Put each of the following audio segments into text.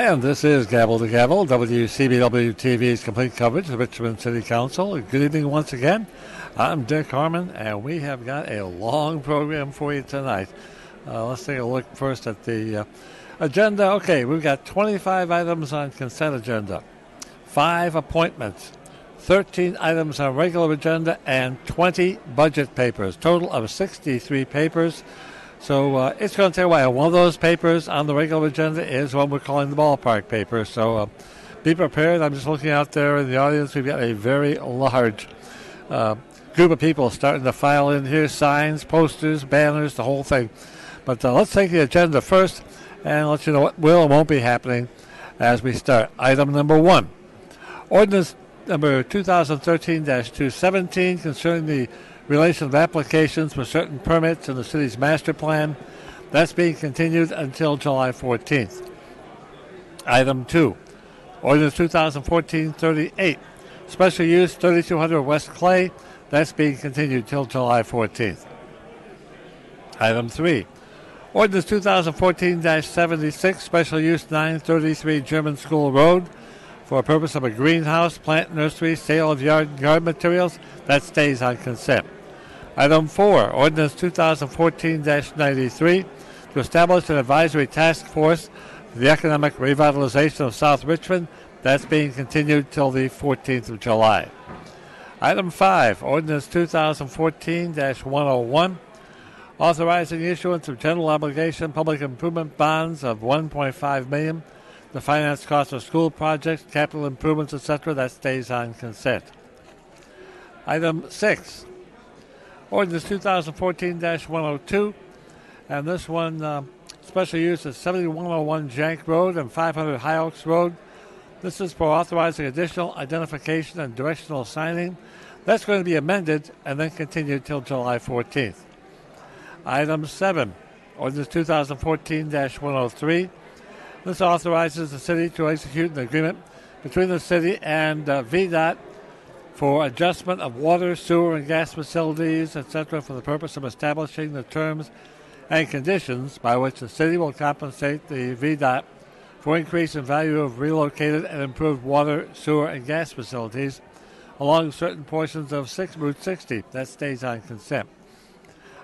And this is Gavel to Gavel, WCBW-TV's complete coverage of the Richmond City Council. Good evening once again. I'm Dick Harmon, and we have got a long program for you tonight. Let's take a look first at the agenda. Okay, we've got 25 items on consent agenda, 5 appointments, 13 items on regular agenda, and 20 budget papers, total of 63 papers. So it's going to take a while. One of those papers on the regular agenda is what we're calling the ballpark paper. So be prepared. I'm just looking out there in the audience. We've got a very large group of people starting to file in here, signs, posters, banners, the whole thing. But let's take the agenda first and let you know what will and won't be happening as we start. Item number 1, ordinance number 2013-217 concerning the relation of applications for certain permits in the city's master plan. That's being continued until July 14th. Item 2, ordinance 2014-38, special use 3200 West Clay. That's being continued till July 14th. Item 3, ordinance 2014-76, special use 933 German School Road for a purpose of a greenhouse, plant nursery, sale of yard materials. That stays on consent. Item 4, ordinance 2014-93, to establish an advisory task force for the economic revitalization of South Richmond. That's being continued till the 14th of July. Item 5, ordinance 2014-101, authorizing issuance of general obligation public improvement bonds of $1.5 million to finance costs of school projects, capital improvements, etc. That stays on consent. Item 6, ordinance 2014-102, and this one, special use is 7101 Jank Road and 500 High Oaks Road. This is for authorizing additional identification and directional signing. That's going to be amended and then continued till July 14th. Item 7, ordinance 2014-103. This authorizes the city to execute an agreement between the city and VDOT for adjustment of water, sewer, and gas facilities, etc., for the purpose of establishing the terms and conditions by which the city will compensate the VDOT for increase in value of relocated and improved water, sewer, and gas facilities along certain portions of Route 60. That stays on consent.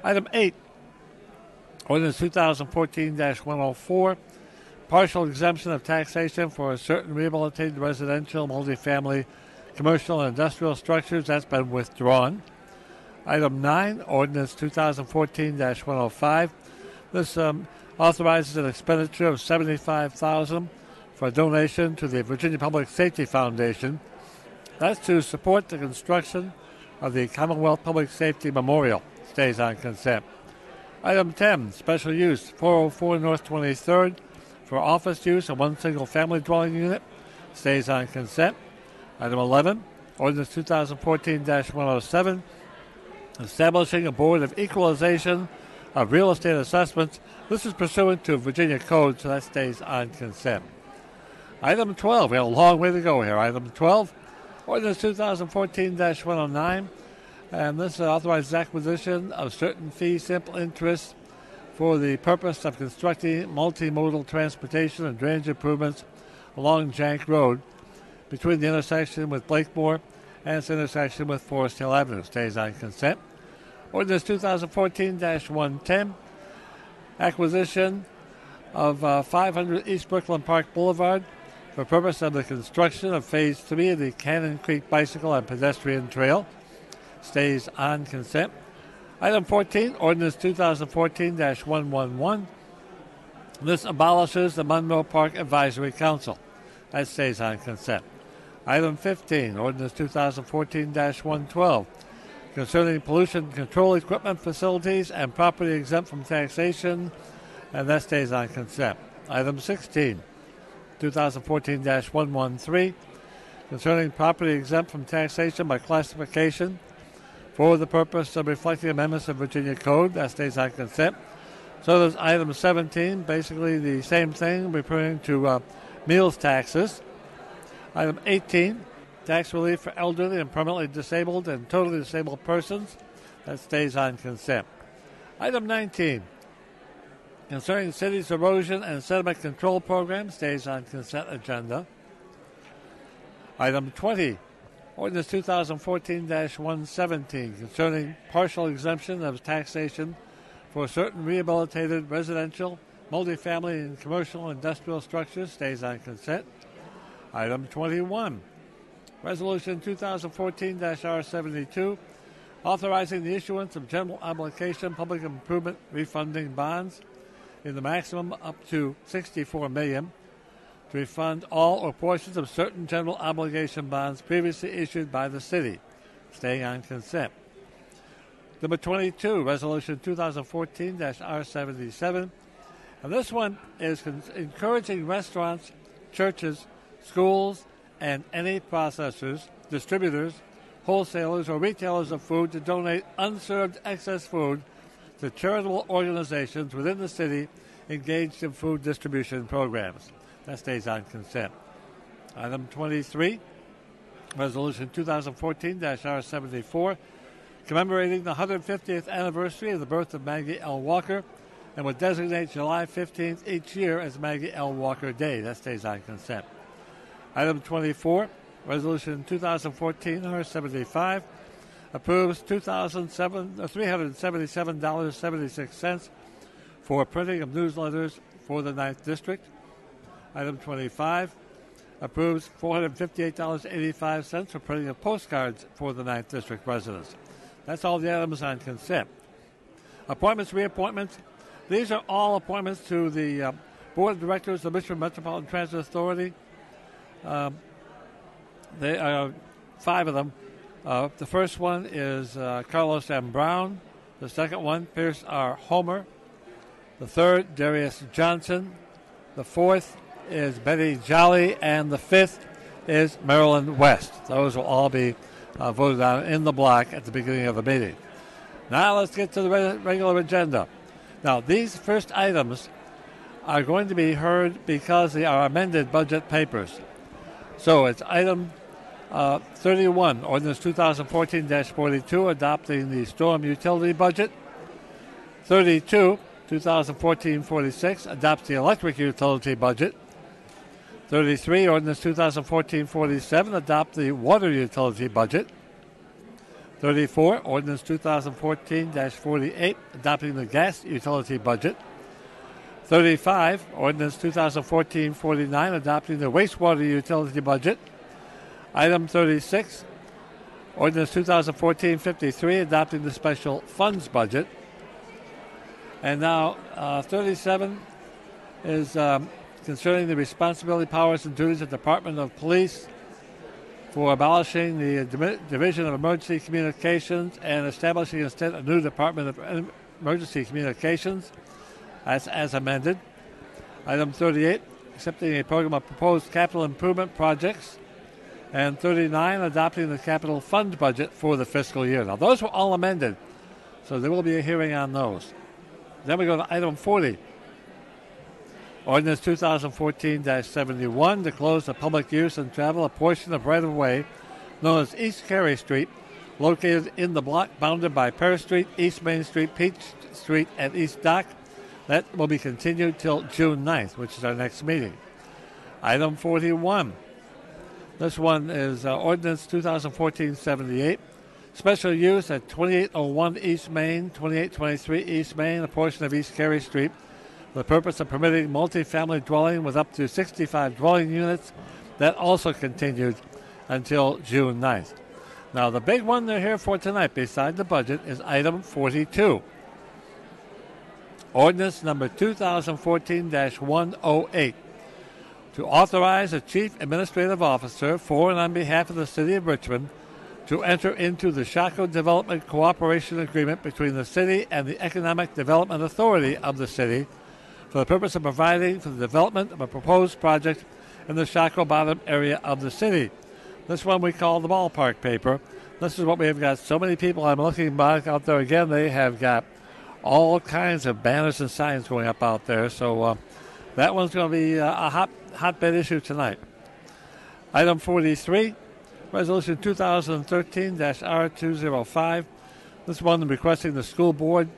Item 8, ordinance 2014-104, partial exemption of taxation for certain rehabilitated residential, multifamily, commercial and industrial structures. That's been withdrawn. Item 9, ordinance 2014-105. This authorizes an expenditure of $75,000 for a donation to the Virginia Public Safety Foundation. That's to support the construction of the Commonwealth Public Safety Memorial. Stays on consent. Item 10, special use 404 North 23rd for office use of one single family dwelling unit. Stays on consent. Item 11, ordinance 2014-107, establishing a board of equalization of real estate assessments. This is pursuant to Virginia Code, so that stays on consent. Item 12, we have a long way to go here. Item 12, ordinance 2014-109, and this authorizes acquisition of certain fee simple interest for the purpose of constructing multimodal transportation and drainage improvements along Jank Road between the intersection with Blakemore and its intersection with Forest Hill Avenue. Stays on consent. Ordinance 2014-110, acquisition of 500 East Brooklyn Park Boulevard for purpose of the construction of Phase 3 of the Cannon Creek Bicycle and Pedestrian Trail. Stays on consent. Item 14, ordinance 2014-111. This abolishes the Monroe Park Advisory Council. That stays on consent. Item 15, ordinance 2014-112, concerning pollution control equipment facilities and property exempt from taxation, and that stays on consent. Item 16, 2014-113, concerning property exempt from taxation by classification for the purpose of reflecting amendments of Virginia Code. That stays on consent. So there's item 17, basically the same thing, referring to meals taxes. Item 18, tax relief for elderly and permanently disabled and totally disabled persons. That stays on consent. Item 19, Concerning city's erosion and sediment control program, stays on consent agenda. Item 20, Ordinance 2014-117, concerning partial exemption of taxation for certain rehabilitated residential, multifamily, and commercial industrial structures, stays on consent. Item 21, Resolution 2014-R72, authorizing the issuance of general obligation public improvement refunding bonds in the maximum up to $64 million to refund all or portions of certain general obligation bonds previously issued by the city, staying on consent. Number 22, Resolution 2014-R77, and this one is encouraging restaurants, churches, schools, and any processors, distributors, wholesalers, or retailers of food to donate unserved excess food to charitable organizations within the city engaged in food distribution programs. That stays on consent. Item 23, Resolution 2014-R74, commemorating the 150th anniversary of the birth of Maggie L. Walker, and would designate July 15th each year as Maggie L. Walker Day. That stays on consent. Item 24, Resolution 2014-R75, approves $377.76 for printing of newsletters for the 9th District. Item 25, approves $458.85 for printing of postcards for the 9th District residents. That's all the items on consent. Appointments, reappointments. These are all appointments to the Board of Directors of the Richmond Metropolitan Transit Authority. There are 5 of them. The first one is Carlos M. Brown. The second one, Pierce R. Homer. The third, Darius Johnson. The fourth is Betty Jolly. And the fifth is Marilyn West. Those will all be voted on in the block at the beginning of the meeting. Now let's get to the regular agenda. Now, these first items are going to be heard because they are amended budget papers. So it's item 31, Ordinance 2014-42, adopting the storm utility budget. 32, 2014-46, adopts the electric utility budget. 33, Ordinance 2014-47, adopt the water utility budget. 34, Ordinance 2014-48, adopting the gas utility budget. 35, Ordinance 2014-49, adopting the wastewater utility budget. Item 36, Ordinance 2014-53, adopting the special funds budget. And now 37 is concerning the responsibility, powers, and duties of the Department of Police for abolishing the Division of Emergency Communications and establishing instead a new Department of Emergency Communications as amended. Item 38, accepting a program of proposed capital improvement projects. And 39, adopting the capital fund budget for the fiscal year. Now, those were all amended, so there will be a hearing on those. Then we go to item 40. Ordinance 2014-71 to close the public use and travel a portion of right-of-way known as East Carey Street, located in the block bounded by Paris Street, East Main Street, Peach Street, and East Dock. That will be continued till June 9th, which is our next meeting. Item 41. This one is Ordinance 2014-78. Special use at 2801 East Main, 2823 East Main, a portion of East Carey Street, for the purpose of permitting multifamily dwelling with up to 65 dwelling units. That also continued until June 9th. Now, the big one they're here for tonight, beside the budget, is item 42. Ordinance number 2014-108. To authorize the Chief Administrative Officer for and on behalf of the City of Richmond to enter into the Shaco Development Cooperation Agreement between the City and the Economic Development Authority of the City for the purpose of providing for the development of a proposed project in the Shaco Bottom area of the city. This one we call the ballpark paper. This is what we have got. So many people, I'm looking back out there again, they have got all kinds of banners and signs going up out there. So that one's going to be a hotbed issue tonight. Item 43, Resolution 2013-R205. This one requesting the school board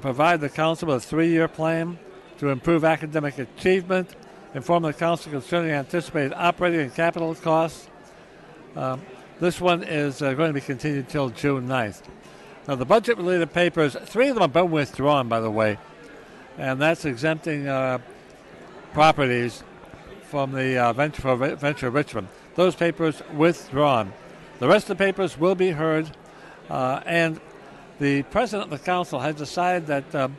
provide the council with a 3-year plan to improve academic achievement, inform the council concerning anticipated operating and capital costs. This one is going to be continued till June 9th. Now, the budget-related papers, 3 of them have been withdrawn, by the way, and that's exempting properties from the Venture Richmond. Those papers withdrawn. The rest of the papers will be heard, and the president of the council has decided that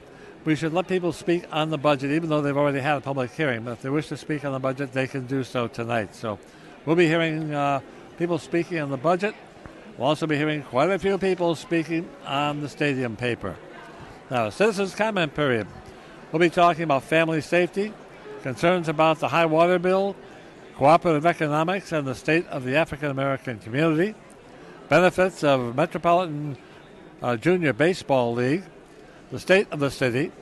we should let people speak on the budget, even though they've already had a public hearing. But if they wish to speak on the budget, they can do so tonight. So we'll be hearing people speaking on the budget. We'll also be hearing quite a few people speaking on the stadium paper. Now, citizens' comment period. We'll be talking about family safety, concerns about the high water bill, cooperative economics and the state of the African American community, benefits of Metropolitan Junior Baseball League, the state of the city,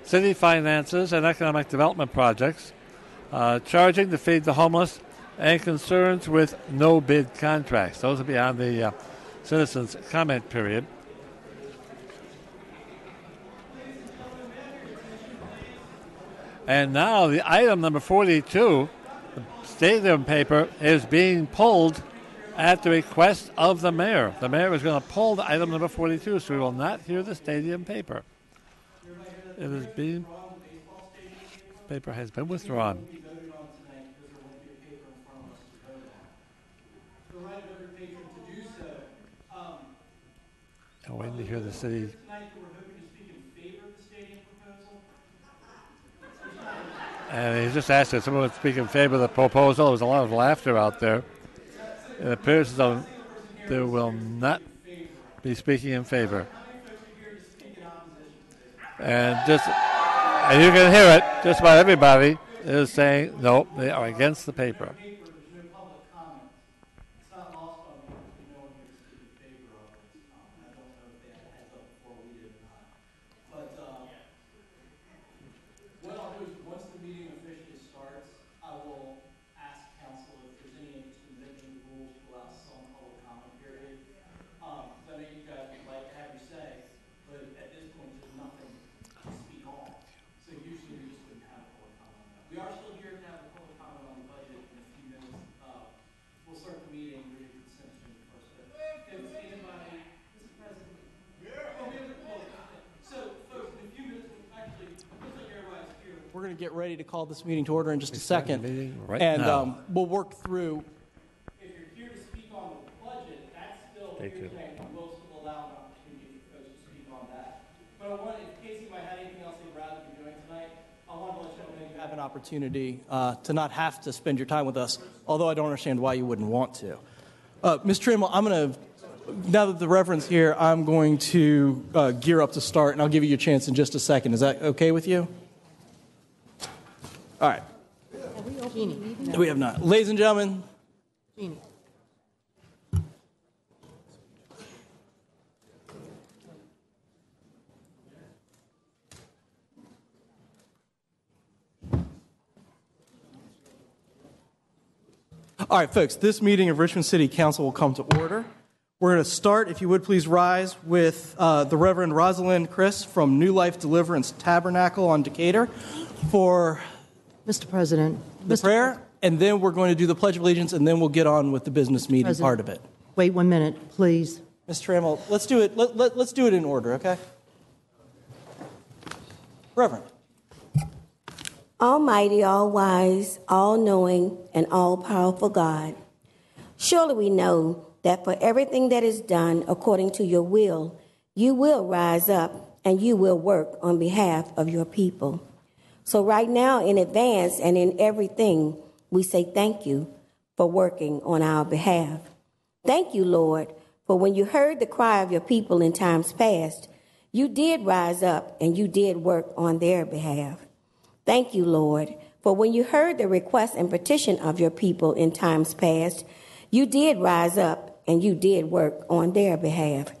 city finances and economic development projects, charging to feed the homeless, and concerns with no-bid contracts. Those will be on the citizens' comment period. And now the item number 42, the stadium paper, is being pulled at the request of the mayor. The mayor is going to pull the item number 42, so we will not hear the stadium paper. It is being... Paper has been withdrawn. I'm waiting to hear the city. And he just asked if someone would speak in favor of the proposal. There was a lot of laughter out there. It appears as though there will not be speaking in favor. And you can hear it, just about everybody is saying no, they are against the paper. We're going to get ready to call this meeting to order in just a second, now. We'll work through. If you're here to speak on the budget, that's still here tonight. We will still allow an opportunity for folks to speak on that. But I want, if Casey might have anything else they'd rather be doing tonight, I want to let you know you have an opportunity to not have to spend your time with us, although I don't understand why you wouldn't want to. Ms. Trammell, I'm going to, now that the Reverend's here, I'm going to gear up to start, and I'll give you a chance in just a second. Is that okay with you? All right. We have not. Ladies and gentlemen. Jeannie. All right, folks, this meeting of Richmond City Council will come to order. We're going to start, if you would please rise, with the Reverend Rosalind Chris from New Life Deliverance Tabernacle on Decatur for... Mr. President. The prayer, and then we're going to do the Pledge of Allegiance, and then we'll get on with the business meeting part of it. Wait 1 minute, please. Ms. Trammell, let's do it. Let's do it in order, okay? Reverend. Almighty, all-wise, all-knowing, and all-powerful God, surely we know that for everything that is done according to your will, you will rise up and you will work on behalf of your people. So right now, in advance and in everything, we say thank you for working on our behalf. Thank you, Lord, for when you heard the cry of your people in times past, you did rise up and you did work on their behalf. Thank you, Lord, for when you heard the request and petition of your people in times past, you did rise up and you did work on their behalf.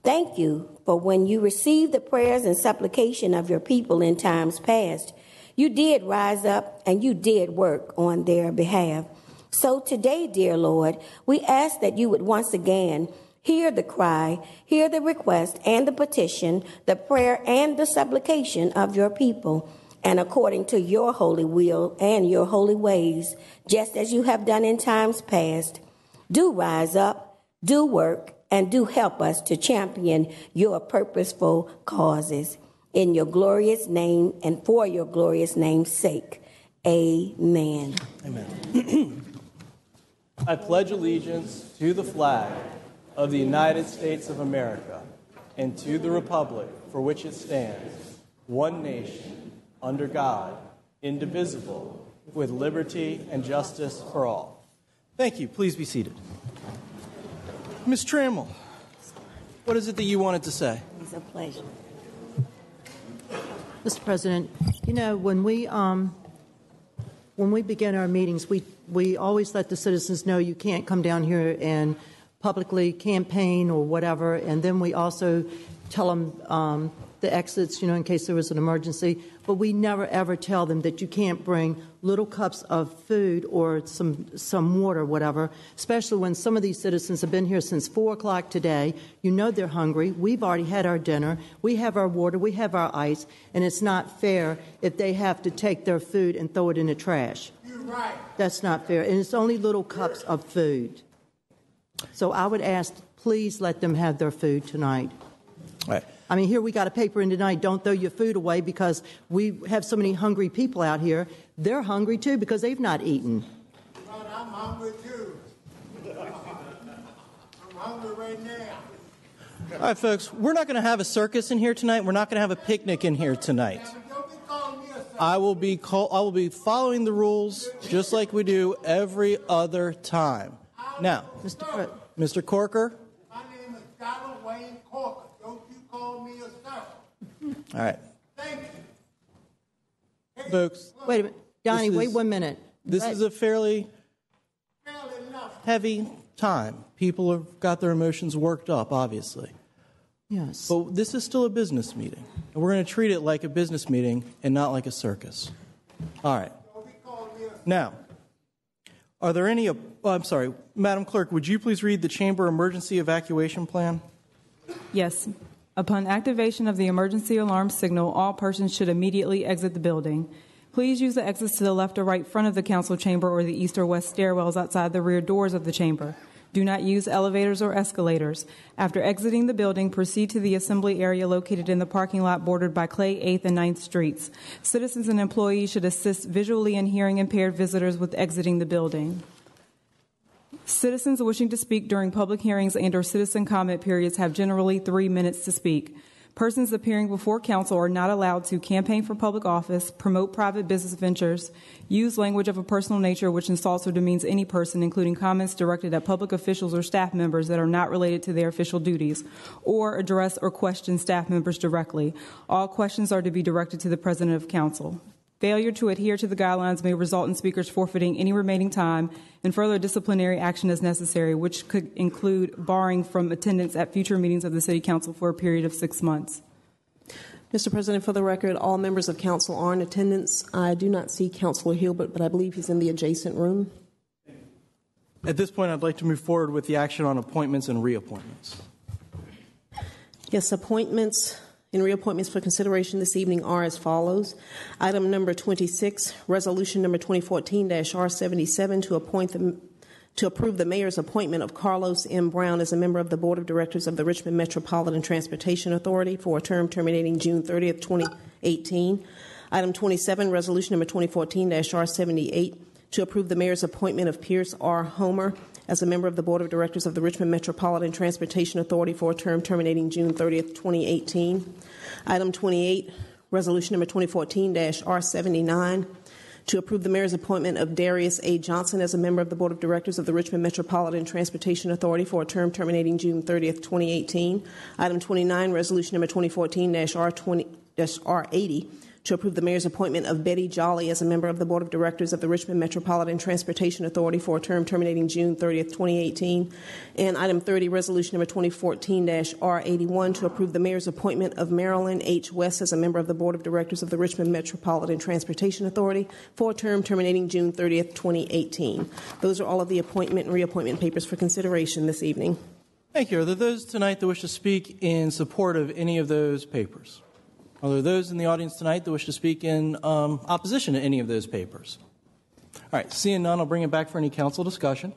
Thank you for when you received the prayers and supplication of your people in times past, you did rise up and you did work on their behalf. So today, dear Lord, we ask that you would once again Hear the cry, hear the request and the petition, the prayer and the supplication of your people, and according to your holy will and your holy ways, just as you have done in times past. Do rise up, do work, and do help us to champion your purposeful causes. In your glorious name and for your glorious name's sake. Amen. Amen. I pledge allegiance to the flag of the United States of America and to the republic for which it stands, one nation, under God, indivisible, with liberty and justice for all. Thank you. Please be seated. Ms. Trammell, what is it that you wanted to say? It's a pleasure. Mr. President, you know, when we begin our meetings, we always let the citizens know you can't come down here and publicly campaign or whatever, and then we also tell them the exits, you know, in case there was an emergency. But we never, ever tell them that you can't bring little cups of food or some water, whatever, especially when some of these citizens have been here since 4 o'clock today. You know they're hungry. We've already had our dinner. We have our water. We have our ice. And it's not fair if they have to take their food and throw it in the trash. You're right. That's not fair. And it's only little cups of food. So I would ask, please let them have their food tonight. All right. I mean, here we got a paper in tonight, don't throw your food away, because we have so many hungry people out here. They're hungry, too, because they've not eaten. But I'm hungry, too. I'm hungry right now. All right, folks, we're not going to have a circus in here tonight. We're not going to have a picnic in here tonight. Don't be calling me a son. I will be following the rules just like we do every other time. Now, Mr. Corker. My name is Donald Wayne Corker. Don't you call me a son. All right. Thank you. Hey, Folks, Wait a minute. Donnie, This wait is- 1 minute. this is a fairly fairly enough. heavy time. People have got their emotions worked up, obviously. Yes. But this is still a business meeting, and we're going to treat it like a business meeting and not like a circus. All right. Don't be calling me a son. Now, are there any... I'm sorry. Madam Clerk, would you please read the Chamber Emergency Evacuation Plan? Yes. Upon activation of the emergency alarm signal, all persons should immediately exit the building. Please use the exits to the left or right front of the council chamber or the east or west stairwells outside the rear doors of the chamber. Do not use elevators or escalators. After exiting the building, proceed to the assembly area located in the parking lot bordered by Clay 8th and 9th Streets. Citizens and employees should assist visually and hearing impaired visitors with exiting the building. Citizens wishing to speak during public hearings and/or citizen comment periods have generally 3 minutes to speak. Persons appearing before council are not allowed to campaign for public office, promote private business ventures, use language of a personal nature which insults or demeans any person, including comments directed at public officials or staff members that are not related to their official duties, or address or question staff members directly. All questions are to be directed to the President of Council. Failure to adhere to the guidelines may result in speakers forfeiting any remaining time, and further disciplinary action is necessary, which could include barring from attendance at future meetings of the City Council for a period of 6 months. Mr. President, for the record, all members of council are in attendance. I do not see Councilor Hilbert, but I believe he's in the adjacent room. At this point, I'd like to move forward with the action on appointments and reappointments. Yes, appointments and reappointments for consideration this evening are as follows. Item number 26, resolution number 2014-R77 to approve the mayor's appointment of Carlos M. Brown as a member of the Board of Directors of the Richmond Metropolitan Transportation Authority for a term terminating June 30th, 2018. Item 27, resolution number 2014-R78 to approve the mayor's appointment of Pierce R. Homer as a member of the Board of Directors of the Richmond Metropolitan Transportation Authority for a term terminating June 30th, 2018. Item 28, resolution number 2014-R79 to approve the mayor's appointment of Darius A. Johnson as a member of the Board of Directors of the Richmond Metropolitan Transportation Authority for a term terminating June 30th, 2018. Item 29, resolution number 2014-R80 to approve the mayor's appointment of Betty Jolly as a member of the Board of Directors of the Richmond Metropolitan Transportation Authority for a term terminating June 30th, 2018. And item 30, resolution number 2014-R81 to approve the mayor's appointment of Marilyn H. West as a member of the Board of Directors of the Richmond Metropolitan Transportation Authority for a term terminating June 30th, 2018. Those are all of the appointment and reappointment papers for consideration this evening. Thank you. Are there those tonight that wish to speak in support of any of those papers? Are there those in the audience tonight that wish to speak in opposition to any of those papers? All right, seeing none, I'll bring it back for any council discussion.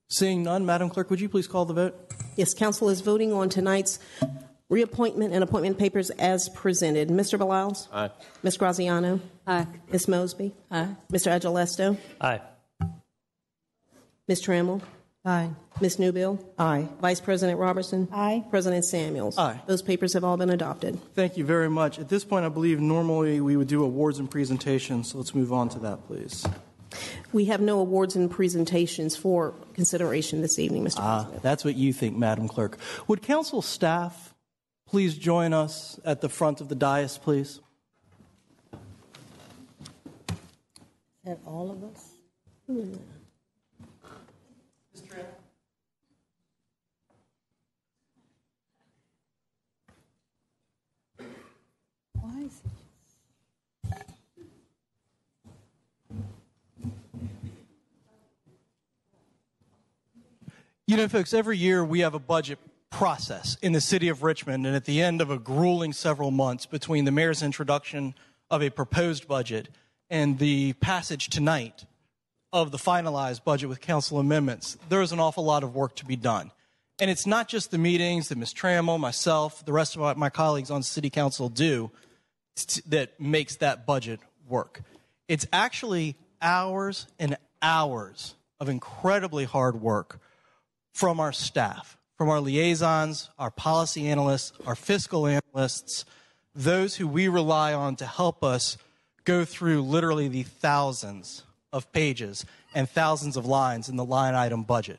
Seeing none, Madam Clerk, would you please call the vote? Yes, council is voting on tonight's reappointment and appointment papers as presented. Mr. Beliles? Aye. Ms. Graziano? Aye. Ms. Mosby? Aye. Mr. Agilesto? Aye. Ms. Trammell? Aye. Ms. Newbill? Aye. Vice President Robertson? Aye. President Samuels? Aye. Those papers have all been adopted. Thank you very much. At this point, I believe normally we would do awards and presentations, so let's move on to that, please. We have no awards and presentations for consideration this evening, Mr. President. That's what you think, Madam Clerk. Would council staff please join us at the front of the dais, please? Is that all of us? Why is it? You know, folks, every year we have a budget process in the city of Richmond, and at the end of a grueling several months between the mayor's introduction of a proposed budget and the passage tonight of the finalized budget with council amendments, there is an awful lot of work to be done. And it's not just the meetings that Ms. Trammell, myself, the rest of my colleagues on city council do that makes that budget work. It's actually hours and hours of incredibly hard work from our staff, from our liaisons, our policy analysts, our fiscal analysts, those who we rely on to help us go through literally the thousands of pages and thousands of lines in the line item budget.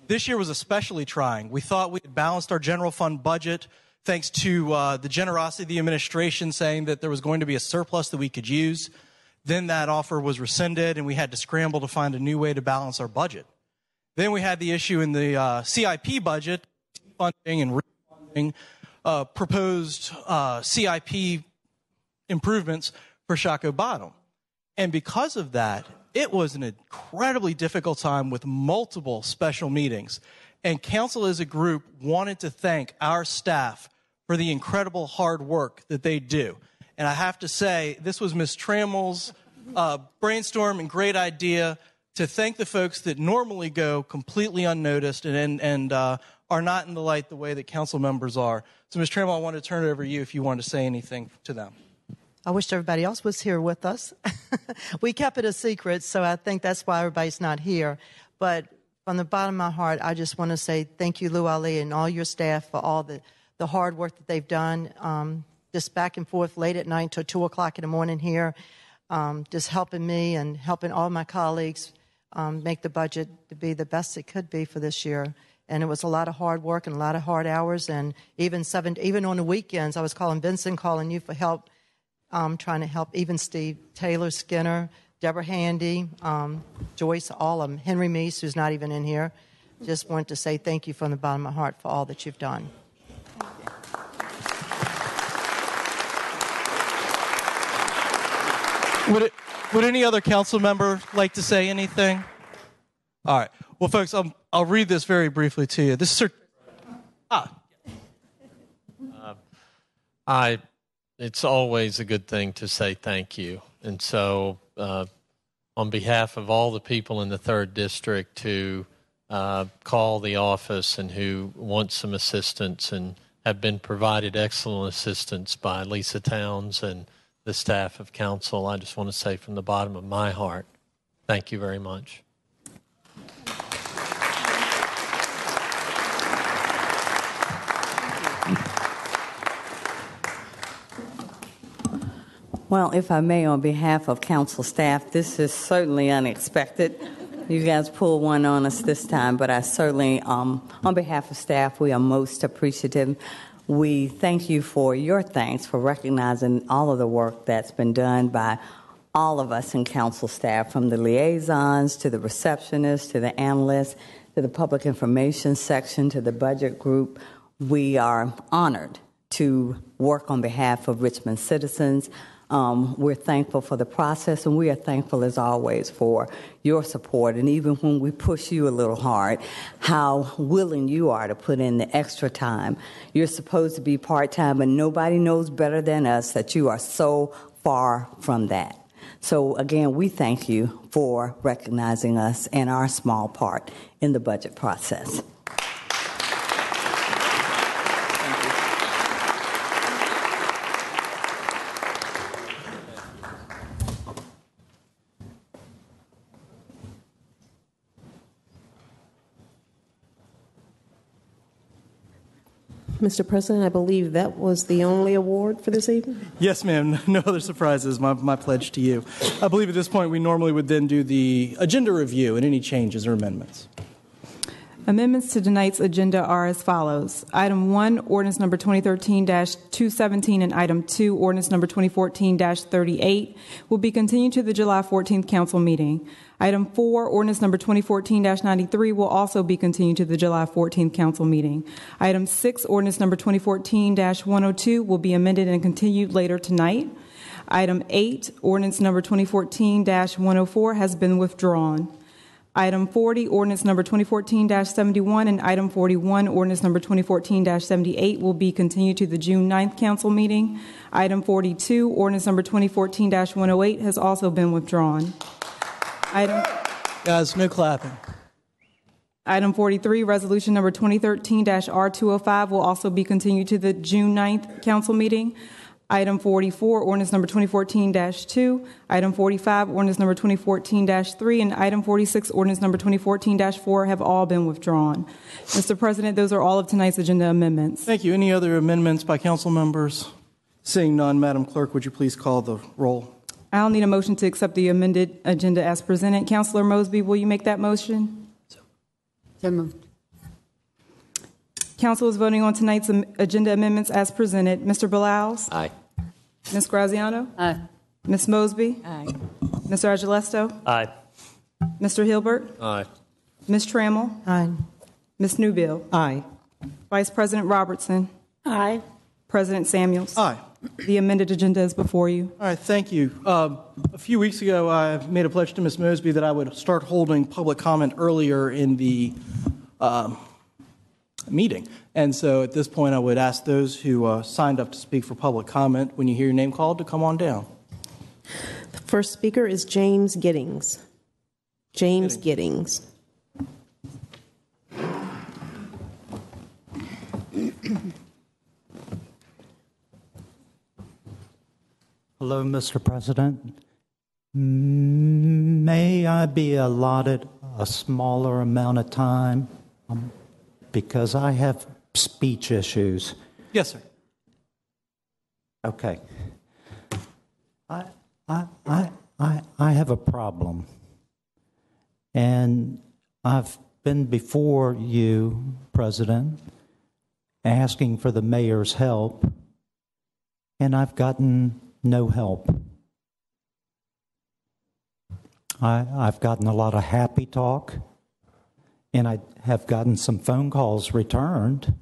This year was especially trying. We thought we had balanced our general fund budget thanks to the generosity of the administration saying that there was going to be a surplus that we could use. Then that offer was rescinded, and we had to scramble to find a new way to balance our budget. Then we had the issue in the CIP budget, funding and refunding proposed CIP improvements for Shockoe Bottom. And because of that, it was an incredibly difficult time with multiple special meetings. And council as a group wanted to thank our staff for the incredible hard work that they do. And I have to say, this was Ms. Trammell's brainstorm and great idea to thank the folks that normally go completely unnoticed and are not in the light the way that council members are. So, Ms. Trammell, I want to turn it over to you if you want to say anything to them. I wish everybody else was here with us. We kept it a secret, so I think that's why everybody's not here. But from the bottom of my heart, I just want to say thank you, Lou Ali, and all your staff for all the hard work that they've done, just back and forth late at night till 2 o'clock in the morning here, just helping me and helping all my colleagues make the budget to be the best it could be for this year. And it was a lot of hard work and a lot of hard hours. And even on the weekends, I was calling Vincent, calling you for help, trying to help even Steve Taylor, Skinner, Deborah Handy, Joyce, all of them, Henry Meese, who's not even in here. Just wanted to say thank you from the bottom of my heart for all that you've done. Would any other council member like to say anything? All right. Well, folks, I'll read this very briefly to you. This is It's always a good thing to say thank you. And so on behalf of all the people in the 3rd District who call the office and who want some assistance and have been provided excellent assistance by Lisa Towns and the staff of council, I just want to say from the bottom of my heart, thank you very much. Well, if I may, on behalf of council staff, this is certainly unexpected. You guys pulled one on us this time, but I certainly, on behalf of staff, we are most appreciative. We thank you for your thanks for recognizing all of the work that's been done by all of us in council staff, from the liaisons to the receptionists to the analysts to the public information section to the budget group. We are honored to work on behalf of Richmond citizens, We're thankful for the process, and we are thankful, as always, for your support. And even when we push you a little hard, how willing you are to put in the extra time. You're supposed to be part-time, and nobody knows better than us that you are so far from that. So, again, we thank you for recognizing us and our small part in the budget process. Mr. President, I believe that was the only award for this evening. Yes, ma'am. No other surprises. My pledge to you. I believe at this point we normally would then do the agenda review and any changes or amendments. Amendments to tonight's agenda are as follows. Item 1, ordinance number 2013-217, and item 2, ordinance number 2014-38, will be continued to the July 14th council meeting. Item 4, ordinance number 2014-93, will also be continued to the July 14th council meeting. Item 6, ordinance number 2014-102, will be amended and continued later tonight. Item 8, ordinance number 2014-104, has been withdrawn. Item 40, ordinance number 2014-71, and item 41, ordinance number 2014-78, will be continued to the June 9th council meeting. Item 42, ordinance number 2014-108, has also been withdrawn. Guys, no clapping. Item 43, resolution number 2013-R205, will also be continued to the June 9th council meeting. Item 44, ordinance number 2014-2, item 45, ordinance number 2014-3, and item 46, ordinance number 2014-4 have all been withdrawn. Mr. President, those are all of tonight's agenda amendments. Thank you. Any other amendments by council members? Seeing none, Madam Clerk, would you please call the roll? I'll need a motion to accept the amended agenda as presented. Councilor Mosby, will you make that motion? So moved. Council is voting on tonight's agenda amendments as presented. Mr. Bilals? Aye. Ms. Graziano? Aye. Ms. Mosby? Aye. Mr. Agilesto? Aye. Mr. Hilbert? Aye. Ms. Trammell? Aye. Ms. Newbill? Aye. Vice President Robertson? Aye. President Samuels? Aye. The amended agenda is before you. All right, thank you. A few weeks ago, I made a pledge to Ms. Mosby that I would start holding public comment earlier in the meeting. And so at this point, I would ask those who signed up to speak for public comment, when you hear your name called, to come on down. The first speaker is James Giddings. James Giddings. Hello, Mr. President. May I be allotted a smaller amount of time because I have speech issues? Yes, sir. Okay. I have a problem, and I've been before you, President, asking for the mayor's help, and I've gotten no help. I've gotten a lot of happy talk, and I have gotten some phone calls returned,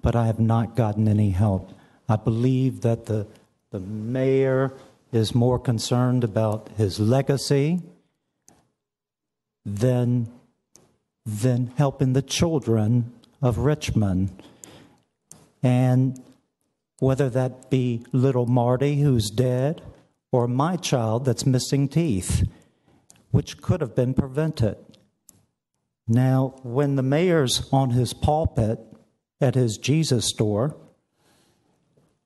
but I have not gotten any help. I believe that the mayor is more concerned about his legacy than helping the children of Richmond. And whether that be little Marty, who's dead, or my child that's missing teeth, which could have been prevented. Now, when the mayor's on his pulpit at his Jesus store...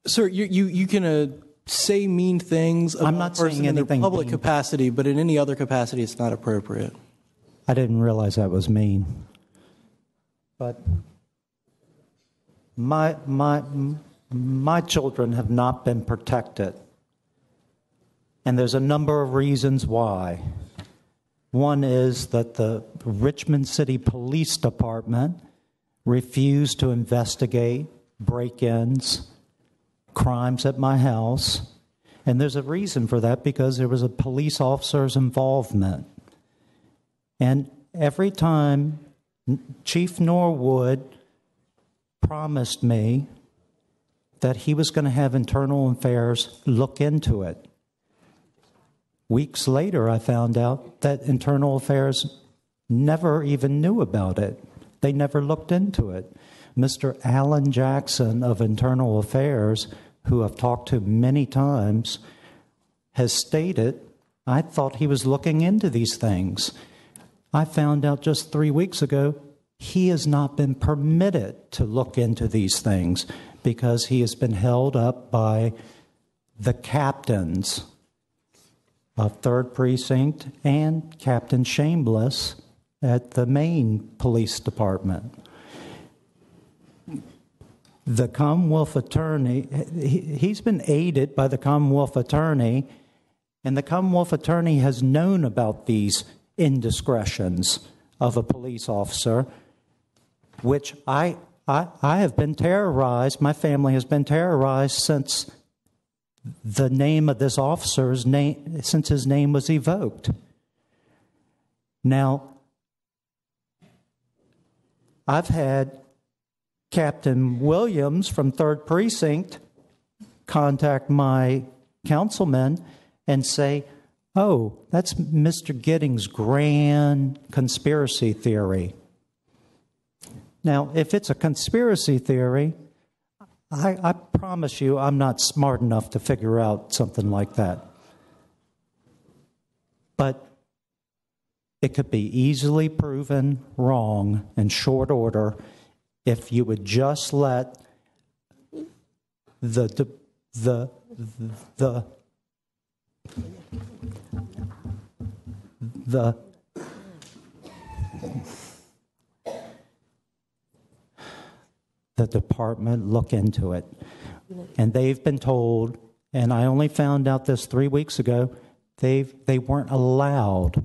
Sir, you can say mean things about I'm not a person saying in their anything public mean. capacity, but in any other capacity, it's not appropriate. I didn't realize that was mean. But my children have not been protected. And there's a number of reasons why. One is that the Richmond City Police Department refused to investigate break-ins, crimes at my house. And there's a reason for that, because there was a police officer's involvement. And every time Chief Norwood promised me that he was going to have Internal Affairs look into it. Weeks later, I found out that Internal Affairs never even knew about it. They never looked into it. Mr. Alan Jackson of Internal Affairs, who I've talked to many times, has stated, I thought he was looking into these things. I found out just 3 weeks ago he has not been permitted to look into these things because he has been held up by the captains of 3rd Precinct and Captain Shameless at the Maine Police Department. The Commonwealth Attorney, he's been aided by the Commonwealth Attorney, and the Commonwealth Attorney has known about these indiscretions of a police officer, which I have been terrorized. My family has been terrorized since the name of this officer's name, since his name was evoked. Now, I've had Captain Williams from 3rd Precinct contact my councilman and say, oh, that's Mr. Giddings' grand conspiracy theory. Now, if it's a conspiracy theory, I promise you I'm not smart enough to figure out something like that. But it could be easily proven wrong in short order if you would just let the department look into it. And they've been told, and I only found out this 3 weeks ago, they weren't allowed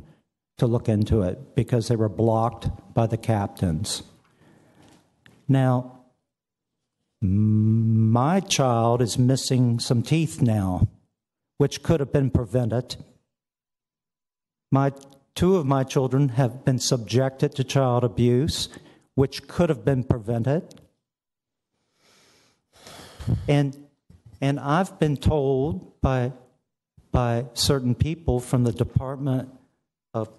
to look into it because they were blocked by the captains. Now, my child is missing some teeth now, which could have been prevented. Two of my children have been subjected to child abuse, which could have been prevented. And I've been told by certain people from the Department of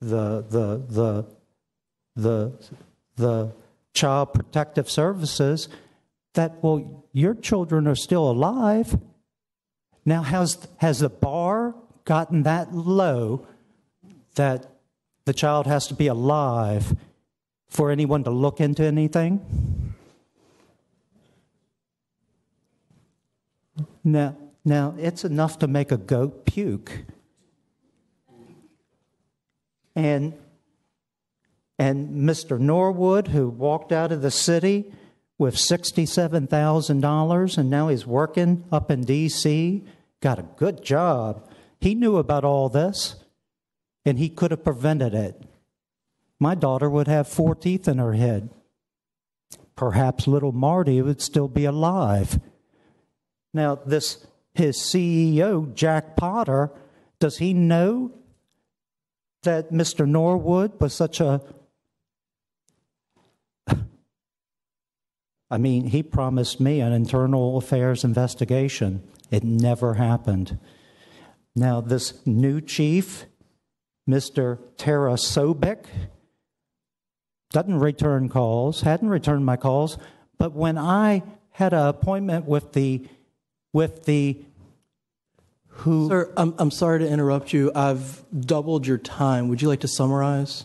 the Child Protective Services that, well, your children are still alive. Now, has the bar gotten that low that the child has to be alive for anyone to look into anything? Now it's enough to make a goat puke. And Mr. Norwood, who walked out of the city with $67,000, and now he's working up in D.C., got a good job. He knew about all this, and he could have prevented it. My daughter would have 4 teeth in her head. Perhaps little Marty would still be alive. Now, his CEO, Jack Potter, does he know that Mr. Norwood was such a... I mean, he promised me an internal affairs investigation. It never happened. Now, this new chief, Mr. Tarasobic, doesn't return calls, hadn't returned my calls, but when I had an appointment with the who... Sir, I'm sorry to interrupt you. I've doubled your time. Would you like to summarize?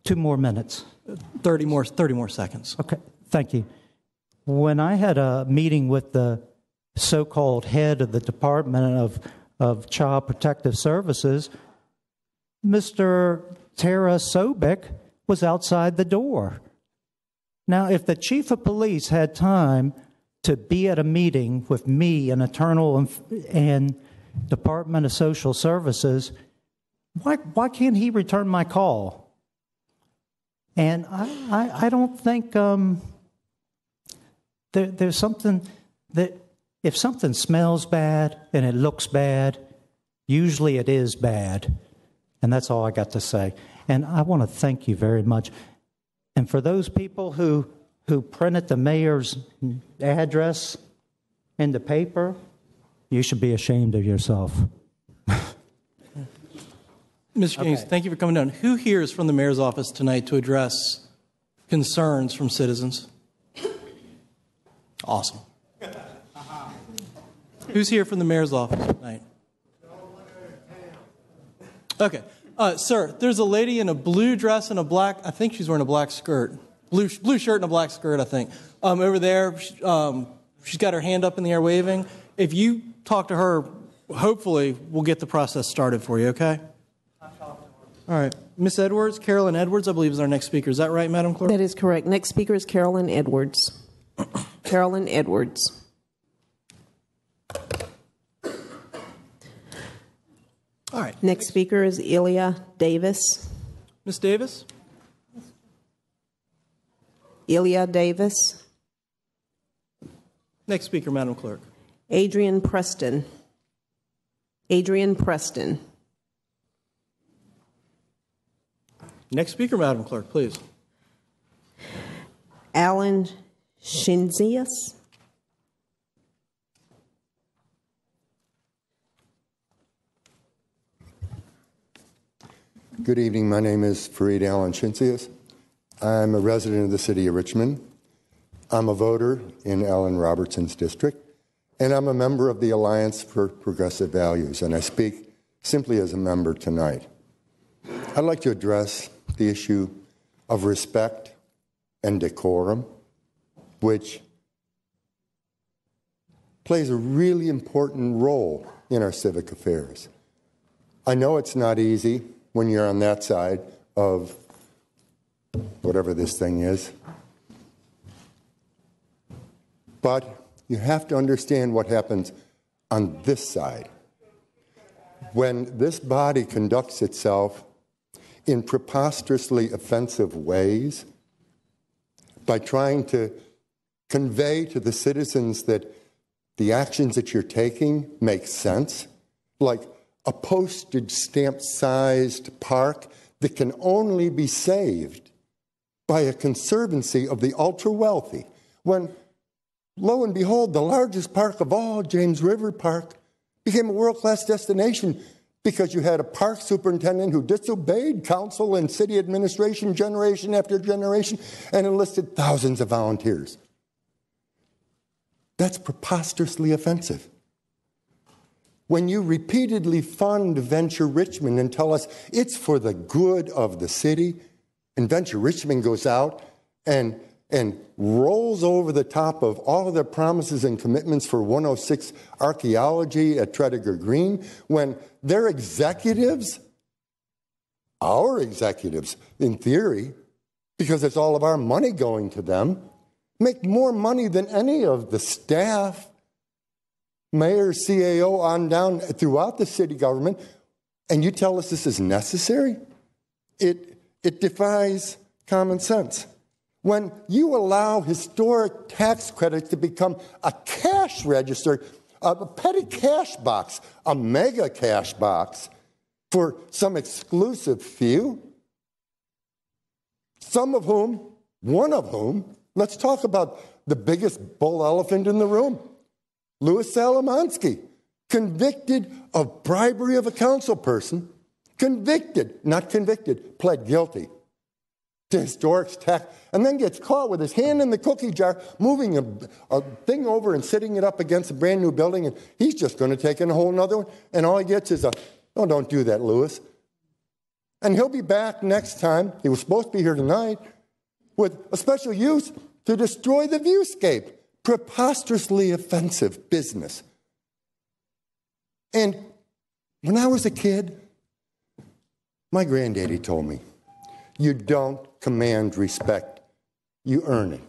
2 more minutes. 30 more seconds. Okay, thank you. When I had a meeting with the so-called head of the Department of Child Protective Services, Mr. Tarasobic was outside the door. Now, if the chief of police had time to be at a meeting with me and Internal and Department of Social Services, why can't he return my call? And I don't think there's something that if something smells bad and it looks bad, usually it is bad. And that's all I got to say. And I want to thank you very much. And for those people who who printed the mayor's address in the paper, you should be ashamed of yourself. Mr. Gaines, thank you for coming down. Who here is from the mayor's office tonight to address concerns from citizens? Awesome. Who's here from the mayor's office tonight? Okay. Sir, there's a lady in a blue dress and a black, I think she's wearing a black skirt. Blue shirt and a black skirt, I think. Over there, she's got her hand up in the air waving. If you talk to her, hopefully we'll get the process started for you, okay? All right. Miss Edwards, Carolyn Edwards, I believe is our next speaker. Is that right, Madam Clerk? That is correct. Next speaker is Carolyn Edwards. Carolyn Edwards. All right. Next speaker is Ilya Davis. Miss Davis? Ilya Davis. Next speaker, Madam Clerk. Adrian Preston. Adrian Preston. Next speaker, Madam Clerk, please. Alan Shinzias. Good evening. My name is Fareed Alan Shinzias. I'm a resident of the city of Richmond. I'm a voter in Alan Robertson's district, and I'm a member of the Alliance for Progressive Values, and I speak simply as a member tonight. I'd like to address the issue of respect and decorum, which plays a really important role in our civic affairs. I know it's not easy when you're on that side of whatever this thing is, but you have to understand what happens on this side. When this body conducts itself in preposterously offensive ways, by trying to convey to the citizens that the actions that you're taking make sense, like a postage stamp-sized park that can only be saved by a conservancy of the ultra-wealthy, when, lo and behold, the largest park of all, James River Park, became a world-class destination because you had a park superintendent who disobeyed council and city administration generation after generation and enlisted thousands of volunteers. That's preposterously offensive. When you repeatedly fund Venture Richmond and tell us it's for the good of the city, and Venture Richmond goes out and rolls over the top of all of their promises and commitments for 106 archaeology at Tredegar Green, when their executives, our executives, in theory, because it's all of our money going to them, make more money than any of the staff, mayor, CAO, on down throughout the city government, and you tell us this is necessary? It defies common sense. When you allow historic tax credits to become a cash register, a petty cash box, a mega cash box for some exclusive few, some of whom, one of whom, let's talk about the biggest bull elephant in the room, Louis Salomonsky, convicted of bribery of a council person, not convicted, pled guilty to historic tax, and then gets caught with his hand in the cookie jar, moving a thing over and sitting it up against a brand new building, and he's just going to take in a whole nother one, and all he gets is oh, don't do that, Louis. And he'll be back next time, he was supposed to be here tonight, with a special use to destroy the viewscape. Preposterously offensive business. And when I was a kid, my granddaddy told me, you don't command respect, you earn it.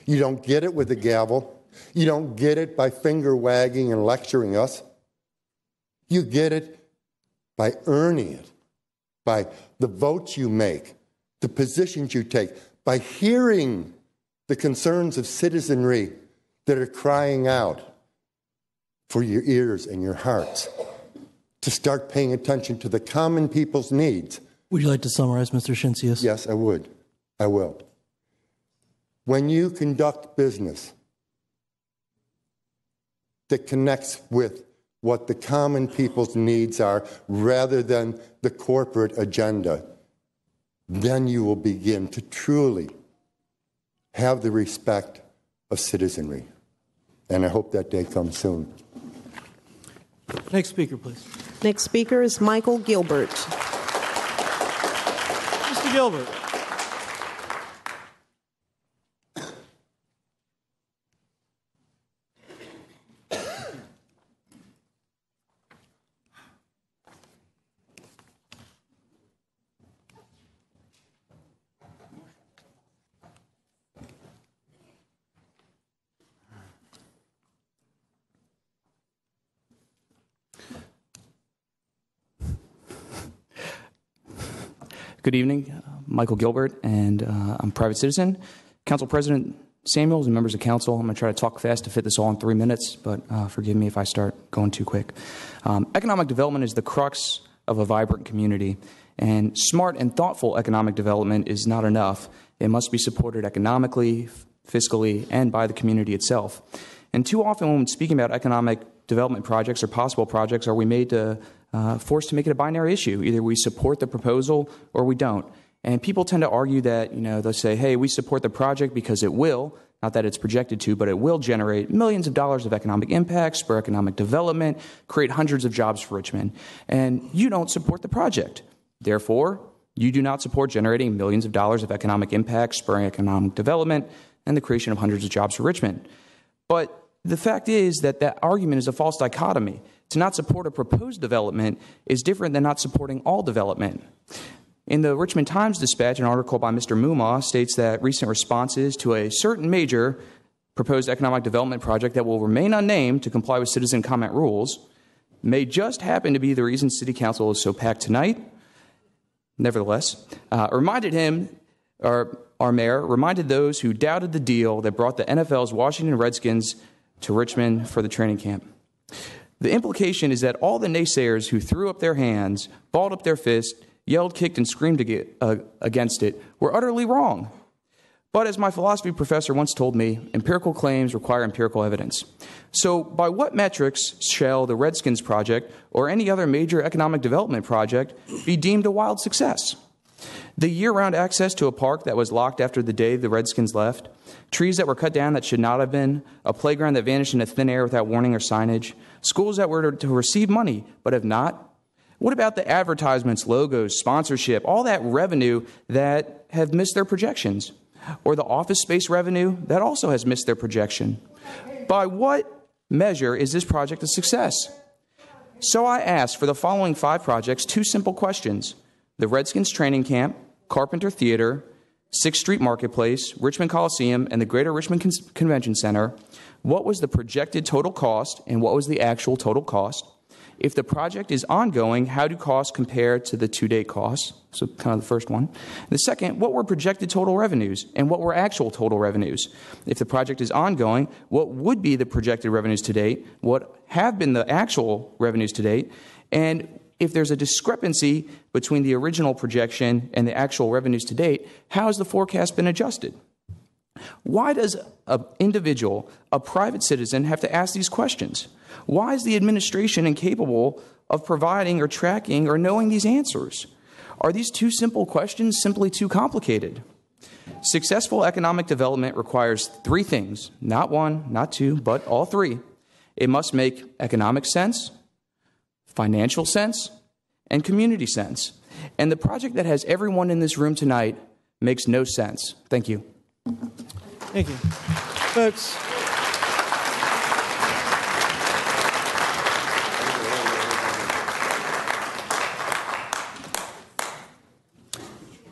You don't get it with a gavel. You don't get it by finger wagging and lecturing us. You get it by earning it, by the votes you make, the positions you take, by hearing the concerns of citizenry that are crying out for your ears and your hearts to start paying attention to the common people's needs. Would you like to summarize, Mr. Shinzias? Yes, I would. I will. when you conduct business that connects with what the common people's needs are rather than the corporate agenda, then you will begin to truly have the respect of citizenry. And I hope that day comes soon. Next speaker, please. Next speaker is Michael Gilbert. Mr. Gilbert. Good evening, Michael Gilbert, and I'm a private citizen. Council President Samuels and members of council, I'm going to try to talk fast to fit this all in 3 minutes, but forgive me if I start going too quick. Economic development is the crux of a vibrant community, and smart and thoughtful economic development is not enough. It must be supported economically, fiscally, and by the community itself. And too often when speaking about economic development projects or possible projects, are we made to forced to make it a binary issue. Either we support the proposal or we don't. And people tend to argue that, they'll say, hey, we support the project because it will, not that it's projected to, but it will generate millions of dollars of economic impact, spur economic development, create hundreds of jobs for Richmond. And you don't support the project. Therefore, you do not support generating millions of dollars of economic impact, spurring economic development, and the creation of hundreds of jobs for Richmond. But the fact is that that argument is a false dichotomy. To not support a proposed development is different than not supporting all development. In the Richmond Times-Dispatch, an article by Mr. Mumma states that recent responses to a certain major proposed economic development project that will remain unnamed to comply with citizen comment rules may just happen to be the reason City Council is so packed tonight. Nevertheless, our mayor reminded those who doubted the deal that brought the NFL's Washington Redskins to Richmond for the training camp. The implication is that all the naysayers who threw up their hands, balled up their fists, yelled, kicked, and screamed against it were utterly wrong. But as my philosophy professor once told me, empirical claims require empirical evidence. So by what metrics shall the Redskins project or any other major economic development project be deemed a wild success? The year-round access to a park that was locked after the day the Redskins left, trees that were cut down that should not have been, a playground that vanished into thin air without warning or signage, schools that were to receive money but have not. What about the advertisements, logos, sponsorship, all that revenue that have missed their projections? Or the office space revenue that also has missed their projection? By what measure is this project a success? So I asked for the following 5 projects 2 simple questions: the Redskins training camp, Carpenter Theater, 6th Street Marketplace, Richmond Coliseum, and the Greater Richmond Convention Center. What was the projected total cost and what was the actual total cost? If the project is ongoing, how do costs compare to the to-date costs? So kind of the first one. The second, what were projected total revenues and what were actual total revenues? If the project is ongoing, what would be the projected revenues to date? What have been the actual revenues to date? And if there's a discrepancy between the original projection and the actual revenues to date, how has the forecast been adjusted? Why does an individual, a private citizen, have to ask these questions? Why is the administration incapable of providing or tracking or knowing these answers? Are these 2 simple questions simply too complicated? Successful economic development requires 3 things, not 1, not 2, but all 3. It must make economic sense, financial sense, and community sense. And the project that has everyone in this room tonight makes no sense. Thank you. Thank you. Folks.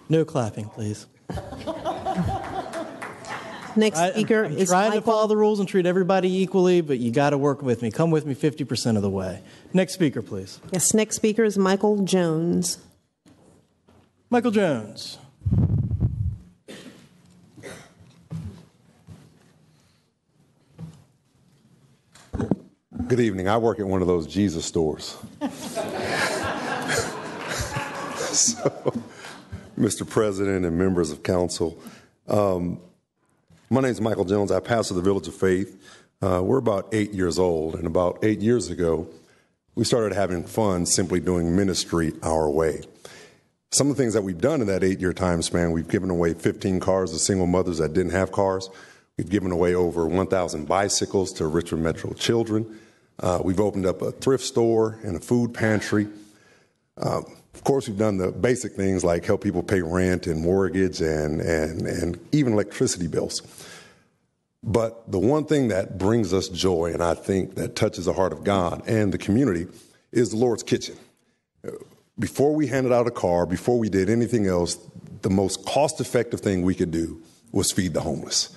No clapping, please. Next speaker I'm is trying Michael. to follow the rules and treat everybody equally, but you got to work with me. Come with me 50% of the way. Next speaker, please. Yes, next speaker is Michael Jones. Michael Jones. Good evening. I work at one of those Jesus stores. So, Mr. President and members of council, My name is Michael Jones. I pastor the Village of Faith. We're about 8 years old, and about 8 years ago, we started having fun simply doing ministry our way. Some of the things that we've done in that 8-year time span, we've given away 15 cars to single mothers that didn't have cars. We've given away over 1,000 bicycles to Richmond Metro children. We've opened up a thrift store and a food pantry. Of course, we've done the basic things like help people pay rent and mortgage and even electricity bills. But the one thing that brings us joy, and I think that touches the heart of God and the community, is the Lord's Kitchen. Before we handed out a car, before we did anything else, the most cost-effective thing we could do was feed the homeless.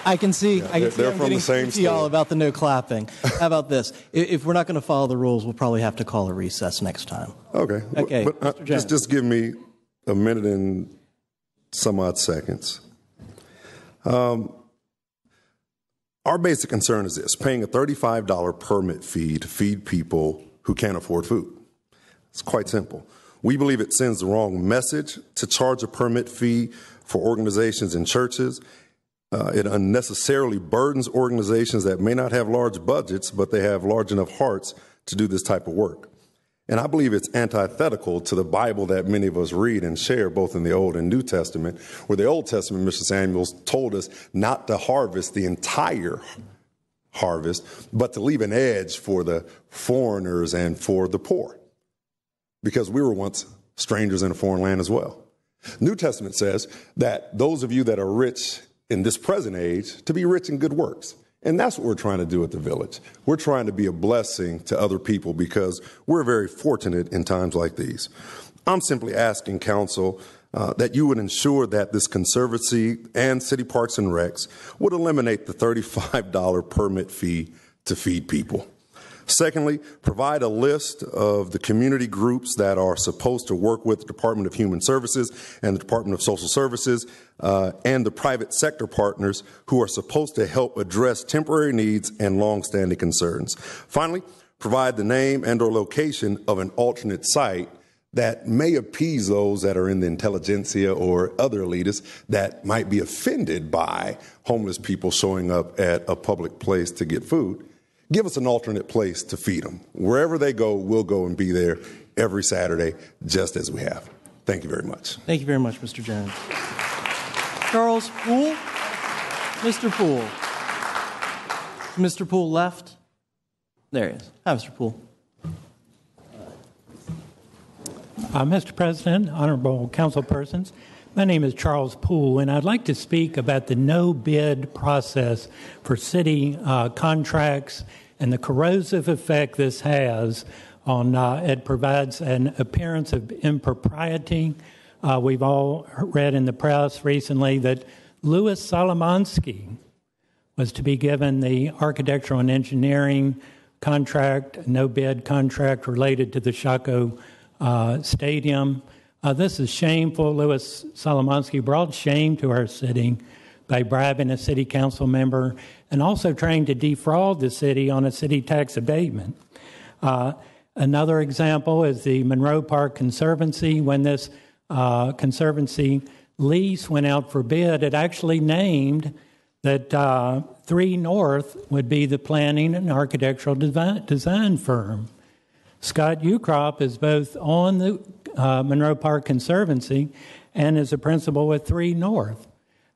I can see. They're from the same store. All about the no clapping. How about this? If we're not going to follow the rules, we'll probably have to call a recess next time. Okay. Okay. But, just give me a minute and some odd seconds. Our basic concern is this: paying a $35 permit fee to feed people who can't afford food. It's quite simple. We believe it sends the wrong message to charge a permit fee for organizations and churches. It unnecessarily burdens organizations that may not have large budgets, but they have large enough hearts to do this type of work. And I believe it's antithetical to the Bible that many of us read and share, both in the Old and New Testament, where the Old Testament, Mr. Samuels, told us not to harvest the entire harvest, but to leave an edge for the foreigners and for the poor, because we were once strangers in a foreign land as well. New Testament says that those of you that are rich in this present age, to be rich in good works. And that's what we're trying to do at the Village. We're trying to be a blessing to other people because we're very fortunate in times like these. I'm simply asking council that you would ensure that this Conservancy and City Parks and Recs would eliminate the $35 permit fee to feed people. Secondly, provide a list of the community groups that are supposed to work with the Department of Human Services and the Department of Social Services and the private sector partners who are supposed to help address temporary needs and longstanding concerns. Finally, provide the name and or location of an alternate site that may appease those that are in the intelligentsia or other elitists that might be offended by homeless people showing up at a public place to get food. Give us an alternate place to feed them. Wherever they go, we'll go and be there every Saturday, just as we have. Thank you very much. Thank you very much, Mr. Jones. Charles Poole? Mr. Poole. Mr. Poole left? There he is. Hi, Mr. Poole. Mr. President, honorable council persons, my name is Charles Poole, and I'd like to speak about the no-bid process for city contracts and the corrosive effect this has on it provides an appearance of impropriety. We've all read in the press recently that Louis Solomonski was to be given the architectural and engineering contract, no-bid contract related to the Shaco Stadium. This is shameful. Louis Solomonski brought shame to our city by bribing a city council member and also trying to defraud the city on a city tax abatement. Another example is the Monroe Park Conservancy. When this conservancy lease went out for bid, it actually named that 3 North would be the planning and architectural design firm. Scott Ukrop is both on the Monroe Park Conservancy and is a principal at 3 North.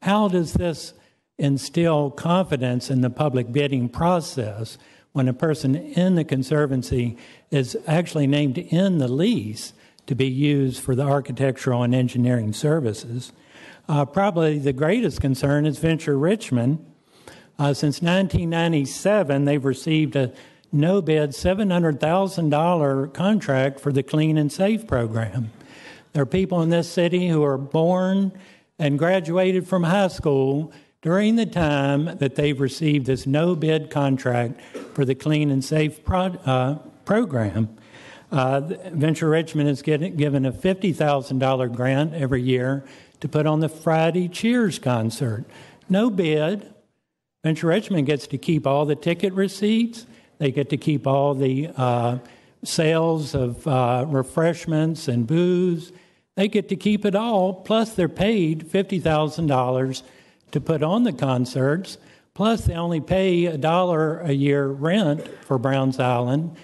How does this instill confidence in the public bidding process when a person in the Conservancy is actually named in the lease to be used for the architectural and engineering services? Probably the greatest concern is Venture Richmond. Since 1997, they've received a no-bid $700,000 contract for the Clean and Safe program. There are people in this city who are born and graduated from high school during the time that they've received this no-bid contract for the Clean and Safe program. Venture Richmond is given a $50,000 grant every year to put on the Friday Cheers concert. No bid. Venture Richmond gets to keep all the ticket receipts. They get to keep all the sales of refreshments and booze. They get to keep it all, plus they're paid $50,000 to put on the concerts, plus they only pay $1 a year rent for Browns Island.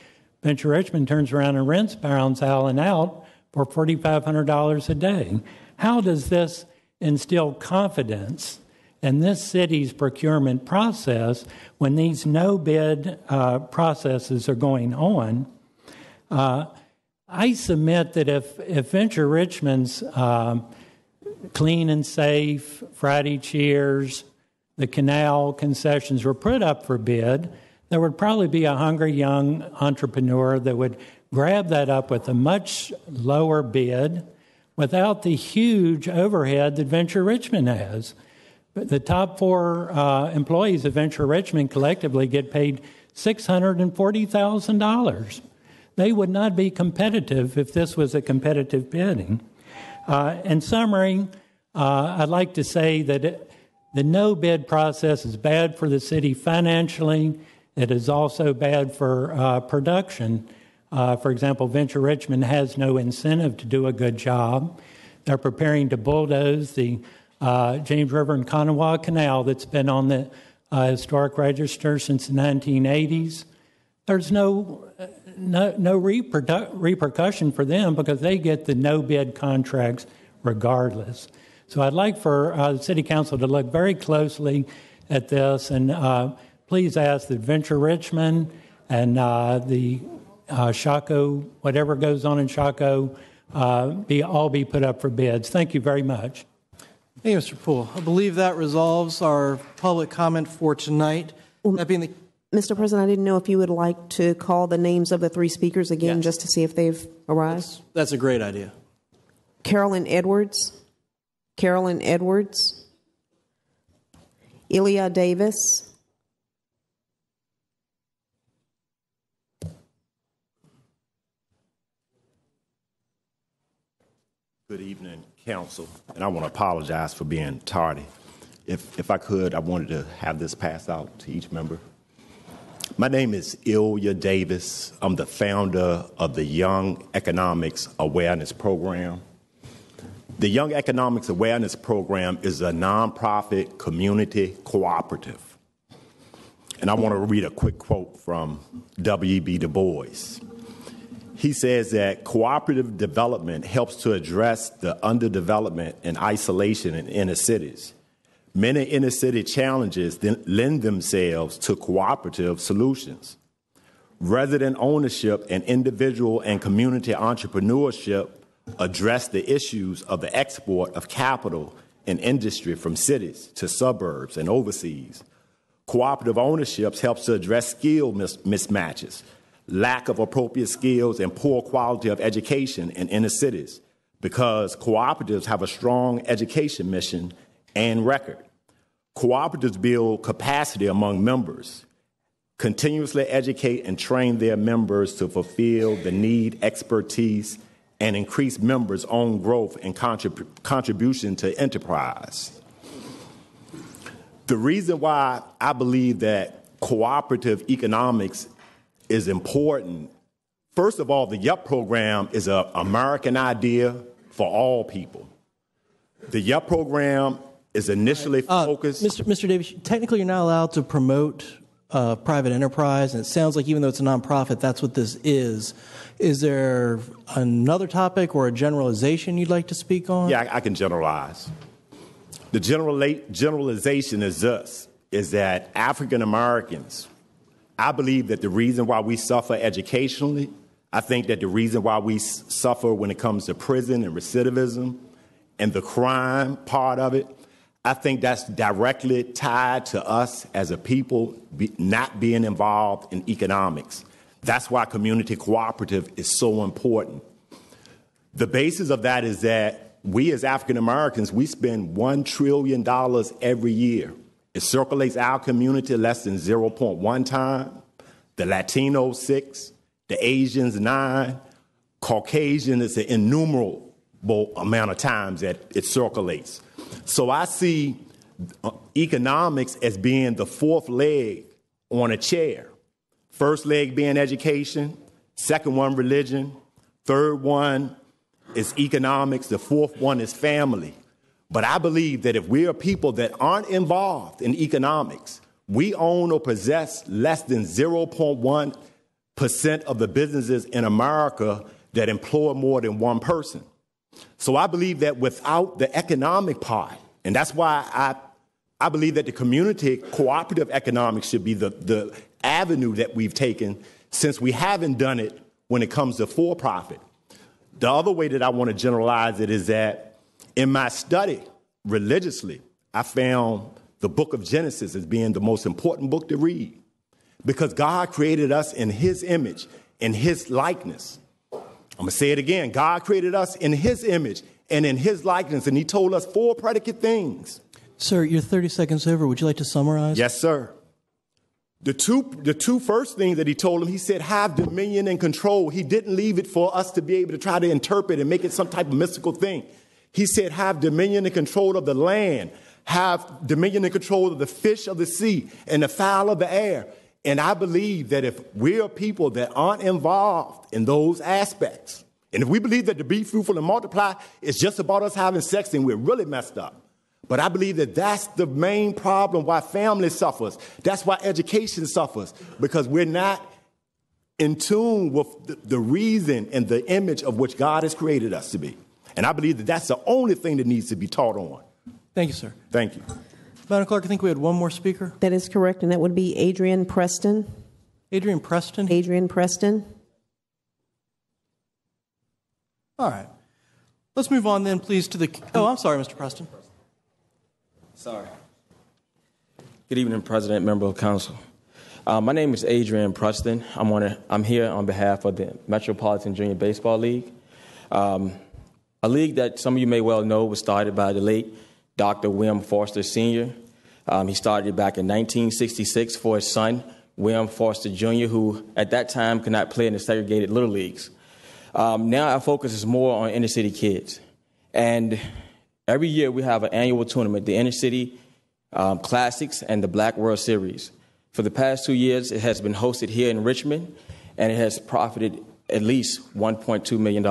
Venture Richmond turns around and rents Browns Island out for $4,500 a day. How does this instill confidence in this city's procurement process when these no-bid processes are going on? I submit that if Venture Richmond's Clean and Safe, Friday Cheers, the canal concessions were put up for bid, there would probably be a hungry young entrepreneur that would grab that up with a much lower bid without the huge overhead that Venture Richmond has. But the top 4 employees of Venture Richmond collectively get paid $640,000. They would not be competitive if this was a competitive bidding. In summary, I'd like to say that the no-bid process is bad for the city financially. It is also bad for production. For example, Venture Richmond has no incentive to do a good job. They're preparing to bulldoze the James River and Kanawha Canal that's been on the historic register since the 1980s. There's no repercussion for them because they get the no-bid contracts regardless. So I'd like for the City Council to look very closely at this and please ask that Venture Richmond and the Shaco, whatever goes on in Shaco, all be put up for bids. Thank you very much. Thank you, Mr. Poole. I believe that resolves our public comment for tonight. That being the Mr. President, I didn't know if you would like to call the names of the 3 speakers again just to see if they've arrived. That's a great idea. Carolyn Edwards, Ilya Davis, Good evening, Council, and I want to apologize for being tardy. If I could, I wanted to have this passed out to each member. My name is Ilya Davis. I'm the founder of the Young Economics Awareness Program. The Young Economics Awareness Program is a nonprofit community cooperative. And I want to read a quick quote from W.E.B. Du Bois. He says that cooperative development helps to address the underdevelopment and isolation in inner cities. Many inner city challenges then lend themselves to cooperative solutions. Resident ownership and individual and community entrepreneurship address the issues of the export of capital and industry from cities to suburbs and overseas. Cooperative ownerships helps to address skill mismatches, lack of appropriate skills, and poor quality of education in inner cities because cooperatives have a strong education mission and record. Cooperatives build capacity among members, continuously educate and train their members to fulfill the need, expertise, and increase members' own growth and contribution to enterprise. The reason why I believe that cooperative economics is important, first of all, the YUP program is an American idea for all people. The YUP program is initially focused. Mr. Davis, technically you're not allowed to promote private enterprise, and it sounds like even though it's a nonprofit, that's what this is. Is there another topic or a generalization you'd like to speak on? Yeah, I can generalize. The generalization is this, is that African Americans, I believe that the reason why we suffer educationally, I think that the reason why we suffer when it comes to prison and recidivism and the crime part of it, I think that's directly tied to us as a people not being involved in economics. That's why community cooperative is so important. The basis of that is that we as African Americans, we spend $1 trillion every year. It circulates our community less than 0.1 time, the Latinos 6, the Asians 9, Caucasian is an innumerable amount of times that it circulates. So I see economics as being the fourth leg on a chair. First leg being education, Second one, religion. Third one is economics. The fourth one is family. But I believe that if we are people that aren't involved in economics, we own or possess less than 0.1% of the businesses in America that employ more than one person. So I believe that without the economic part, and that's why I believe that the community cooperative economics should be the avenue that we've taken, since we haven't done it when it comes to for-profit. The other way that I want to generalize it is that in my study religiously, I found the book of Genesis as being the most important book to read, because God created us in his image, in his likeness. I'm going to say it again. God created us in his image and in his likeness, and he told us 4 predicate things. Sir, you're 30 seconds over. Would you like to summarize? Yes, sir. The two first things that he told him, he said, have dominion and control. He didn't leave it for us to be able to try to interpret and make it some type of mystical thing. He said, have dominion and control of the land, have dominion and control of the fish of the sea and the fowl of the air. And I believe that if we're people that aren't involved in those aspects, and if we believe that to be fruitful and multiply is just about us having sex, then we're really messed up. But I believe that that's the main problem why family suffers. That's why education suffers, because we're not in tune with the reason and the image of which God has created us to be. And I believe that that's the only thing that needs to be taught on. Thank you, sir. Thank you. Madam Clerk, I think we had one more speaker. That is correct, and that would be Adrian Preston. Adrian Preston? Adrian Preston. All right. Let's move on then, please, to the... Oh, I'm sorry, Mr. Preston. Sorry. Good evening, President, member of council. My name is Adrian Preston. I'm here on behalf of the Metropolitan Junior Baseball League, a league that some of you may well know was started by the late Dr. William Foster Sr. He started it back in 1966 for his son, William Foster Jr., who at that time could not play in the segregated little leagues. Now our focus is more on inner city kids. And every year we have an annual tournament, the Inner City Classics and the Black World Series. For the past 2 years, it has been hosted here in Richmond, and it has profited at least $1.2 million.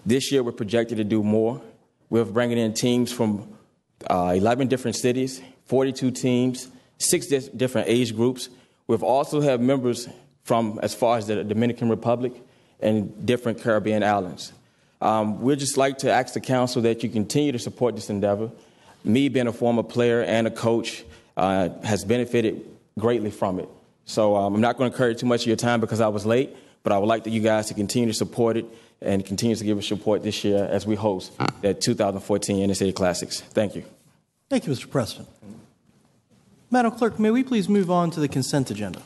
This year, we're projected to do more. We're bringing in teams from 11 different cities, 42 teams, 6 different age groups. We've also have members from as far as the Dominican Republic and different Caribbean islands. We'd just like to ask the council that you continue to support this endeavor. Me being a former player and a coach has benefited greatly from it. So I'm not going to encourage too much of your time because I was late, but I would like you guys to continue to support it and continue to give us support this year as we host the 2014 Inner City Classics. Thank you. Thank you, Mr. Preston. Madam Clerk, may we please move on to the consent agenda?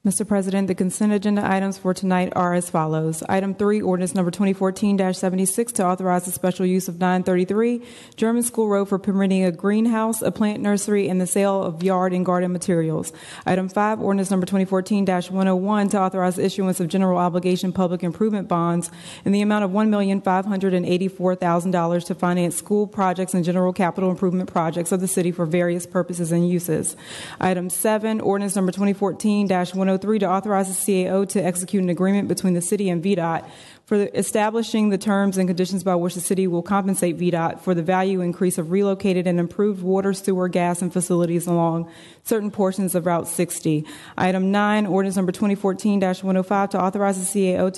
Mr. President, the consent agenda items for tonight are as follows. Item 3, ordinance number 2014-76 to authorize the special use of 933 German School Road for permitting a greenhouse, a plant nursery, and the sale of yard and garden materials. Item 5, ordinance number 2014-101 to authorize the issuance of general obligation public improvement bonds in the amount of $1,584,000 to finance school projects and general capital improvement projects of the city for various purposes and uses. Item 7, ordinance number 2014-103 to authorize the CAO to execute an agreement between the city and VDOT for establishing the terms and conditions by which the city will compensate VDOT for the value increase of relocated and improved water, sewer, gas, and facilities along certain portions of Route 60. Item 9, ordinance number 2014-105 to authorize the CAO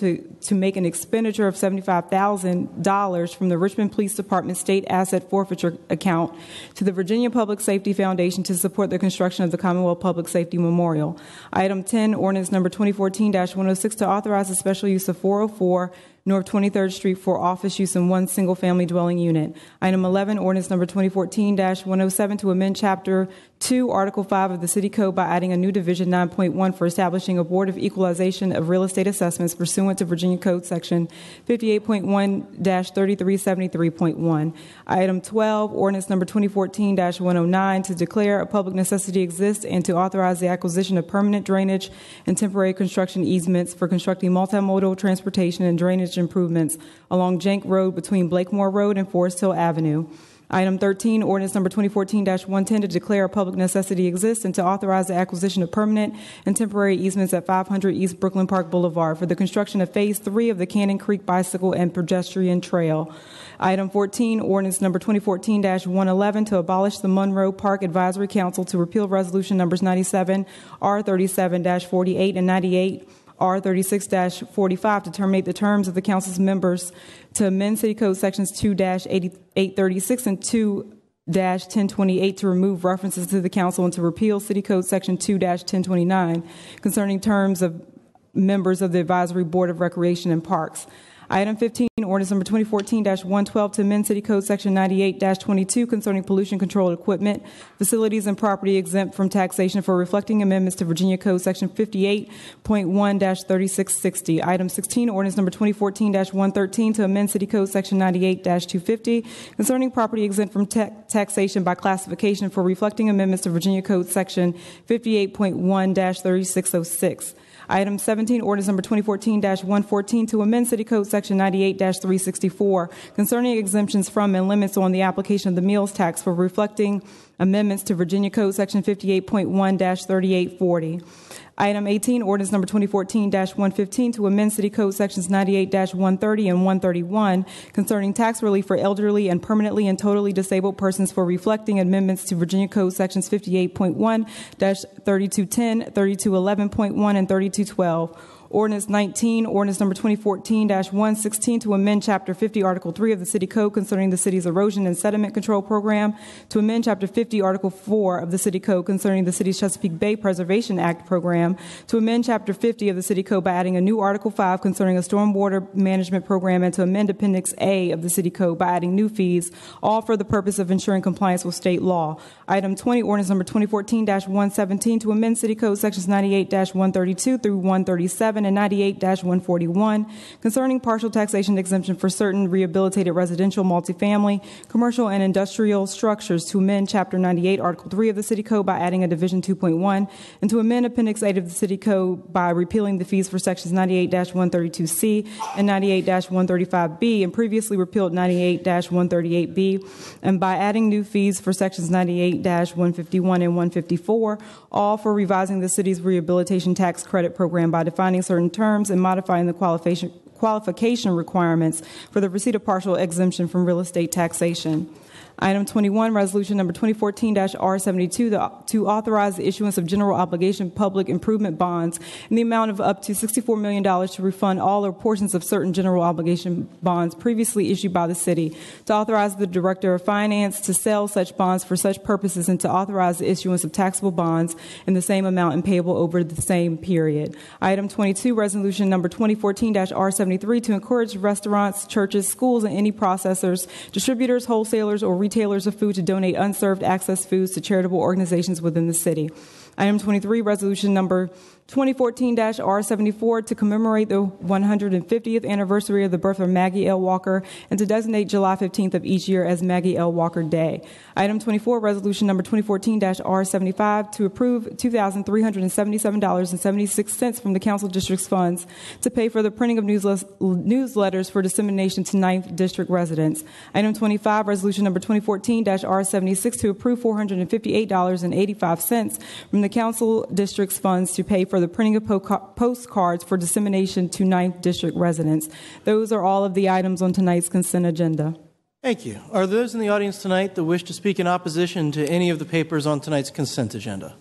to make an expenditure of $75,000 from the Richmond Police Department State Asset Forfeiture Account to the Virginia Public Safety Foundation to support the construction of the Commonwealth Public Safety Memorial. Item 10, ordinance number 2014-106 to authorize the special use of 404 North 23rd Street for office use in one single-family dwelling unit. Item 11, ordinance number 2014-107 to amend Chapter 2, Article 5 of the City Code by adding a new Division 9.1 for establishing a Board of Equalization of Real Estate Assessments pursuant to Virginia Code Section 58.1-3373.1. Item 12, ordinance number 2014-109 to declare a public necessity exists and to authorize the acquisition of permanent drainage and temporary construction easements for constructing multimodal transportation and drainage improvements along Jenk Road between Blakemore Road and Forest Hill Avenue. Item 13, ordinance number 2014-110 to declare a public necessity exists and to authorize the acquisition of permanent and temporary easements at 500 East Brooklyn Park Boulevard for the construction of Phase 3 of the Cannon Creek Bicycle and Pedestrian Trail. Item 14, ordinance number 2014-111 to abolish the Monroe Park Advisory Council to repeal resolution numbers 97, R37-48, and 98, R36-45 to terminate the terms of the council's members, to amend City Code sections 2-836 and 2-1028 to remove references to the council, and to repeal City Code section 2-1029 concerning terms of members of the Advisory Board of Recreation and Parks. Item 15, ordinance number 2014-112 to amend City Code section 98-22 concerning pollution control equipment, facilities, and property exempt from taxation for reflecting amendments to Virginia Code section 58.1-3660. Item 16, ordinance number 2014-113 to amend City Code section 98-250 concerning property exempt from taxation by classification for reflecting amendments to Virginia Code section 58.1-3606. Item 17, ordinance number 2014-114 to amend City Code section 98-364 concerning exemptions from and limits on the application of the meals tax for reflecting amendments to Virginia Code section 58.1-3840. Item 18, ordinance number 2014-115 to amend City Code sections 98-130 and 131 concerning tax relief for elderly and permanently and totally disabled persons for reflecting amendments to Virginia Code sections 58.1-3210, 3211.1, and 3212. Ordinance 19, ordinance number 2014-116 to amend Chapter 50, Article 3 of the City Code concerning the city's erosion and sediment control program, to amend Chapter 50, Article 4 of the City Code concerning the city's Chesapeake Bay Preservation Act program, to amend Chapter 50 of the City Code by adding a new Article 5 concerning a stormwater management program, and to amend Appendix A of the City Code by adding new fees, all for the purpose of ensuring compliance with state law. Item 20, ordinance number 2014-117 to amend City Code sections 98-132 through 137 and 98-141 concerning partial taxation exemption for certain rehabilitated residential, multifamily, commercial, and industrial structures, to amend Chapter 98, Article 3 of the City Code by adding a Division 2.1, and to amend Appendix 8 of the City Code by repealing the fees for sections 98-132C and 98-135B and previously repealed 98-138B, and by adding new fees for sections 98-151 and 154, all for revising the city's rehabilitation tax credit program by defining certain terms and modifying the qualification requirements for the receipt of partial exemption from real estate taxation. Item 21, resolution number 2014-R72 to authorize the issuance of general obligation public improvement bonds in the amount of up to $64 million to refund all or portions of certain general obligation bonds previously issued by the city, to authorize the Director of Finance to sell such bonds for such purposes, and to authorize the issuance of taxable bonds in the same amount and payable over the same period. Item 22, resolution number 2014-R73 to encourage restaurants, churches, schools, and any processors, distributors, wholesalers, or retailers of food to donate unserved access foods to charitable organizations within the city. Item 23, resolution number 2014-R74 to commemorate the 150th anniversary of the birth of Maggie L. Walker and to designate July 15th of each year as Maggie L. Walker Day. Item 24, resolution number 2014-R75 to approve $2,377.76 from the council district's funds to pay for the printing of newsletters for dissemination to 9th District residents. Item 25, resolution number 2014-R76 to approve $458.85 from the council district's funds to pay for the printing of postcards for dissemination to 9th District residents. Those are all of the items on tonight's consent agenda. Thank you. Are there those in the audience tonight that wish to speak in opposition to any of the papers on tonight's consent agenda?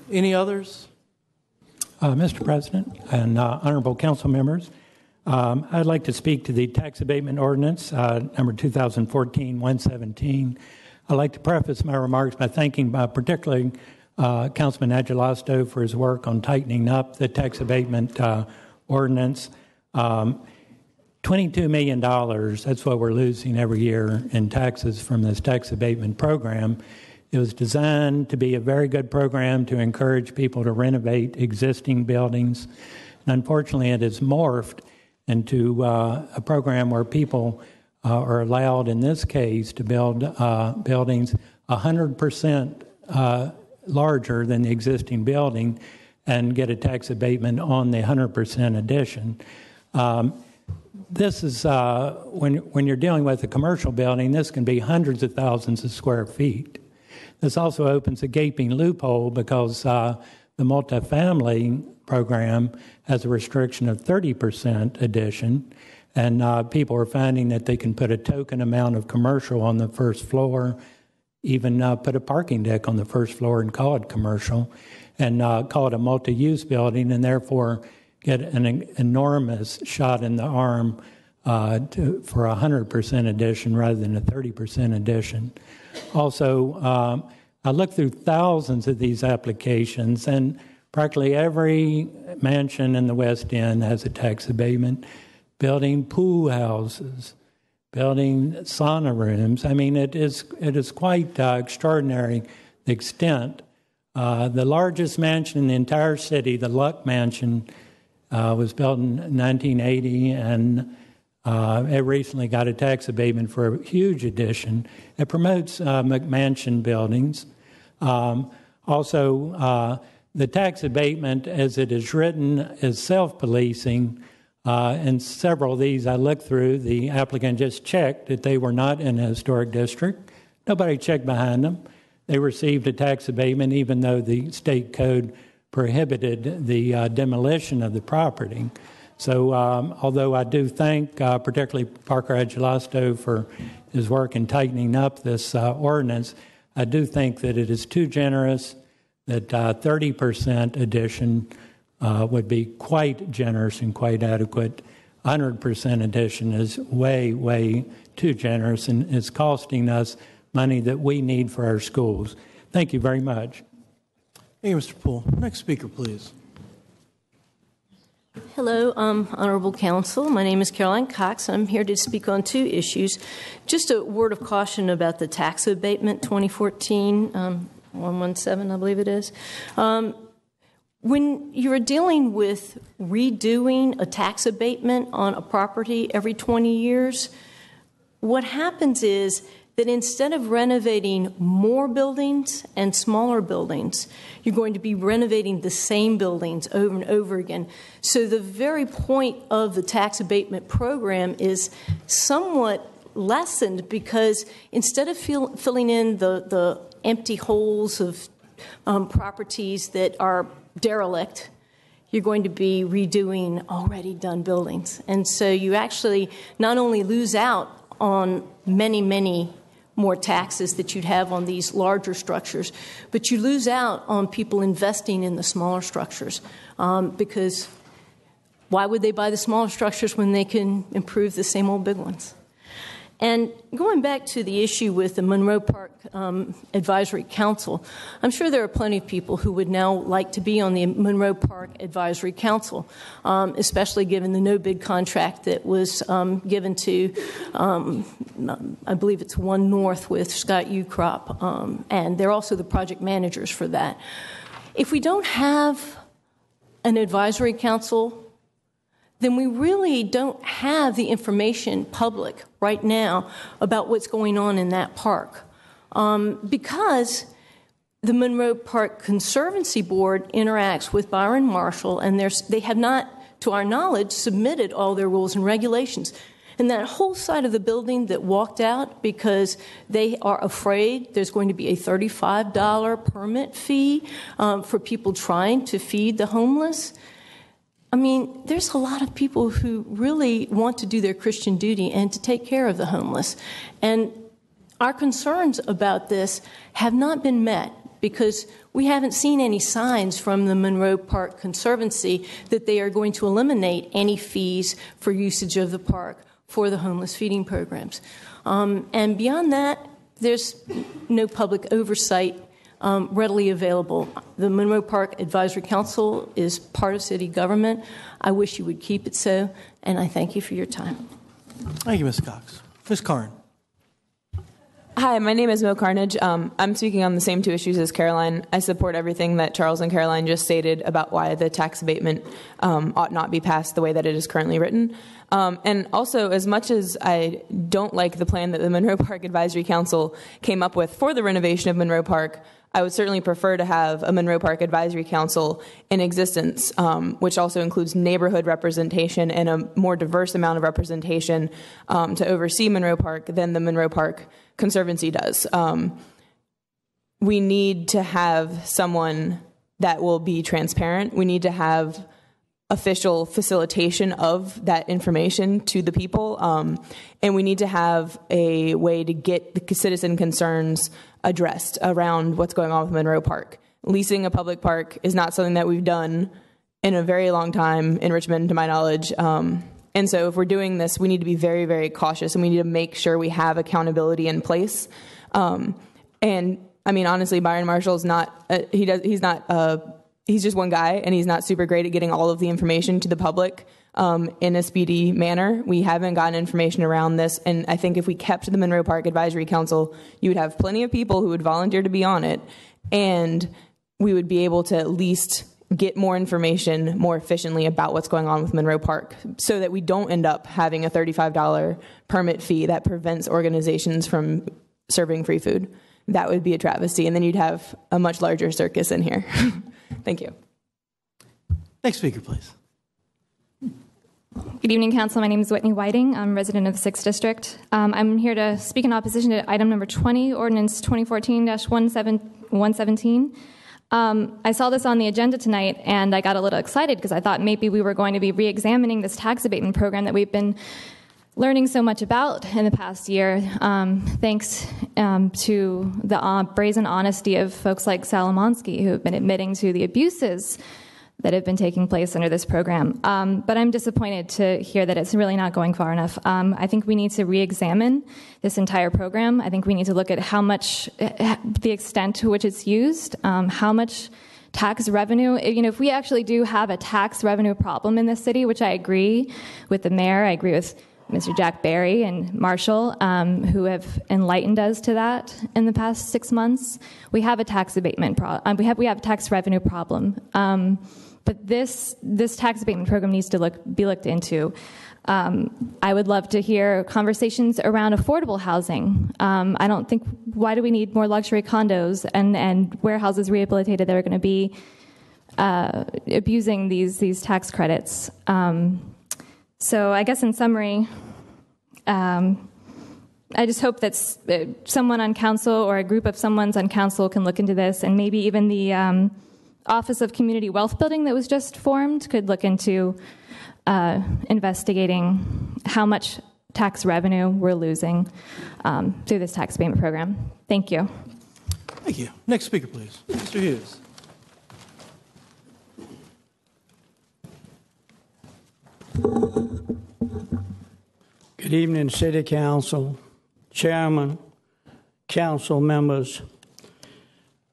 Any others? Mr. President and honorable council members, I'd like to speak to the tax abatement ordinance, number 2014-117. I'd like to preface my remarks by thanking particularly Councilman Agelasto for his work on tightening up the tax abatement ordinance. $22 million, that's what we're losing every year in taxes from this tax abatement program. It was designed to be a very good program to encourage people to renovate existing buildings. And unfortunately, it has morphed into a program where people are allowed, in this case, to build buildings 100% larger than the existing building and get a tax abatement on the 100% addition. this is when you're dealing with a commercial building, this can be hundreds of thousands of square feet. This also opens a gaping loophole because the multifamily program has a restriction of 30% addition, and people are finding that they can put a token amount of commercial on the first floor, even put a parking deck on the first floor and call it commercial, and call it a multi-use building, and therefore get an enormous shot in the arm for a 100% addition rather than a 30% addition. Also, I looked through thousands of these applications, and practically every mansion in the West End has a tax abatement, building pool houses, building sauna rooms. I mean, it is quite extraordinary, the extent. The largest mansion in the entire city, the Luck Mansion, was built in 1980, and it recently got a tax abatement for a huge addition. It promotes McMansion buildings. Also, the tax abatement, as it is written, is self-policing. And several of these I looked through, the applicant just checked that they were not in a historic district. Nobody checked behind them. They received a tax abatement even though the state code prohibited the demolition of the property. So although I do thank particularly Parker Agelasto for his work in tightening up this ordinance, I do think that it is too generous, that 30% addition would be quite generous and quite adequate. 100% addition is way, way too generous and is costing us money that we need for our schools. Thank you very much. Thank you, Mr. Poole. Next speaker, please. Hello, Honorable Council. My name is Caroline Cox. I'm here to speak on two issues. Just a word of caution about the tax abatement 2014, 117, I believe it is. When you're dealing with redoing a tax abatement on a property every 20 years, what happens is that instead of renovating more buildings and smaller buildings, you're going to be renovating the same buildings over and over again. So the very point of the tax abatement program is somewhat lessened because instead of filling in the empty holes of properties that are derelict, you're going to be redoing already done buildings. And so you actually not only lose out on many, many more taxes that you'd have on these larger structures, but you lose out on people investing in the smaller structures because why would they buy the smaller structures when they can improve the same old big ones? And going back to the issue with the Monroe Park Advisory Council, I'm sure there are plenty of people who would now like to be on the Monroe Park Advisory Council, especially given the no-bid contract that was given to, I believe it's One North with Scott Ucrop, and they're also the project managers for that. If we don't have an advisory council, then we really don't have the information public right now about what's going on in that park. Because the Monroe Park Conservancy Board interacts with Byron Marshall, and they have not, to our knowledge, submitted all their rules and regulations. And that whole side of the building that walked out because they are afraid there's going to be a $35 permit fee for people trying to feed the homeless. I mean, there's a lot of people who really want to do their Christian duty and to take care of the homeless. And our concerns about this have not been met because we haven't seen any signs from the Monroe Park Conservancy that they are going to eliminate any fees for usage of the park for the homeless feeding programs. And beyond that, there's no public oversight readily available. The Monroe Park Advisory Council is part of city government. I wish you would keep it so, and I thank you for your time. Thank you, Ms. Cox. Ms. Karn. Hi, my name is Mo Carnage. I'm speaking on the same two issues as Caroline. I support everything that Charles and Caroline just stated about why the tax abatement ought not be passed the way that it is currently written. And also, as much as I don't like the plan that the Monroe Park Advisory Council came up with for the renovation of Monroe Park, I would certainly prefer to have a Monroe Park Advisory Council in existence, which also includes neighborhood representation and a more diverse amount of representation to oversee Monroe Park than the Monroe Park Conservancy does. We need to have someone that will be transparent. We need to have official facilitation of that information to the people. And we need to have a way to get the citizen concerns addressed around what's going on with Monroe Park. Leasing a public park is not something that we've done in a very long time in Richmond, to my knowledge. And so if we're doing this, we need to be very, very cautious, and we need to make sure we have accountability in place. And I mean, honestly, Byron Marshall's not, he's just one guy, and he's not super great at getting all of the information to the public in a speedy manner. We haven't gotten information around this, and I think if we kept the Monroe Park Advisory Council, you would have plenty of people who would volunteer to be on it, and we would be able to at least get more information more efficiently about what's going on with Monroe Park, so that we don't end up having a $35 permit fee that prevents organizations from serving free food. That would be a travesty, and then you'd have a much larger circus in here. Thank you. Next speaker, please. Good evening, Council. My name is Whitney Whiting. I'm a resident of the 6th District. I'm here to speak in opposition to item number 20, Ordinance 2014-117. I saw this on the agenda tonight, and I got a little excited because I thought maybe we were going to be re-examining this tax abatement program that we've been learning so much about in the past year, thanks to the brazen honesty of folks like Salomonsky, who have been admitting to the abuses that have been taking place under this program. But I'm disappointed to hear that it's really not going far enough. I think we need to re-examine this entire program. I think we need to look at how much, the extent to which it's used, how much tax revenue. You know, if we actually do have a tax revenue problem in this city, which I agree with the mayor, I agree with Mr. Jack Barry and Marshall, who have enlightened us to that in the past 6 months. We have a tax abatement problem. We have a tax revenue problem. But this tax abatement program needs to be looked into. I would love to hear conversations around affordable housing. I don't think, why do we need more luxury condos and warehouses rehabilitated that are going to be abusing these tax credits? So I guess in summary, I just hope that someone on council or a group of someone's on council can look into this, and maybe even the Office of Community Wealth Building that was just formed could look into investigating how much tax revenue we're losing through this tax abatement program. Thank you. Thank you. Next speaker, please. Mr. Hughes. Good evening, City Council, Chairman, Council members.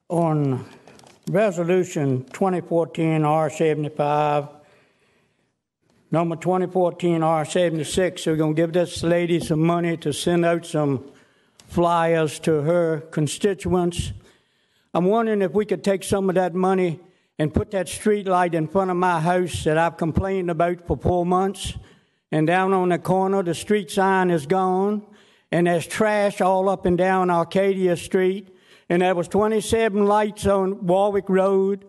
On Resolution 2014 R75, number 2014 R76, we're going to give this lady some money to send out some flyers to her constituents. I'm wondering if we could take some of that money and put that street light in front of my house that I've complained about for 4 months. And down on the corner, the street sign is gone, and there's trash all up and down Arcadia Street. And there was 27 lights on Warwick Road.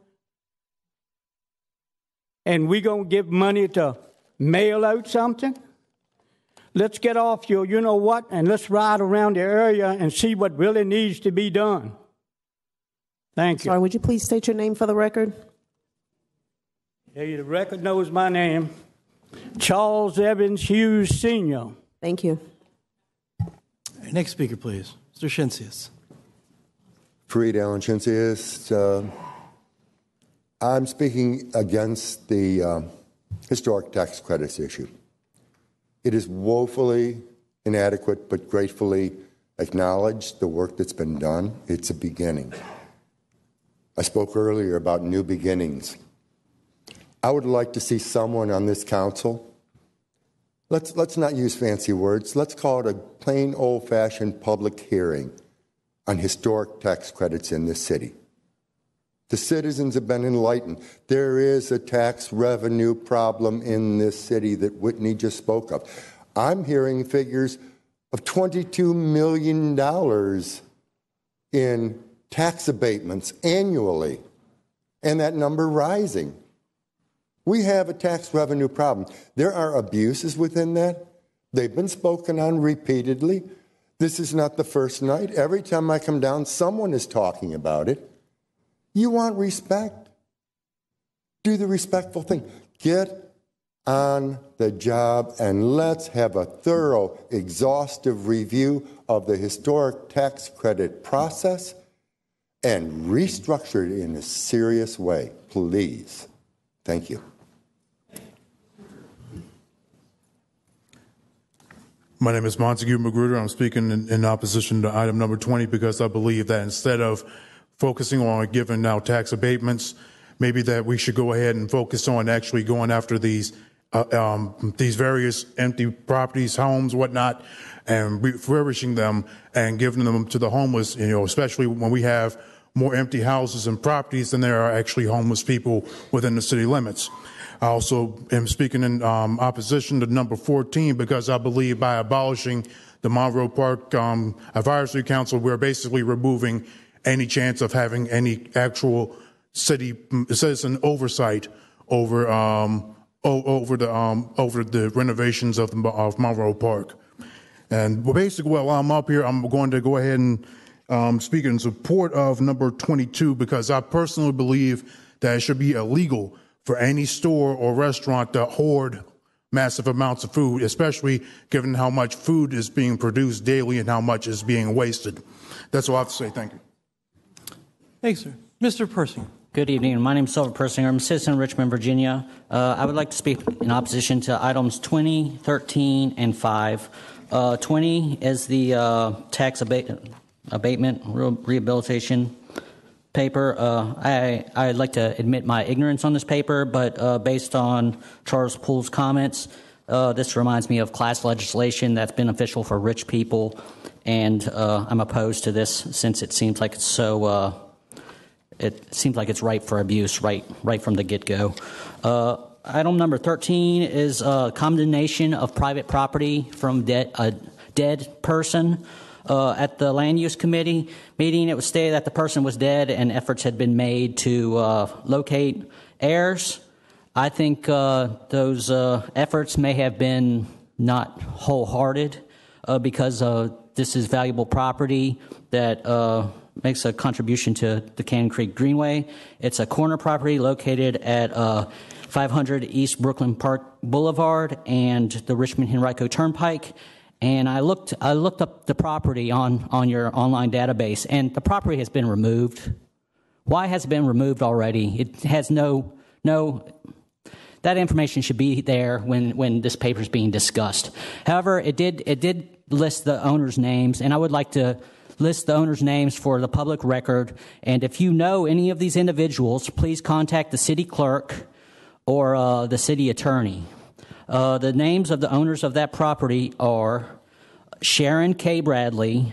And we going to give money to mail out something? Let's get off your you-know-what, and let's ride around the area and see what really needs to be done. Thank you. Sorry, would you please state your name for the record? Yeah, the record knows my name. Charles Evans Hughes, Sr. Thank you. Next speaker, please. Mr. Shinsius. Fareed Allen Shinsius. I'm speaking against the historic tax credits issue. It is woefully inadequate, but gratefully acknowledged the work that's been done. It's a beginning. I spoke earlier about new beginnings. I would like to see someone on this council, let's not use fancy words, let's call it a plain old-fashioned public hearing on historic tax credits in this city. The citizens have been enlightened. There is a tax revenue problem in this city that Whitney just spoke of. I'm hearing figures of $22 million in tax abatements annually, and that number rising. We have a tax revenue problem. There are abuses within that. They've been spoken on repeatedly. This is not the first night. Every time I come down, someone is talking about it. You want respect? Do the respectful thing. Get on the job and let's have a thorough, exhaustive review of the historic tax credit process and restructure it in a serious way, please. Thank you. My name is Montague Magruder. I'm speaking in opposition to item number 20 because I believe that instead of focusing on giving now tax abatements, maybe that we should go ahead and focus on actually going after these various empty properties, homes, whatnot, and refurbishing them and giving them to the homeless, especially when we have more empty houses and properties than there are actually homeless people within the city limits. I also am speaking in opposition to number 14 because I believe by abolishing the Monroe Park Advisory Council, we're basically removing any chance of having any actual citizen oversight over the renovations of Monroe Park. And basically, while I'm up here, I'm going to go ahead and speak in support of number 22 because I personally believe that it should be illegal for any store or restaurant to hoard massive amounts of food, especially given how much food is being produced daily and how much is being wasted. That's all I have to say. Thank you. Thanks, sir. Mr. Persinger. Good evening. My name is Silver Persinger. I'm a citizen of Richmond, Virginia. I would like to speak in opposition to items 20, 13, and 5. 20 is the tax abatement rehabilitation paper. I'd like to admit my ignorance on this paper, but based on Charles Poole's comments, this reminds me of class legislation that's beneficial for rich people, and I'm opposed to this since it seems like it's so. It seems like it's ripe for abuse right from the get-go. Item number 13 is condemnation of private property from a dead person. At the Land Use Committee meeting, it was stated that the person was dead and efforts had been made to locate heirs. I think those efforts may have been not wholehearted because this is valuable property that makes a contribution to the Cannon Creek Greenway. It's a corner property located at 500 East Brooklyn Park Boulevard and the Richmond Henrico Turnpike. And I looked up the property on your online database, and the property has been removed. Why has it been removed already? It has no. That information should be there when this paper is being discussed. However, it did list the owners' names, and I would like to list the owners' names for the public record. And if you know any of these individuals, please contact the city clerk or the city attorney. The names of the owners of that property are Sharon K. Bradley,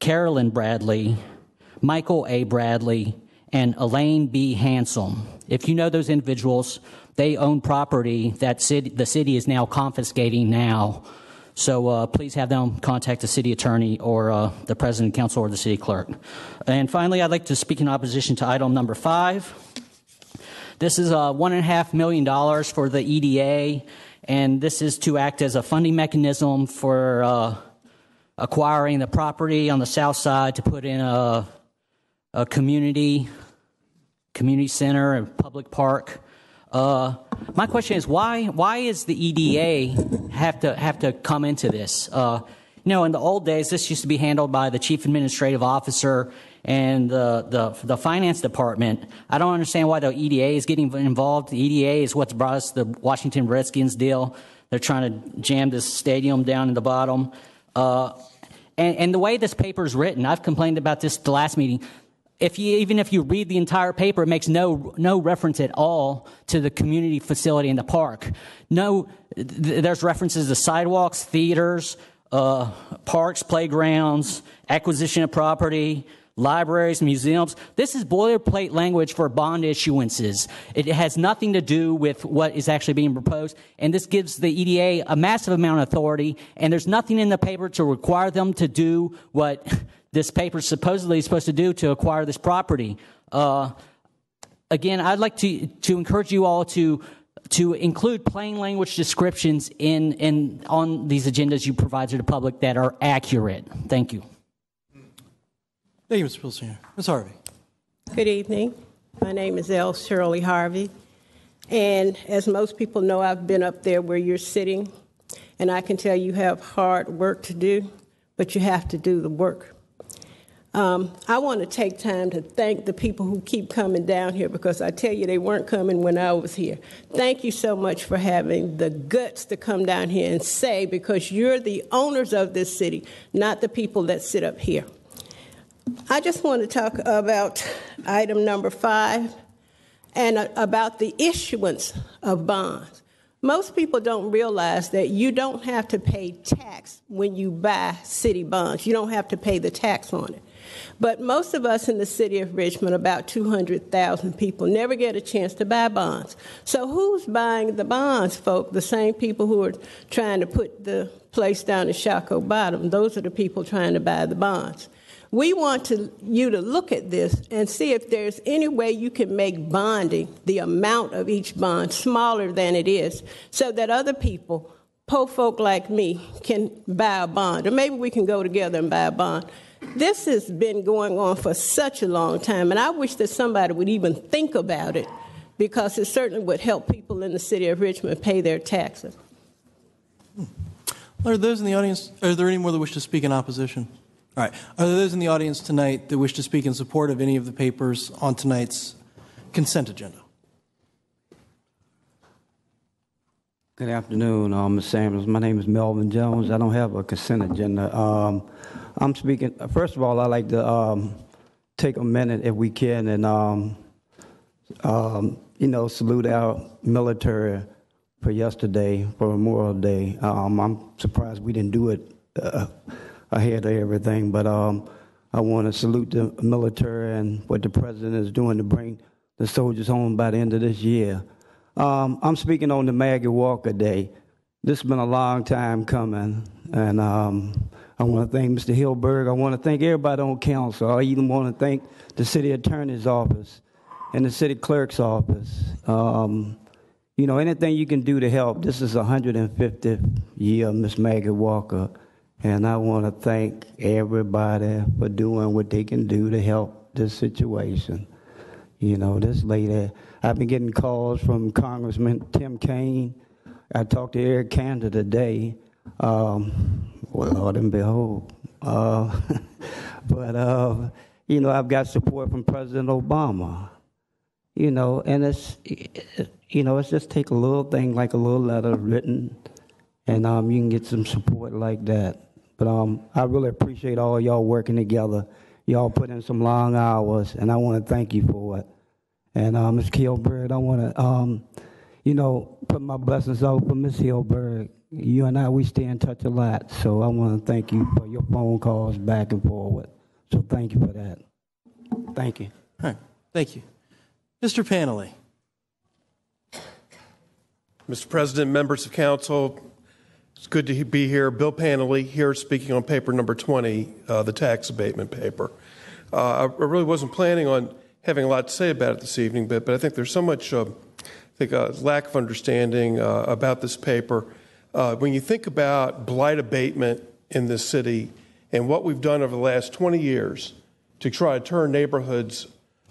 Carolyn Bradley, Michael A. Bradley, and Elaine B. Handsome. If you know those individuals, they own property that the city is now confiscating now. So please have them contact the city attorney or the president, council, or the city clerk. And finally, I'd like to speak in opposition to item number 5. This is $1.5 million for the EDA, and this is to act as a funding mechanism for acquiring the property on the south side to put in a community center and public park. My question is why is the EDA have to come into this? In the old days, this used to be handled by the chief administrative officer and the finance department. I don't understand why the EDA is getting involved. The EDA is what's brought us the Washington Redskins deal. They're trying to jam this stadium down in the bottom. And the way this paper is written, I've complained about this at the last meeting. Even if you read the entire paper, it makes no reference at all to the community facility in the park. There's references to sidewalks, theaters, parks, playgrounds, acquisition of property, libraries, museums. This is boilerplate language for bond issuances. It has nothing to do with what is actually being proposed, and this gives the EDA a massive amount of authority, and there's nothing in the paper to require them to do what this paper supposedly is supposed to do to acquire this property. Again, I'd like to encourage you all to include plain language descriptions on these agendas you provide to the public that are accurate. Thank you. Thank you, Mr. Pilsinger. Ms. Harvey. Good evening. My name is L. Shirley Harvey. And as most people know, I've been up there where you're sitting, and I can tell you have hard work to do, but you have to do the work. I want to take time to thank the people who keep coming down here, because I tell you, they weren't coming when I was here. Thank you so much for having the guts to come down here and say, because you're the owners of this city, not the people that sit up here. I just want to talk about item number 5 and about the issuance of bonds. Most people don't realize that you don't have to pay tax when you buy city bonds. You don't have to pay the tax on it. But most of us in the city of Richmond, about 200,000 people, never get a chance to buy bonds. So who's buying the bonds, folk? The same people who are trying to put the place down at Shockoe Bottom. Those are the people trying to buy the bonds. We want you to look at this and see if there's any way you can make bonding, the amount of each bond, smaller than it is, so that other people, poor folk like me, can buy a bond. Or maybe we can go together and buy a bond. This has been going on for such a long time, and I wish that somebody would even think about it, because it certainly would help people in the city of Richmond pay their taxes. Are those in the audience, are there any more that wish to speak in opposition? All right. Are there those in the audience tonight that wish to speak in support of any of the papers on tonight's consent agenda? Good afternoon, Ms. Samuels. My name is Melvin Jones. I don't have a consent agenda. I'm speaking, first of all, I'd like to take a minute, if we can, and, salute our military for yesterday, for Memorial Day. I'm surprised we didn't do it ahead of everything, but I want to salute the military and what the president is doing to bring the soldiers home by the end of this year. I'm speaking on the Maggie Walker Day. This has been a long time coming, and I want to thank Mr. Hilberg. I want to thank everybody on council. I even want to thank the city attorney's office and the city clerk's office. Anything you can do to help. This is 150th year of Miss Maggie Walker. And I want to thank everybody for doing what they can do to help this situation. This lady, I've been getting calls from Congressman Tim Kaine. I talked to Eric Cantor today. Well, Lord and behold. But I've got support from President Obama. And it's just take a little thing like a little letter written, and you can get some support like that. But I really appreciate all y'all working together. Y'all put in some long hours, and I want to thank you for it. And Ms. Hilberg, I want to, put my blessings out for Ms. Hilberg. You and I, we stay in touch a lot. So I want to thank you for your phone calls back and forward. So thank you for that. Thank you. All right. Thank you. Mr. Panelly. Mr. President, members of council, it's good to be here. Bill Panelly here speaking on paper number 20, the tax abatement paper. I really wasn't planning on having a lot to say about it this evening, but I think there's so much lack of understanding about this paper. When you think about blight abatement in this city and what we've done over the last 20 years to try to turn neighborhoods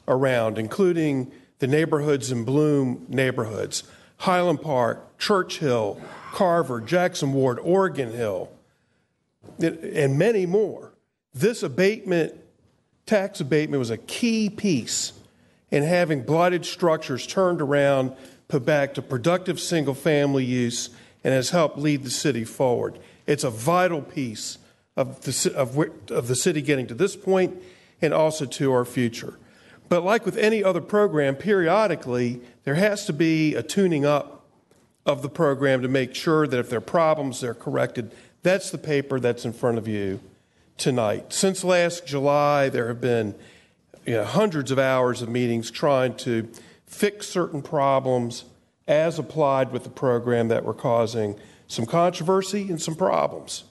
around, including the neighborhoods in Bloom neighborhoods, Highland Park, Churchill, Carver, Jackson Ward, Oregon Hill, and many more. This tax abatement was a key piece in having blighted structures turned around, put back to productive single-family use, and has helped lead the city forward. It's a vital piece of the city getting to this point and also to our future. But like with any other program, periodically, there has to be a tuning up of the program to make sure that if there are problems, they're corrected. That's the paper that's in front of you tonight. Since last July, there have been hundreds of hours of meetings trying to fix certain problems as applied with the program that were causing some controversy and some problems.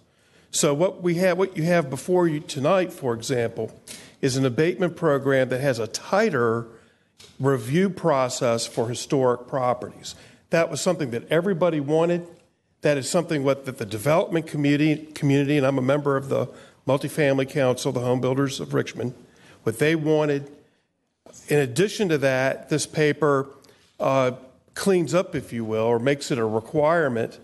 So what you have before you tonight, for example, is an abatement program that has a tighter review process for historic properties. That was something that everybody wanted. That is something that the development community, and I'm a member of the Multifamily Council, the Home Builders of Richmond, what they wanted. In addition to that, this paper cleans up, if you will, or makes it a requirement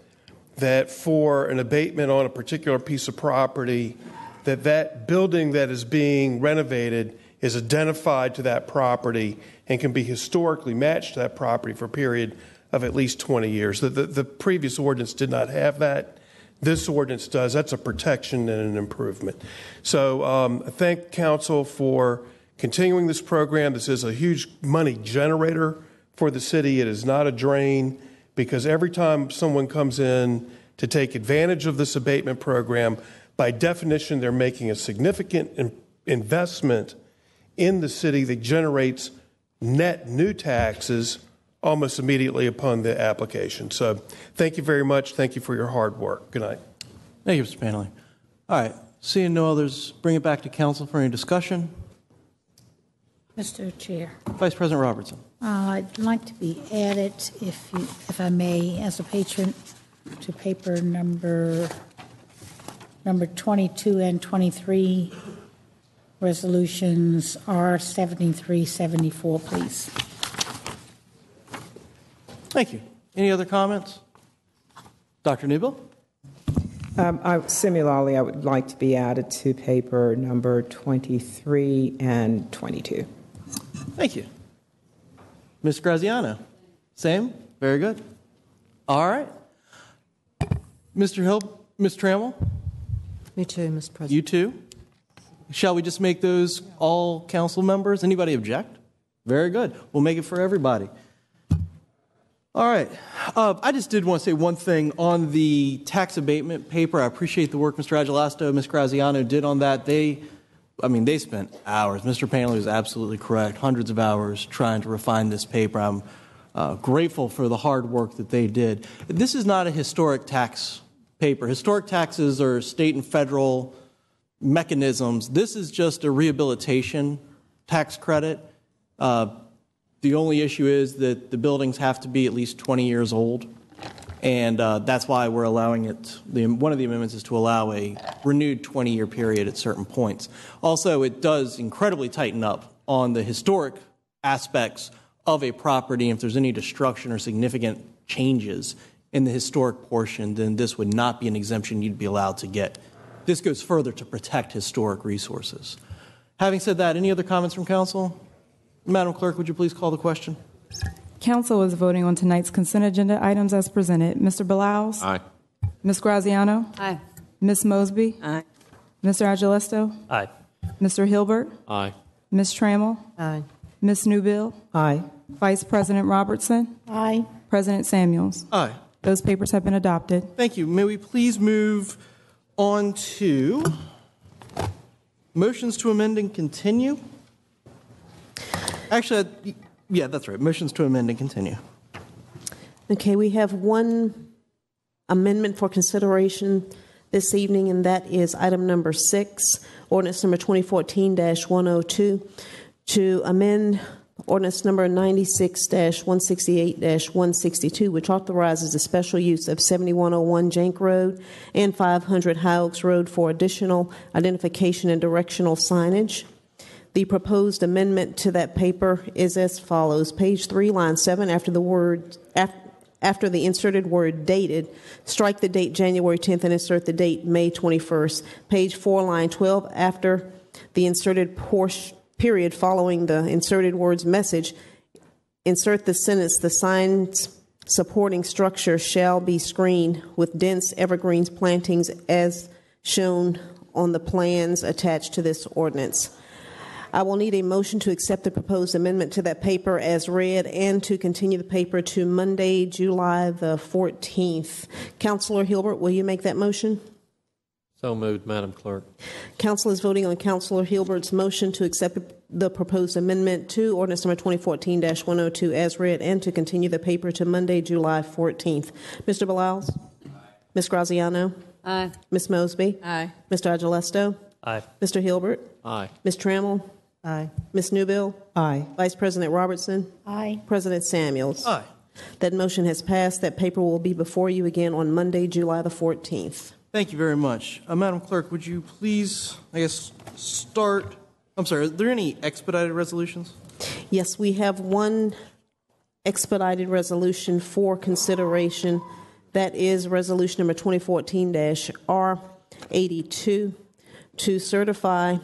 that for an abatement on a particular piece of property, that building that is being renovated is identified to that property and can be historically matched to that property for a period of at least 20 years. The previous ordinance did not have that. This ordinance does. That's a protection and an improvement. So I thank council for continuing this program. This is a huge money generator for the city. It is not a drain, because every time someone comes in to take advantage of this abatement program, by definition, they're making a significant investment in the city that generates net new taxes almost immediately upon the application. So thank you very much. Thank you for your hard work. Good night. Thank you, Mr. Panley. All right. Seeing no others, bring it back to council for any discussion. Mr. Chair. Vice President Robertson. I'd like to be added, if I may, as a patron to paper number 22 and 23, resolutions R7374, please. Thank you. Any other comments? Dr. Newbill? Similarly, I would like to be added to paper number 23 and 22. Thank you. Ms. Graziano? Same? Very good. All right. Mr. Hill, Ms. Trammell? Me too, Mr. President. You too? Shall we just make those all council members? Anybody object? Very good. We'll make it for everybody. All right. I just did want to say one thing on the tax abatement paper. I appreciate the work Mr. Agelasto, Ms. Graziano did on that. They spent hours. Mr. Panley was absolutely correct. Hundreds of hours trying to refine this paper. I'm grateful for the hard work that they did. This is not a historic tax paper. Historic taxes are state and federal mechanisms. This is just a rehabilitation tax credit. The only issue is that the buildings have to be at least 20 years old, and that's why we're allowing it. One of the amendments is to allow a renewed 20-year period at certain points. Also, it does incredibly tighten up on the historic aspects of a property. If there's any destruction or significant changes in the historic portion, then this would not be an exemption you'd be allowed to get. This goes further to protect historic resources. Having said that, any other comments from council? Madam Clerk, would you please call the question? Council is voting on tonight's consent agenda items as presented. Mr. Balaus? Aye. Ms. Graziano? Aye. Ms. Mosby? Aye. Mr. Agelasto? Aye. Mr. Hilbert? Aye. Ms. Trammell? Aye. Ms. Newbill? Aye. Vice President Robertson? Aye. President Samuels? Aye. Those papers have been adopted. Thank you. May we please move on to motions to amend and continue? Actually, yeah, that's right. Motions to amend and continue. Okay, we have one amendment for consideration this evening, and that is item number 6, ordinance number 2014-102, to amend ordinance number 96-168-162, which authorizes the special use of 7101 Jank Road and 500 High Oaks Road for additional identification and directional signage. The proposed amendment to that paper is as follows. Page 3, line 7, after the inserted word dated, strike the date January 10th and insert the date May 21st. Page 4, line 12, after the inserted period following the inserted word's message, insert the sentence, the sign's supporting structure shall be screened with dense evergreens plantings as shown on the plans attached to this ordinance. I will need a motion to accept the proposed amendment to that paper as read and to continue the paper to Monday, July the 14th. Councilor Hilbert, will you make that motion? So moved, Madam Clerk. Council is voting on Councilor Hilbert's motion to accept the proposed amendment to ordinance number 2014-102 as read and to continue the paper to Monday, July 14th. Mr. Balaus? Ms. Graziano? Aye. Ms. Mosby? Aye. Mr. Agelesto? Aye. Mr. Hilbert? Aye. Ms. Trammell? Aye. Ms. Newbill? Aye. Vice President Robertson? Aye. President Samuels? Aye. That motion has passed. That paper will be before you again on Monday, July the 14th. Thank you very much. Madam Clerk, would you please, start? I'm sorry, are there any expedited resolutions? Yes, we have one expedited resolution for consideration. That is resolution number 2014-R82 to certify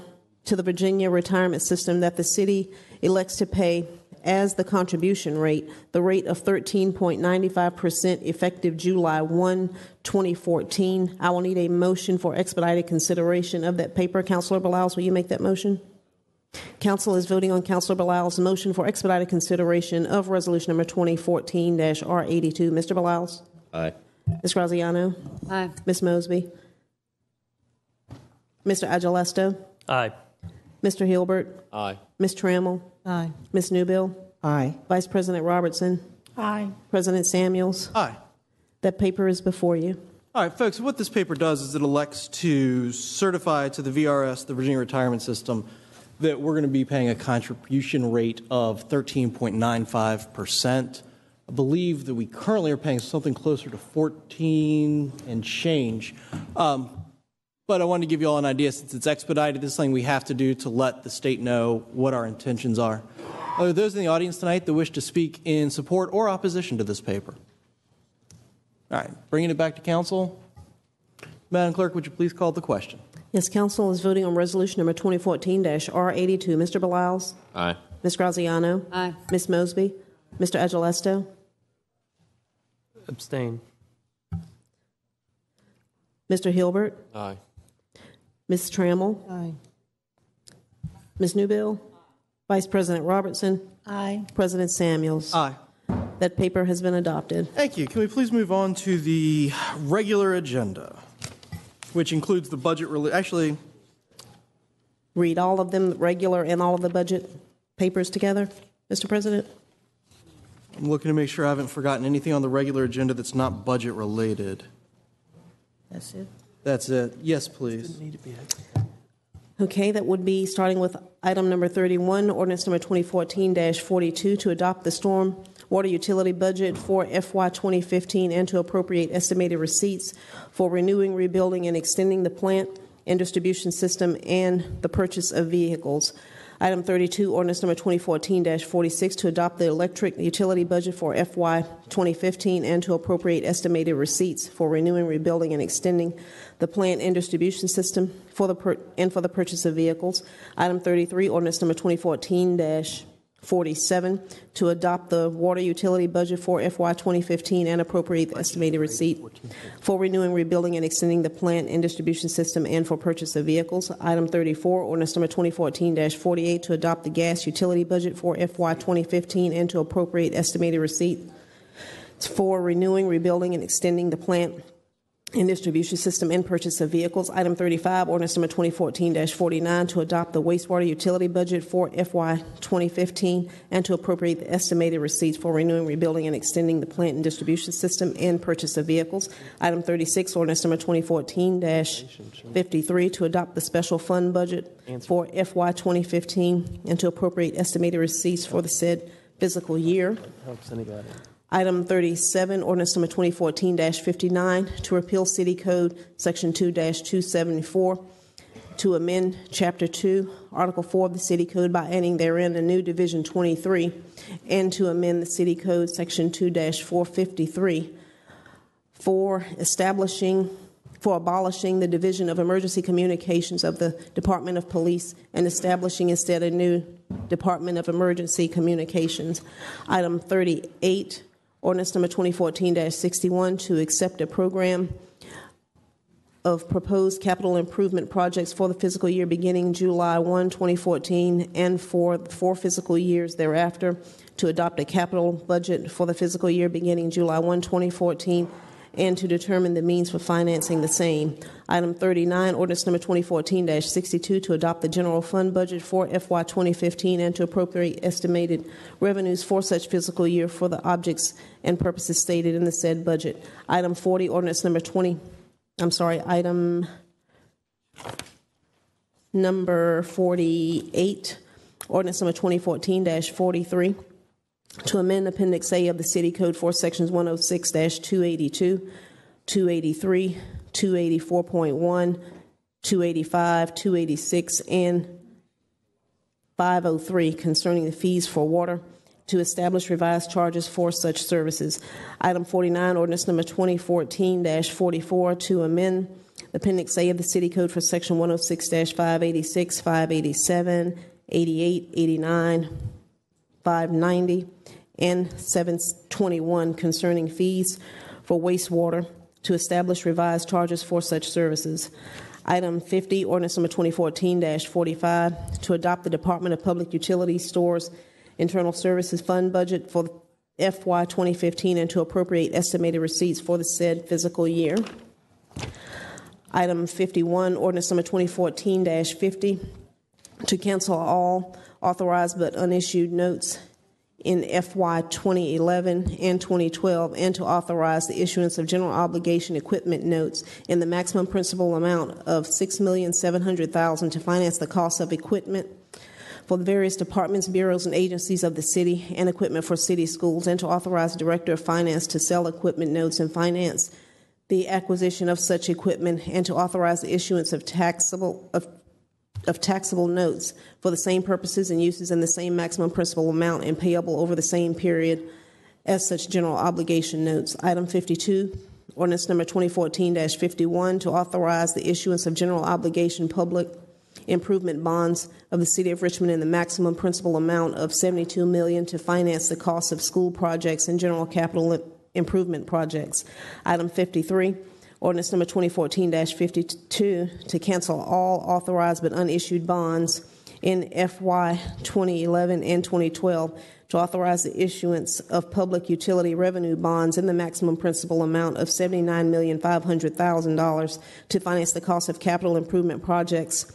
to the Virginia retirement system that the city elects to pay as the contribution rate, the rate of 13.95% effective July 1, 2014. I will need a motion for expedited consideration of that paper. Councilor Blouses, will you make that motion? Council is voting on Councilor Blouses' motion for expedited consideration of resolution number 2014-R82. Mr. Blouses? Aye. Ms. Graziano? Aye. Ms. Mosby? Mr. Agelesto? Aye. Mr. Hilbert? Aye. Ms. Trammell? Aye. Ms. Newbill? Aye. Vice President Robertson? Aye. President Samuels? Aye. That paper is before you. All right, folks, what this paper does is it elects to certify to the VRS, the Virginia Retirement System, that we're going to be paying a contribution rate of 13.95%. I believe that we currently are paying something closer to 14 and change. But I wanted to give you all an idea, since it's expedited, this is something we have to do to let the state know what our intentions are. Are there those in the audience tonight that wish to speak in support or opposition to this paper? All right, bringing it back to council. Madam Clerk, would you please call the question? Yes, council is voting on resolution number 2014-R82. Mr. Blouses? Aye. Ms. Graziano? Aye. Ms. Mosby? Mr. Agelesto? Abstain. Mr. Hilbert? Aye. Ms. Trammell? Aye. Ms. Newbill? Vice President Robertson? Aye. President Samuels? Aye. That paper has been adopted. Thank you. Can we please move on to the regular agenda, which includes the budget actually, Read all of them, regular and all of the budget papers together, Mr. President? I'm looking to make sure I haven't forgotten anything on the regular agenda that's not budget related. That's it. That's it. Yes, please. Okay, that would be starting with item number 31, ordinance number 2014-42, to adopt the storm water utility budget for FY 2015 and to appropriate estimated receipts for renewing, rebuilding, and extending the plant and distribution system and the purchase of vehicles. Item 32, ordinance number 2014-46, to adopt the electric utility budget for FY 2015 and to appropriate estimated receipts for renewing, rebuilding, and extending the plant and distribution system for the purchase of vehicles. Item 33, ordinance number 2014-47, to adopt the water utility budget for FY 2015 and appropriate the estimated receipt for renewing, rebuilding, and extending the plant and distribution system and for purchase of vehicles. Item 34, ordinance number 2014-48, to adopt the gas utility budget for FY 2015 and to appropriate estimated receipt for renewing, rebuilding, and extending the plant and distribution system and purchase of vehicles. Item 35, ordinance number 2014-49, to adopt the wastewater utility budget for FY 2015 and to appropriate the estimated receipts for renewing, rebuilding, and extending the plant and distribution system and purchase of vehicles. Item 36, ordinance number 2014-53, to adopt the special fund budget for FY 2015 and to appropriate estimated receipts for the said fiscal year. Helps anybody. Item 37, ordinance number 2014-59, to repeal City Code Section 2-274, to amend Chapter 2, Article 4 of the City Code by adding therein a new Division 23, and to amend the City Code Section 2-453 for abolishing the Division of Emergency Communications of the Department of Police and establishing instead a new Department of Emergency Communications. Item 38, ordinance number 2014-61, to accept a program of proposed capital improvement projects for the fiscal year beginning July 1, 2014, and for 4 fiscal years thereafter, to adopt a capital budget for the fiscal year beginning July 1, 2014, and to determine the means for financing the same. Item 39, ordinance number 2014-62, to adopt the general fund budget for FY 2015 and to appropriate estimated revenues for such fiscal year for the objects and purposes stated in the said budget. Item 40, ordinance number Item number 48, ordinance number 2014-43, to amend Appendix A of the City Code for Sections 106-282, 283, 284.1, 285, 286, and 503 concerning the fees for water, to establish revised charges for such services. Item 49, ordinance number 2014-44, to amend Appendix A of the City Code for Section 106-586, 587, 88, 89, 590, and 721 concerning fees for wastewater, to establish revised charges for such services. Item 50, ordinance number 2014-45, to adopt the Department of Public Utilities Stores Internal Services Fund budget for FY 2015 and to appropriate estimated receipts for the said fiscal year. Item 51, ordinance number 2014-50, to cancel all authorized but unissued notes in FY 2011 and 2012, and to authorize the issuance of general obligation equipment notes in the maximum principal amount of $6,700,000 to finance the cost of equipment for the various departments, bureaus, and agencies of the city, and equipment for city schools, and to authorize the Director of Finance to sell equipment notes and finance the acquisition of such equipment, and to authorize the issuance of taxable notes for the same purposes and uses in the same maximum principal amount and payable over the same period as such general obligation notes. Item 52, ordinance number 2014-51, to authorize the issuance of general obligation public improvement bonds of the City of Richmond in the maximum principal amount of $72 million to finance the cost of school projects and general capital improvement projects. Item 53, ordinance number 2014-52, to cancel all authorized but unissued bonds in FY 2011 and 2012, to authorize the issuance of public utility revenue bonds in the maximum principal amount of $79,500,000 to finance the cost of capital improvement projects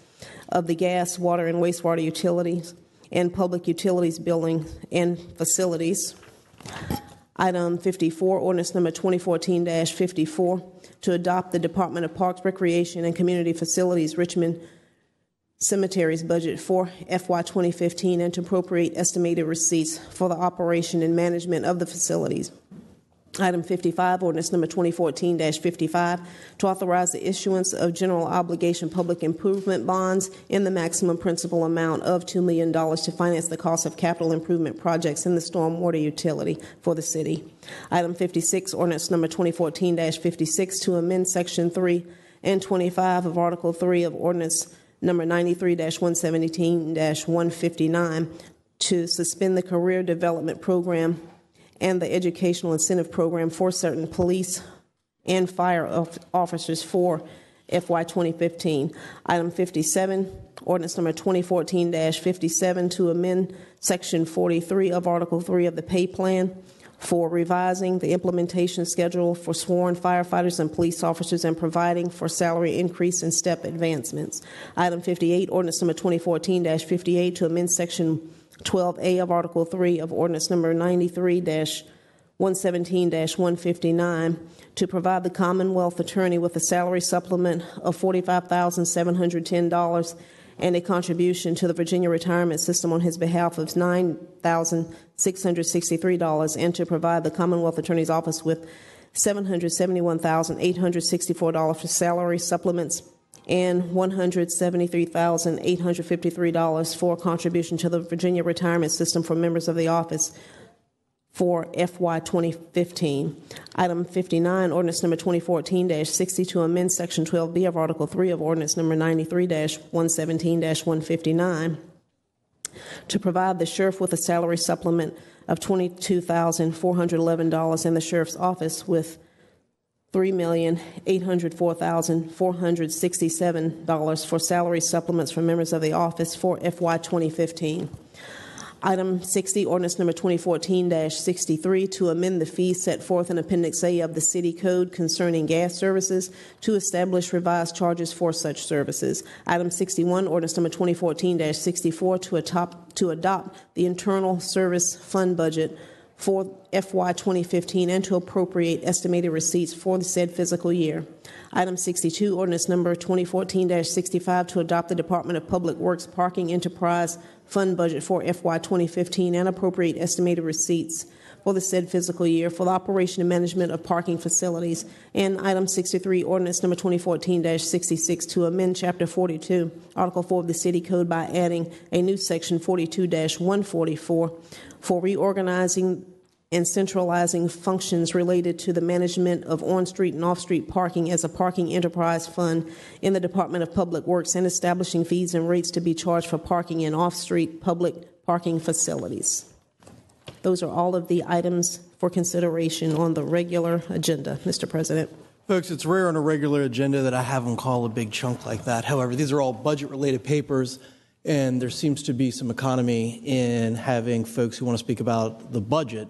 of the gas, water, and wastewater utilities and public utilities building and facilities. Item 54, ordinance number 2014-54, to adopt the Department of Parks, Recreation, and Community Facilities Richmond Cemeteries budget for FY 2015 and to appropriate estimated receipts for the operation and management of the facilities. Item 55, ordinance number 2014-55, to authorize the issuance of general obligation public improvement bonds in the maximum principal amount of $2 million to finance the cost of capital improvement projects in the stormwater utility for the city. Item 56, ordinance number 2014-56, to amend Section 3 and 25 of Article 3 of Ordinance number 93-117-159 to suspend the career development program and the educational incentive program for certain police and fire officers for FY 2015. Item 57, ordinance number 2014-57, to amend Section 43 of Article 3 of the pay plan for revising the implementation schedule for sworn firefighters and police officers and providing for salary increase and step advancements. Item 58, ordinance number 2014-58, to amend Section 12A of Article 3 of Ordinance number 93-117-159 to provide the Commonwealth Attorney with a salary supplement of $45,710 and a contribution to the Virginia Retirement System on his behalf of $9,663, and to provide the Commonwealth Attorney's Office with $771,864 for salary supplements and $173,853 for contribution to the Virginia Retirement System for members of the office for FY 2015. Item 59, ordinance number 2014-60, to amend Section 12B of Article 3 of Ordinance number 93-117-159 to provide the sheriff with a salary supplement of $22,411 and the sheriff's office with $3,804,467 for salary supplements for members of the office for FY 2015. Item 60, ordinance number 2014-63, to amend the fees set forth in Appendix A of the City Code concerning gas services to establish revised charges for such services. Item 61, ordinance number 2014-64, to adopt the Internal Service Fund budget for FY 2015 and to appropriate estimated receipts for the said fiscal year. Item 62, ordinance number 2014-65 to adopt the Department of Public Works Parking Enterprise Fund budget for FY 2015 and appropriate estimated receipts for the said fiscal year for the operation and management of parking facilities. And item 63, ordinance number 2014-66 to amend Chapter 42, Article 4 of the City Code by adding a new section 42-144 for reorganizing and centralizing functions related to the management of on-street and off-street parking as a parking enterprise fund in the Department of Public Works and establishing fees and rates to be charged for parking in off-street public parking facilities. Those are all of the items for consideration on the regular agenda, Mr. President. Folks, it's rare on a regular agenda that I have them call a big chunk like that. However, these are all budget-related papers, and there seems to be some economy in having folks who want to speak about the budget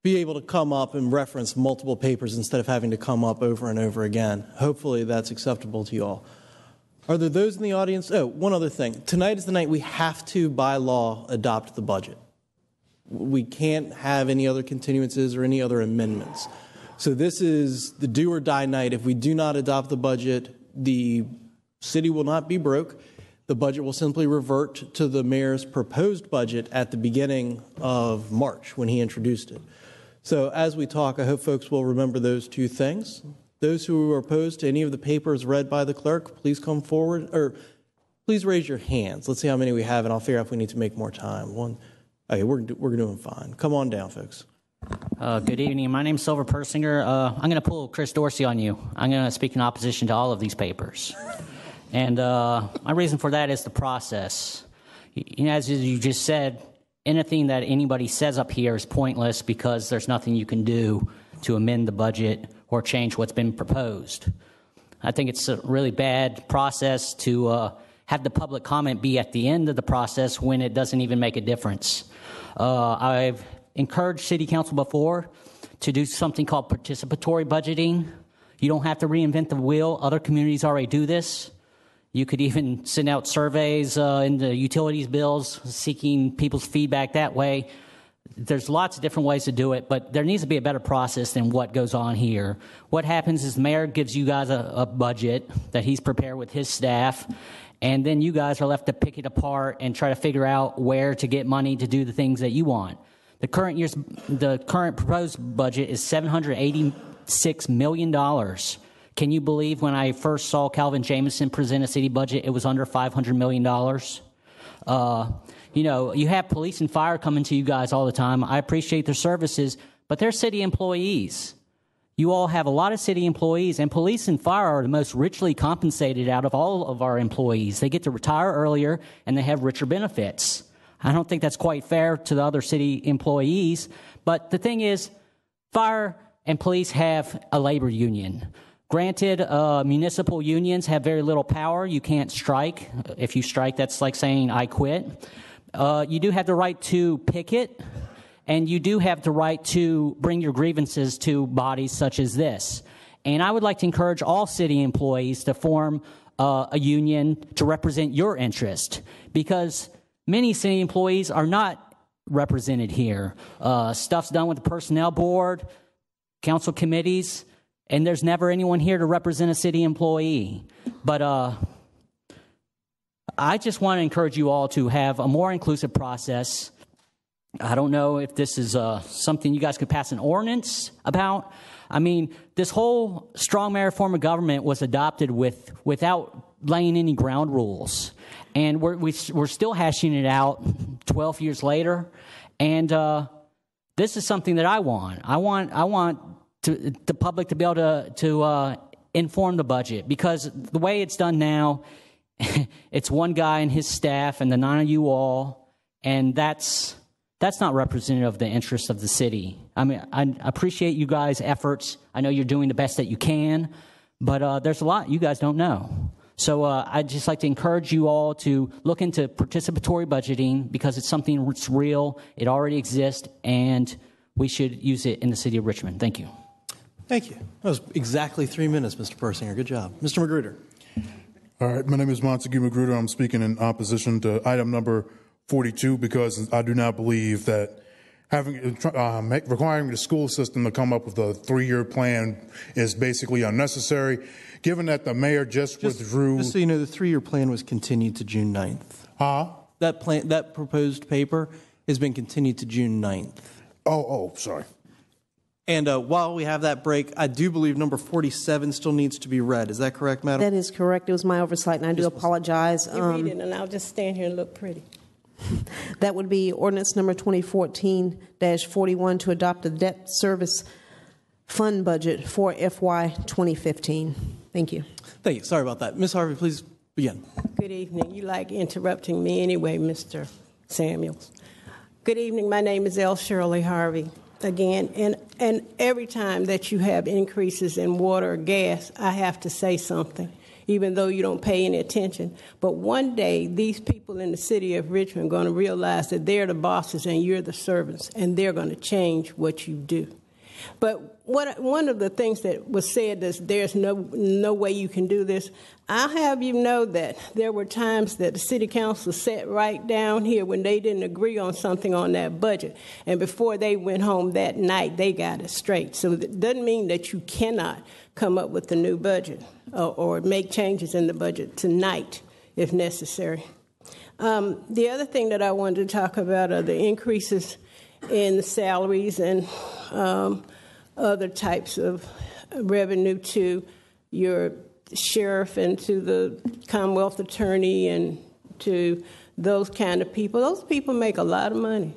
be able to come up and reference multiple papers instead of having to come up over and over again. Hopefully that's acceptable to you all. Are there those in the audience? Oh, one other thing. Tonight is the night we have to, by law, adopt the budget. We can't have any other continuances or any other amendments. So this is the do or die night. If we do not adopt the budget, the city will not be broke. The budget will simply revert to the mayor's proposed budget at the beginning of March when he introduced it. So as we talk, I hope folks will remember those two things. Those who are opposed to any of the papers read by the clerk, please come forward, or please raise your hands. Let's see how many we have, and I'll figure out if we need to make more time. One. Okay, we're doing fine. Come on down, folks. Good evening. My name's Silver Persinger. I'm going to pull Chris Dorsey on you. I'm going to speak in opposition to all of these papers. And my reason for that is the process. As you just said, anything that anybody says up here is pointless because there's nothing you can do to amend the budget or change what's been proposed. I think it's a really bad process to have the public comment be at the end of the process when it doesn't even make a difference. I've encouraged City Council before to do something called participatory budgeting. You don't have to reinvent the wheel. Other communities already do this. You could even send out surveys in the utilities bills, seeking people's feedback that way. There's lots of different ways to do it, but there needs to be a better process than what goes on here. What happens is the mayor gives you guys a budget that he's prepared with his staff, and then you guys are left to pick it apart and try to figure out where to get money to do the things that you want. The current proposed budget is $786 million. Can you believe when I first saw Calvin Jamison present a city budget, it was under $500 million? You have police and fire coming to you guys all the time. I appreciate their services, but they're city employees. You all have a lot of city employees, and police and fire are the most richly compensated out of all of our employees. They get to retire earlier, and they have richer benefits. I don't think that's quite fair to the other city employees, but the thing is, fire and police have a labor union. Granted, municipal unions have very little power. You can't strike. If you strike, that's like saying, I quit. You do have the right to picket, and you do have the right to bring your grievances to bodies such as this. And I would like to encourage all city employees to form a union to represent your interest, because many city employees are not represented here. Stuff's done with the personnel board, council committees, and there's never anyone here to represent a city employee. But I just want to encourage you all to have a more inclusive process. I don't know if this is something you guys could pass an ordinance about. I mean, this whole strong mayor form of government was adopted without laying any ground rules. And we're still hashing it out 12 years later. And this is something that I want. I want the public to be able to inform the budget, because the way it's done now, it's one guy and his staff and the 9 of you all, and that's not representative of the interests of the city. I mean, I appreciate you guys' efforts. I know you're doing the best that you can, but there's a lot you guys don't know. So I'd just like to encourage you all to look into participatory budgeting, because it's something that's real, it already exists, and we should use it in the city of Richmond. Thank you. Thank you. That was exactly 3 minutes, Mr. Persinger. Good job. Mr. Magruder. All right, my name is Montague Magruder. I'm speaking in opposition to item number 42 because I do not believe that requiring the school system to come up with a 3-year plan is basically unnecessary, given that the mayor just withdrew. Just so you know, the 3-year plan was continued to June 9th. That proposed paper has been continued to June 9th. Oh, sorry. And while we have that break, I do believe number 47 still needs to be read. Is that correct, Madam? That is correct. It was my oversight, and I do apologize. You read it, and I'll just stand here and look pretty. That would be ordinance number 2014-41 to adopt the debt service fund budget for FY 2015. Thank you. Thank you. Sorry about that. Ms. Harvey, please begin. Good evening. You like interrupting me anyway, Mr. Samuels. Good evening. My name is L. Shirley Harvey. Again, and every time that you have increases in water or gas, I have to say something, even though you don't pay any attention. But one day, these people in the city of Richmond are going to realize that they're the bosses and you're the servants, and they're going to change what you do. But one of the things that was said is there's no way you can do this. I'll have you know that there were times that the city council sat right down here when they didn't agree on something on that budget. And before they went home that night, they got it straight. So it doesn't mean that you cannot come up with a new budget or make changes in the budget tonight if necessary. The other thing that I wanted to talk about are the increases in the salaries and other types of revenue to your sheriff and to the Commonwealth attorney and to those kind of people. Those people make a lot of money.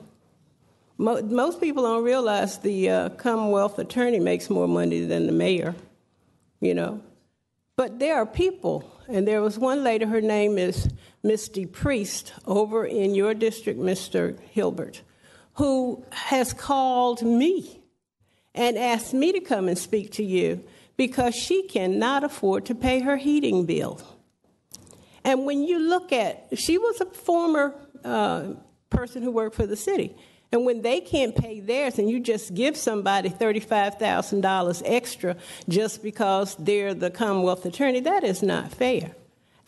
Most people don't realize the Commonwealth attorney makes more money than the mayor, you know. But there are people, and there was one lady, her name is Miss DePriest, over in your district, Mr. Hilbert, who has called me and asked me to come and speak to you because she cannot afford to pay her heating bill. And when you look at, she was a former person who worked for the city, and when they can't pay theirs and you just give somebody $35,000 extra just because they're the Commonwealth attorney, that is not fair.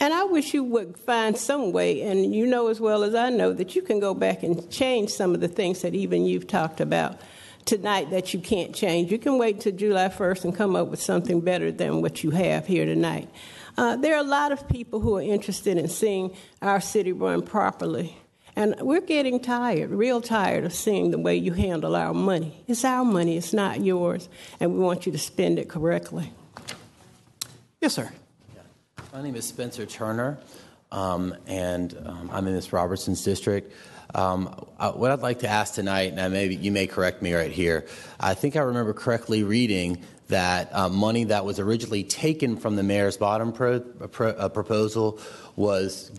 And I wish you would find some way, and you know as well as I know, that you can go back and change some of the things that even you've talked about tonight that you can't change. You can wait until July 1st and come up with something better than what you have here tonight. There are a lot of people who are interested in seeing our city run properly. And we're getting tired, real tired of seeing the way you handle our money. It's our money, it's not yours, and we want you to spend it correctly. Yes, sir. My name is Spencer Turner, and I'm in Ms. Robertson's district. What I'd like to ask tonight, and maybe you may correct me right here, I think I remember correctly reading that money that was originally taken from the mayor's bottom proposal was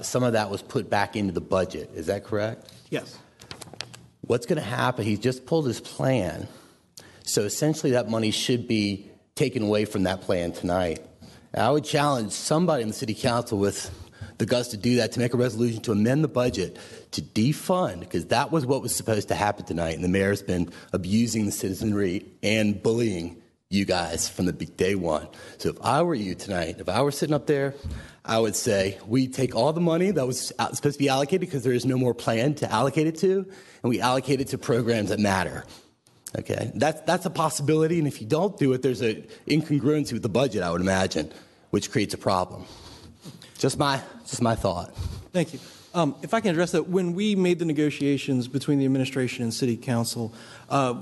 some of that was put back into the budget. Is that correct? Yes. What's going to happen? He's just pulled his plan. So essentially that money should be taken away from that plan tonight. And I would challenge somebody in the city council with the guts to do that, to make a resolution to amend the budget to defund, because that was what was supposed to happen tonight. And the mayor's been abusing the citizenry and bullying you guys from the day one. So if I were you tonight, if I were sitting up there, I would say we take all the money that was supposed to be allocated because there is no more plan to allocate it to, and we allocate it to programs that matter. Okay, that's a possibility, and if you don't do it, there's an incongruency with the budget, I would imagine, which creates a problem. Just my thought. Thank you. If I can address that, when we made the negotiations between the administration and city council,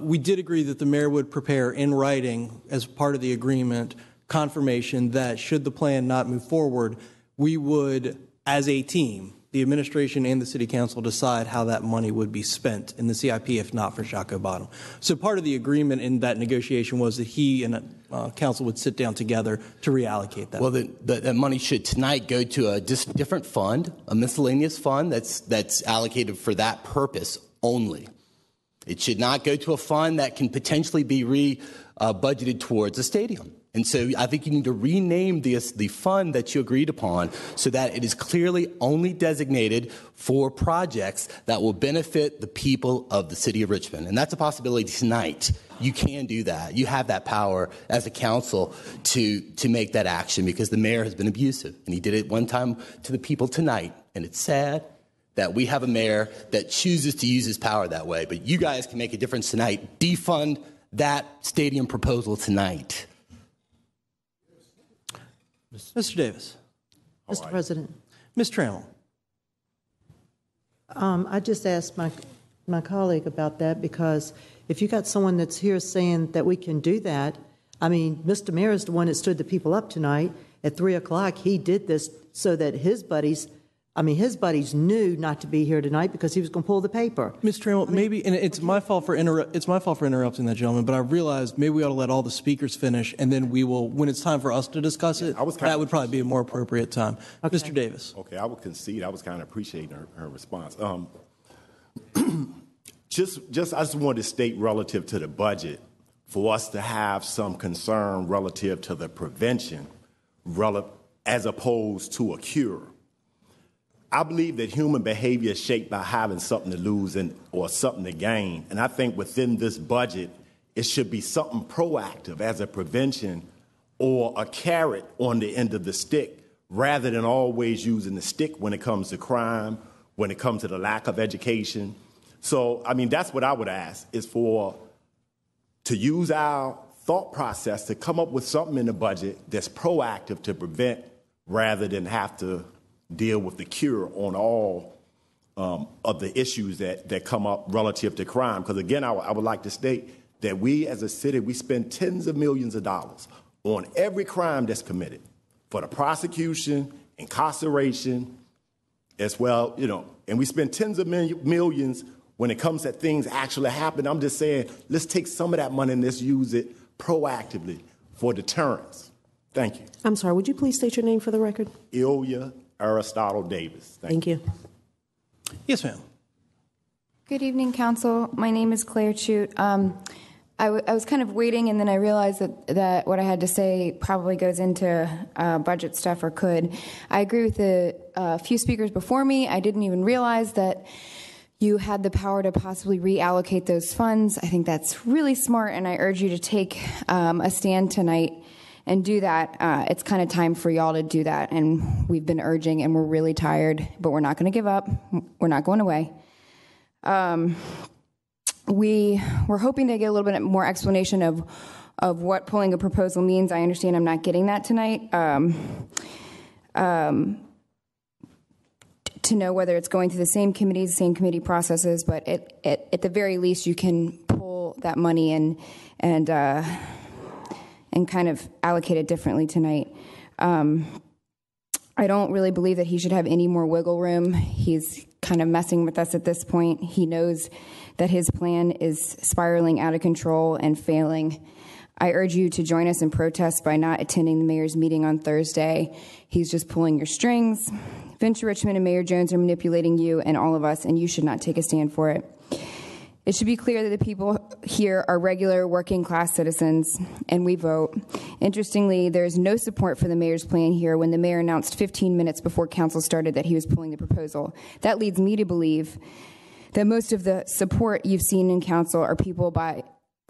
we did agree that the mayor would prepare in writing, as part of the agreement, confirmation that should the plan not move forward, we would, as a team, the administration and the city council, decide how that money would be spent in the CIP, if not for Shockoe Bottom. So part of the agreement in that negotiation was that he and council would sit down together to reallocate that. Well, that money should tonight go to a different fund, a miscellaneous fund that's allocated for that purpose only. It should not go to a fund that can potentially be budgeted towards a stadium. And so I think you need to rename the fund that you agreed upon so that it is clearly only designated for projects that will benefit the people of the city of Richmond. And that's a possibility tonight. You can do that. You have that power as a council to make that action, because the mayor has been abusive. And he did it one time to the people tonight. And it's sad that we have a mayor that chooses to use his power that way. But you guys can make a difference tonight. Defund that stadium proposal tonight. Mr. Davis. Mr. President. Ms. Trammell. I just asked my colleague about that because if you got someone that's here saying that we can do that, I mean, Mr. Mayor is the one that stood the people up tonight. At 3 o'clock, he did this so that his buddies knew not to be here tonight because he was going to pull the paper. Ms. Trammell, maybe, and it's my fault for interrupting that gentleman, but I realized maybe we ought to let all the speakers finish, and then we will, when it's time for us to discuss it, that would probably be a more appropriate time. Okay. Mr. Davis. Okay, I would concede. I was kind of appreciating her response. I just wanted to state relative to the budget, for us to have some concern relative to the prevention as opposed to a cure. I believe that human behavior is shaped by having something to lose or something to gain. And I think within this budget, it should be something proactive as a prevention or a carrot on the end of the stick, rather than always using the stick when it comes to crime, when it comes to the lack of education. So, I mean, that's what I would ask, is to use our thought process to come up with something in the budget that's proactive to prevent rather than have to deal with the cure on all of the issues that come up relative to crime. Because, again, I would like to state that we as a city, we spend tens of millions of dollars on every crime that's committed for the prosecution, incarceration, as well, and we spend tens of millions when it comes to things actually happen. I'm just saying, let's take some of that money and let's use it proactively for deterrence. Thank you. I'm sorry, would you please state your name for the record? Ilya Aristotle Davis. Thank you. Yes, ma'am. Good evening, Council. My name is Claire Chute. I was kind of waiting, and then I realized that what I had to say probably goes into budget stuff, or could. I agree with the few speakers before me. I didn't even realize that you had the power to possibly reallocate those funds. I think that's really smart, and I urge you to take a stand tonight and do that. It's kind of time for y'all to do that, and we've been urging, and we're really tired, but we're not going to give up. We're not going away. We were hoping to get a little bit more explanation of what pulling a proposal means. I understand I'm not getting that tonight. To know whether it's going through the same committees, same committee processes, but at the very least, you can pull that money and kind of allocate it differently tonight. I don't really believe that he should have any more wiggle room. He's kind of messing with us at this point. He knows that his plan is spiraling out of control and failing. I urge you to join us in protest by not attending the mayor's meeting on Thursday. He's just pulling your strings. Venture Richmond and Mayor Jones are manipulating you and all of us, and you should not take a stand for it. It should be clear that the people here are regular working class citizens, and we vote. Interestingly, there is no support for the mayor's plan here when the mayor announced 15 minutes before council started that he was pulling the proposal. That leads me to believe that most of the support you've seen in council are people by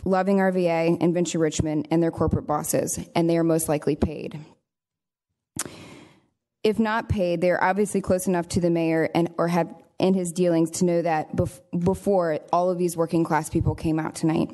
loving RVA and Venture Richmond and their corporate bosses, and they are most likely paid. If not paid, they're obviously close enough to the mayor or have in his dealings to know that before all of these working class people came out tonight.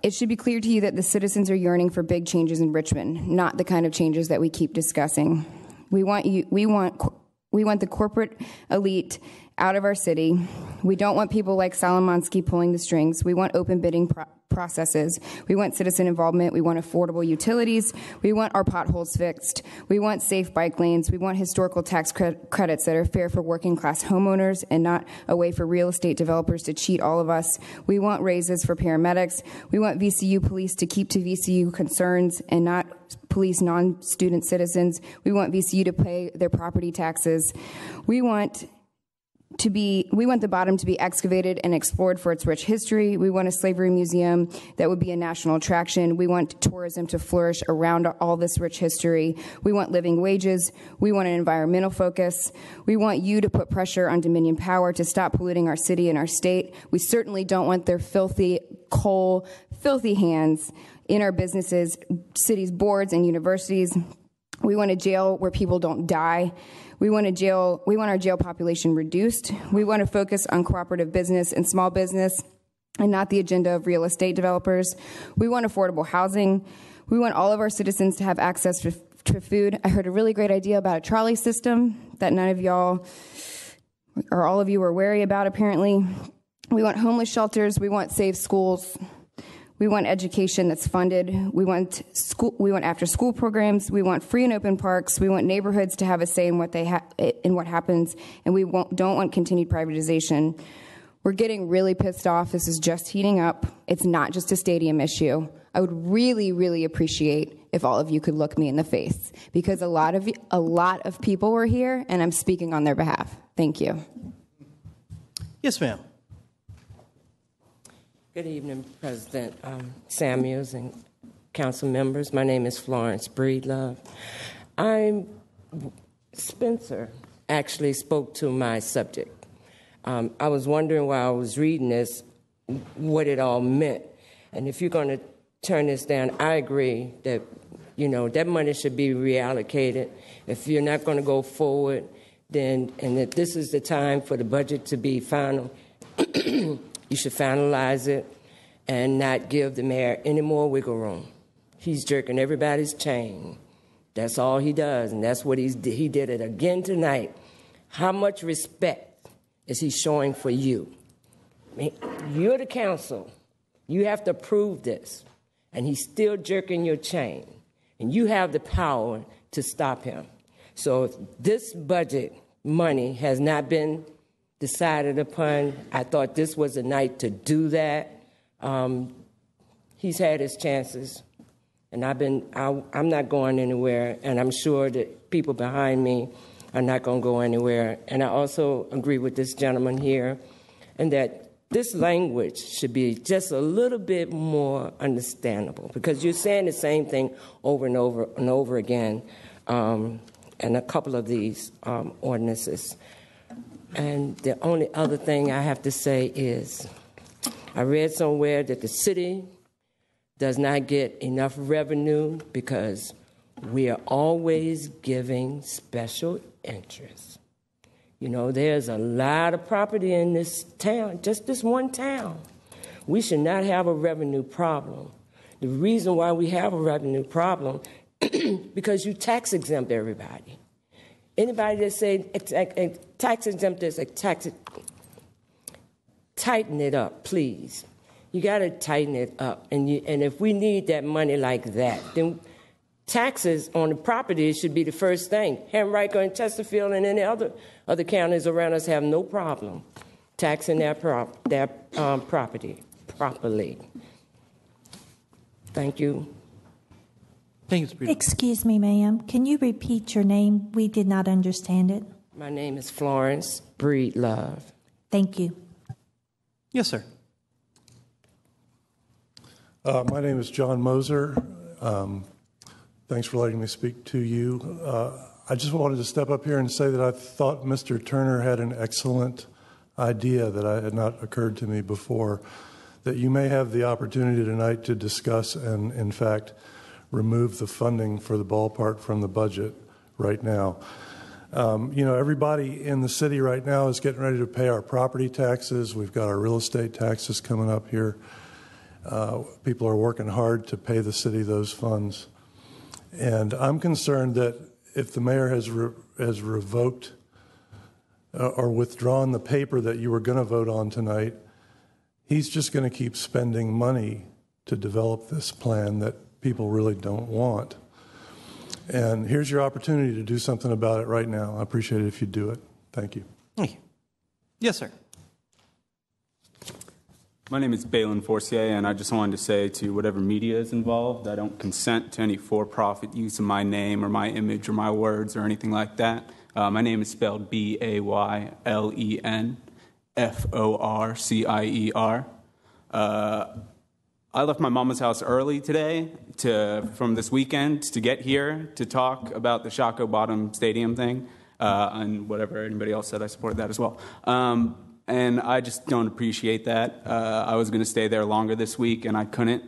It should be clear to you that the citizens are yearning for big changes in Richmond, not the kind of changes that we keep discussing. We want the corporate elite out of our city. We don't want people like Solomonsky pulling the strings. We want open bidding processes. We want citizen involvement. We want affordable utilities. We want our potholes fixed. We want safe bike lanes. We want historical tax credits that are fair for working class homeowners and not a way for real estate developers to cheat all of us. We want raises for paramedics. We want VCU police to keep to VCU concerns and not police non-student citizens. We want VCU to pay their property taxes. We want the bottom to be excavated and explored for its rich history. We want a slavery museum that would be a national attraction. We want tourism to flourish around all this rich history. We want living wages. We want an environmental focus. We want you to put pressure on Dominion Power to stop polluting our city and our state. We certainly don't want their filthy hands in our businesses, cities, boards, and universities. We want a jail where people don't die. We want our jail population reduced. We want to focus on cooperative business and small business and not the agenda of real estate developers. We want affordable housing. We want all of our citizens to have access to food. I heard a really great idea about a trolley system that none of y'all or all of you were wary about, apparently. We want homeless shelters. We want safe schools. We want education that's funded. We want after-school programs. We want free and open parks. We want neighborhoods to have a say in what happens, and we don't want continued privatization. We're getting really pissed off. This is just heating up. It's not just a stadium issue. I would really, really appreciate if all of you could look me in the face, because a lot of people were here, and I'm speaking on their behalf. Thank you. Yes, ma'am. Good evening, President Samuels and council members. My name is Florence Breedlove. Spencer actually spoke to my subject. I was wondering while I was reading this what it all meant. And if you're going to turn this down, I agree that, that money should be reallocated. If you're not going to go forward, then, and that this is the time for the budget to be final, you should finalize it and not give the mayor any more wiggle room. He's jerking everybody's chain. That's all he does, and that's what he did it again tonight. How much respect is he showing for you? I mean, you're the council. You have to approve this, and he's still jerking your chain, and you have the power to stop him. So if this budget money has not been decided upon, I thought this was a night to do that. He's had his chances, and I'm not going anywhere, and I'm sure that people behind me are not going to go anywhere. And I also agree with this gentleman here, and that this language should be just a little bit more understandable, because you're saying the same thing over and over and over again in a couple of these ordinances. And the only other thing I have to say is, I read somewhere that the city does not get enough revenue because we are always giving special interest. There's a lot of property in this town, just this one town. We should not have a revenue problem. The reason why we have a revenue problem because you tax exempt everybody. Anybody that say tax exempt this, tighten it up, please. You got to tighten it up. And if we need that money like that, then taxes on the property should be the first thing. Henrico and Chesterfield and any other counties around us have no problem taxing their property properly. Thank you. Excuse me, ma'am. Can you repeat your name? We did not understand it. My name is Florence Breedlove. Thank you. Yes, sir. My name is John Moser. Thanks for letting me speak to you. I just wanted to step up here and say that I thought Mr. Turner had an excellent idea that had not occurred to me before, that you may have the opportunity tonight to discuss and, in fact, remove the funding for the ballpark from the budget right now. Everybody in the city right now is getting ready to pay our property taxes. We've got our real estate taxes coming up here. People are working hard to pay the city those funds. And I'm concerned that if the mayor has revoked or withdrawn the paper that you were going to vote on tonight, he's just going to keep spending money to develop this plan that people really don't want. And here's your opportunity to do something about it right now. I appreciate it if you do it. Thank you. Thank you. Yes, sir. My name is Balin Forcier, and I just wanted to say to whatever media is involved, I don't consent to any for-profit use of my name or my image or my words or anything like that. My name is spelled BAYLENFORCIER. I left my mama's house early today from this weekend to get here to talk about the Shockoe Bottom Stadium thing, and whatever anybody else said, I support that as well. And I just don't appreciate that. I was going to stay there longer this week, and I couldn't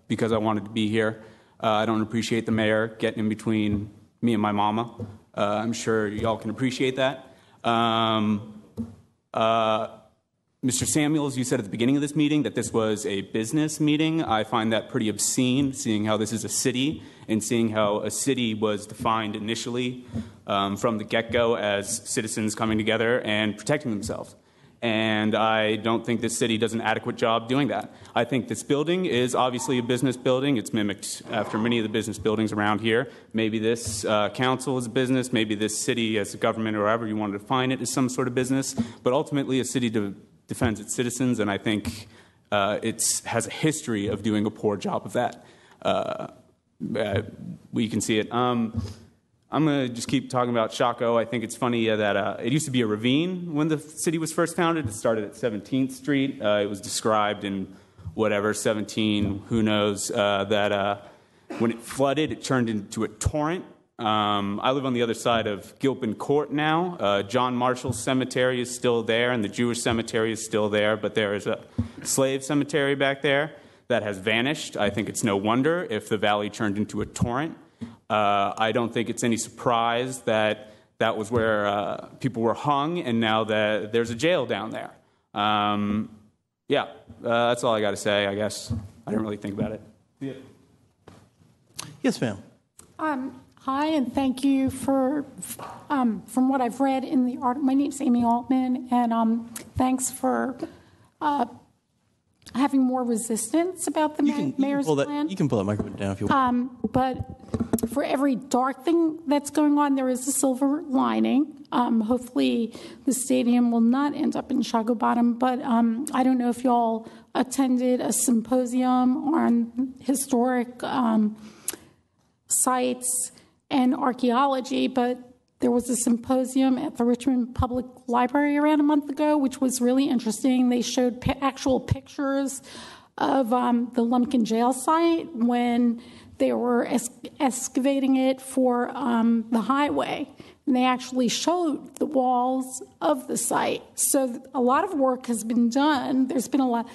because I wanted to be here. I don't appreciate the mayor getting in between me and my mama. I'm sure y'all can appreciate that. Mr. Samuels, you said at the beginning of this meeting that this was a business meeting. I find that pretty obscene, seeing how this is a city and seeing how a city was defined initially from the get-go as citizens coming together and protecting themselves. And I don't think this city does an adequate job doing that. I think this building is obviously a business building. It's mimicked after many of the business buildings around here. Maybe this council is a business. Maybe this city as a government or however you want to define it is some sort of business. But ultimately, a city defends its citizens, and I think it has a history of doing a poor job of that. We can see it. I'm going to just keep talking about Shockoe. I think it's funny that it used to be a ravine when the city was first founded. It started at 17th Street. It was described in whatever, 17, who knows, that when it flooded, it turned into a torrent. I live on the other side of Gilpin Court now. John Marshall's cemetery is still there, and the Jewish cemetery is still there, but there is a slave cemetery back there that has vanished. I think it's no wonder if the valley turned into a torrent. I don't think it's any surprise that that was where people were hung, and now that there's a jail down there. That's all I got to say, I guess. I didn't really think about it. Yeah. Yes, ma'am. Hi, and thank you for, from what I've read in the article, my name's Amy Altman, and thanks for having more resistance about the mayor's plan. You can pull that microphone down if you want. But for every dark thing that's going on, there is a silver lining. Hopefully the stadium will not end up in Shockoe Bottom, but I don't know if y'all attended a symposium on historic sites and archaeology, but there was a symposium at the Richmond Public Library around a month ago, which was really interesting. They showed actual pictures of the Lumpkin jail site when they were excavating it for the highway. And they actually showed the walls of the site. So a lot of work has been done. There's been a lot.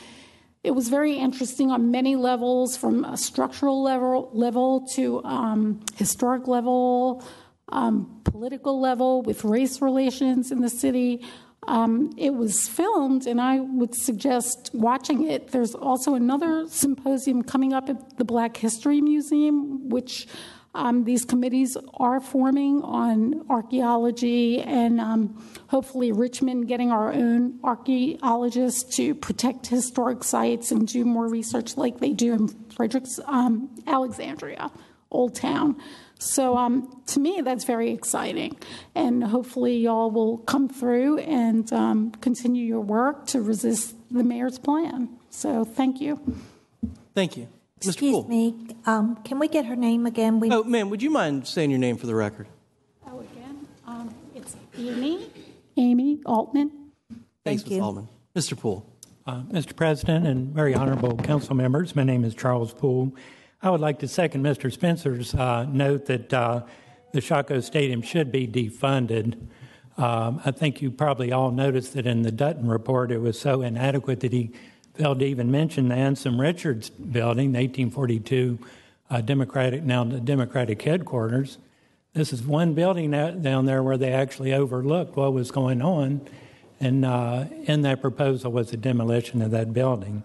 It was very interesting on many levels, from a structural level to historic level, political level, with race relations in the city. It was filmed, and I would suggest watching it. There's also another symposium coming up at the Black History Museum, which these committees are forming on archaeology, and hopefully Richmond getting our own archaeologists to protect historic sites and do more research like they do in Frederick's Alexandria, Old Town. So to me, that's very exciting. And hopefully y'all will come through and continue your work to resist the mayor's plan. So thank you. Thank you. Excuse me, can we get her name again? Oh, ma'am, would you mind saying your name for the record? Oh, again, it's Amy Altman. Thanks, Ms. Altman. Mr. Poole. Mr. President and very honorable council members, my name is Charles Poole. I would like to second Mr. Spencer's note that the Shockoe Stadium should be defunded. I think you probably all noticed that in the Dutton report it was so inadequate that he failed to even mention the Anson Richards building, the 1842 Democratic headquarters. This is one building down there where they actually overlooked what was going on, and in that proposal was the demolition of that building.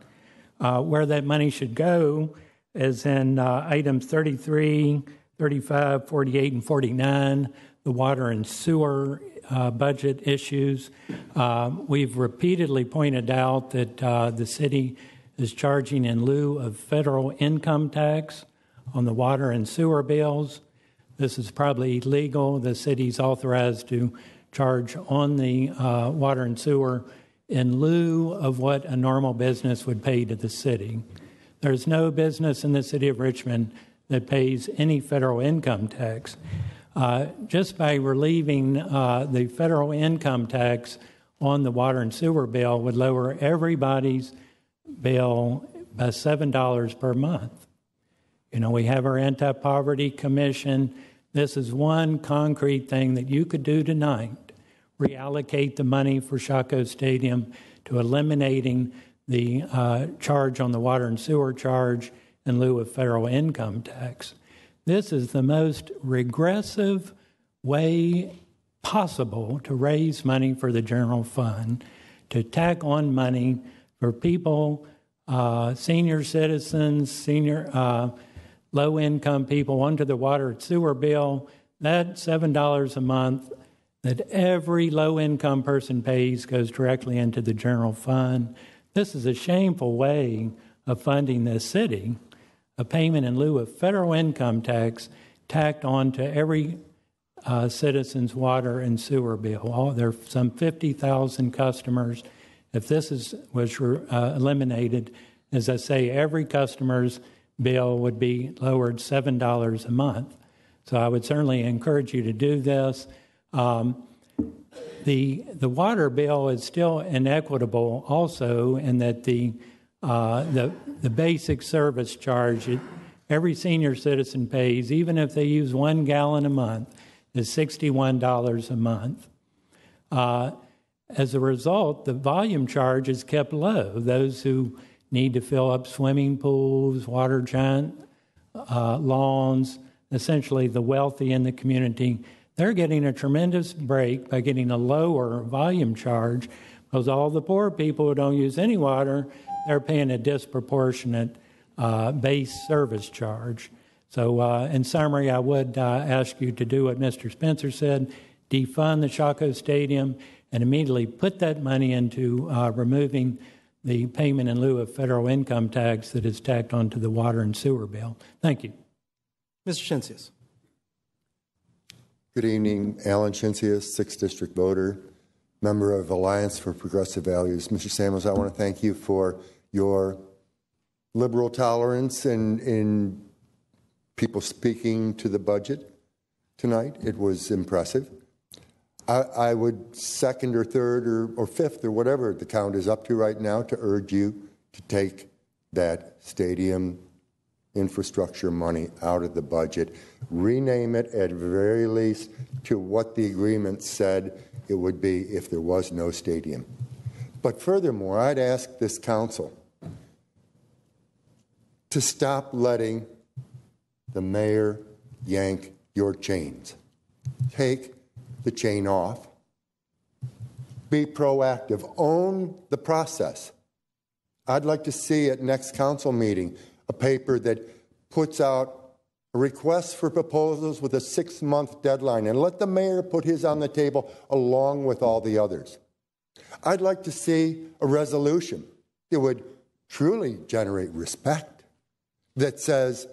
Where that money should go is in items 33, 35, 48, and 49, the water and sewer budget issues. We've repeatedly pointed out that the city is charging in lieu of federal income tax on the water and sewer bills. This is probably illegal. The city's authorized to charge on the water and sewer in lieu of what a normal business would pay to the city. There's no business in the city of Richmond that pays any federal income tax. Just by relieving the federal income tax on the water and sewer bill would lower everybody's bill by $7 per month. You know, we have our Anti-Poverty Commission. This is one concrete thing that you could do tonight. Reallocate the money for Shockoe Stadium to eliminating the charge on the water and sewer charge in lieu of federal income tax. This is the most regressive way possible to raise money for the general fund, to tack on money for people, senior citizens, low-income people onto the water and sewer bill. That $7 a month that every low-income person pays goes directly into the general fund. This is a shameful way of funding this city, a payment in lieu of federal income tax tacked on to every citizen's water and sewer bill. There are some 50,000 customers. If this was eliminated, as I say, every customer's bill would be lowered $7 a month. So I would certainly encourage you to do this. The water bill is still inequitable also in that the basic service charge every senior citizen pays, even if they use 1 gallon a month, is $61 a month. As a result, the volume charge is kept low. Those who need to fill up swimming pools, water giant lawns, essentially the wealthy in the community, they're getting a tremendous break by getting a lower volume charge, because all the poor people who don't use any water, they're paying a disproportionate base service charge. So in summary, I would ask you to do what Mr. Spencer said, defund the Chaco Stadium and immediately put that money into removing the payment in lieu of federal income tax that is tacked onto the water and sewer bill. Thank you. Mr. Shincius. Good evening. Alan Shincius, 6th District voter, member of Alliance for Progressive Values. Mr. Samuels, I want to thank you for your liberal tolerance in people speaking to the budget tonight. It was impressive. I would second or third or fifth or whatever the count is up to right now to urge you to take that stadium infrastructure money out of the budget. Rename it at very least to what the agreement said it would be if there was no stadium. But furthermore, I'd ask this council to stop letting the mayor yank your chains. Take the chain off. Be proactive. Own the process. I'd like to see at next council meeting a paper that puts out a request for proposals with a 6-month deadline and let the mayor put his on the table along with all the others. I'd like to see a resolution that would truly generate respect that says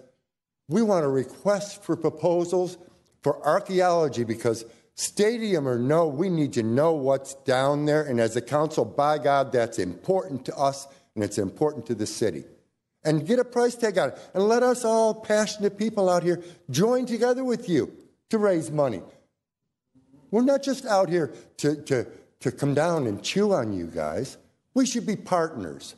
we want a request for proposals for archaeology because stadium or no, we need to know what's down there. And as a council, by God, that's important to us and it's important to the city. And get a price tag on it. And let us all passionate people out here join together with you to raise money. We're not just out here to come down and chew on you guys. We should be partners.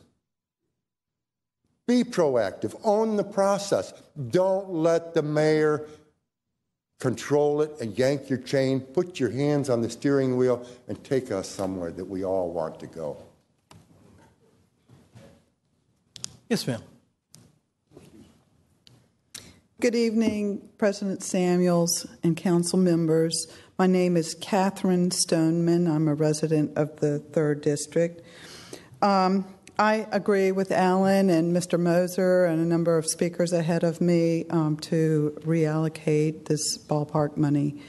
Be proactive. Own the process. Don't let the mayor control it and yank your chain. Put your hands on the steering wheel and take us somewhere that we all want to go. Yes, ma'am. Good evening, President Samuels and council members. My name is Catherine Stoneman. I'm a resident of the 3rd District. I agree with Alan and Mr. Moser and a number of speakers ahead of me to reallocate this ballpark money.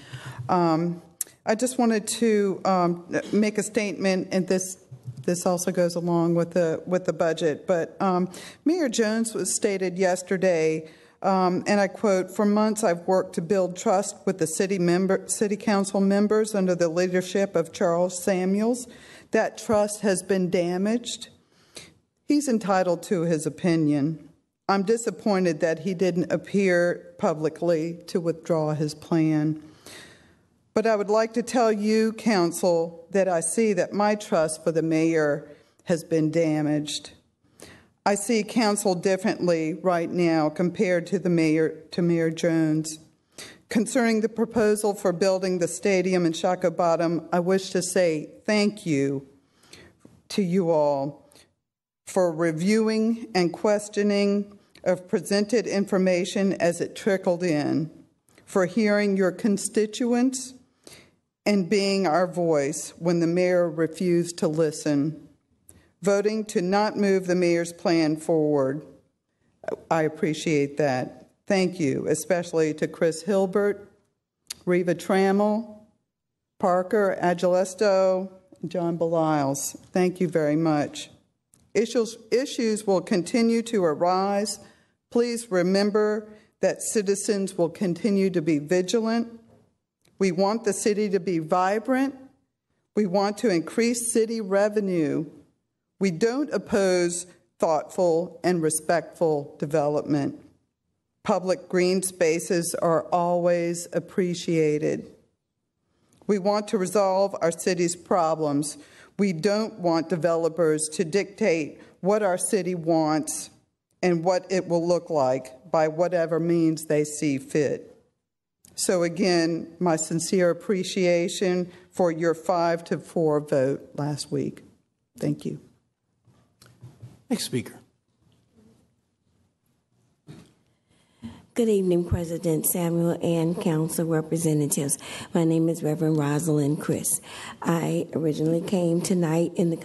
I just wanted to make a statement, and this also goes along with the budget. But Mayor Jones was stated yesterday, and I quote, "For months I've worked to build trust with the city council members under the leadership of Charles Samuels. That trust has been damaged." He's entitled to his opinion. I'm disappointed that he didn't appear publicly to withdraw his plan. But I would like to tell you, council, that I see that my trust for the mayor has been damaged. I see council differently right now compared to Mayor Jones. Concerning the proposal for building the stadium in Chaco Bottom, I wish to say thank you to you all for reviewing and questioning of presented information as it trickled in, for hearing your constituents and being our voice when the mayor refused to listen, voting to not move the mayor's plan forward. I appreciate that. Thank you, especially to Chris Hilbert, Reva Trammell, Parker Agelesto, and John Beliles. Thank you very much. Issues will continue to arise. Please remember that citizens will continue to be vigilant. We want the city to be vibrant. We want to increase city revenue. We don't oppose thoughtful and respectful development. Public green spaces are always appreciated. We want to resolve our city's problems. We don't want developers to dictate what our city wants and what it will look like by whatever means they see fit. So again, my sincere appreciation for your 5-4 vote last week. Thank you. Next speaker. Good evening, President Samuel and Council representatives. My name is Reverend Rosalind Chris. I originally came tonight in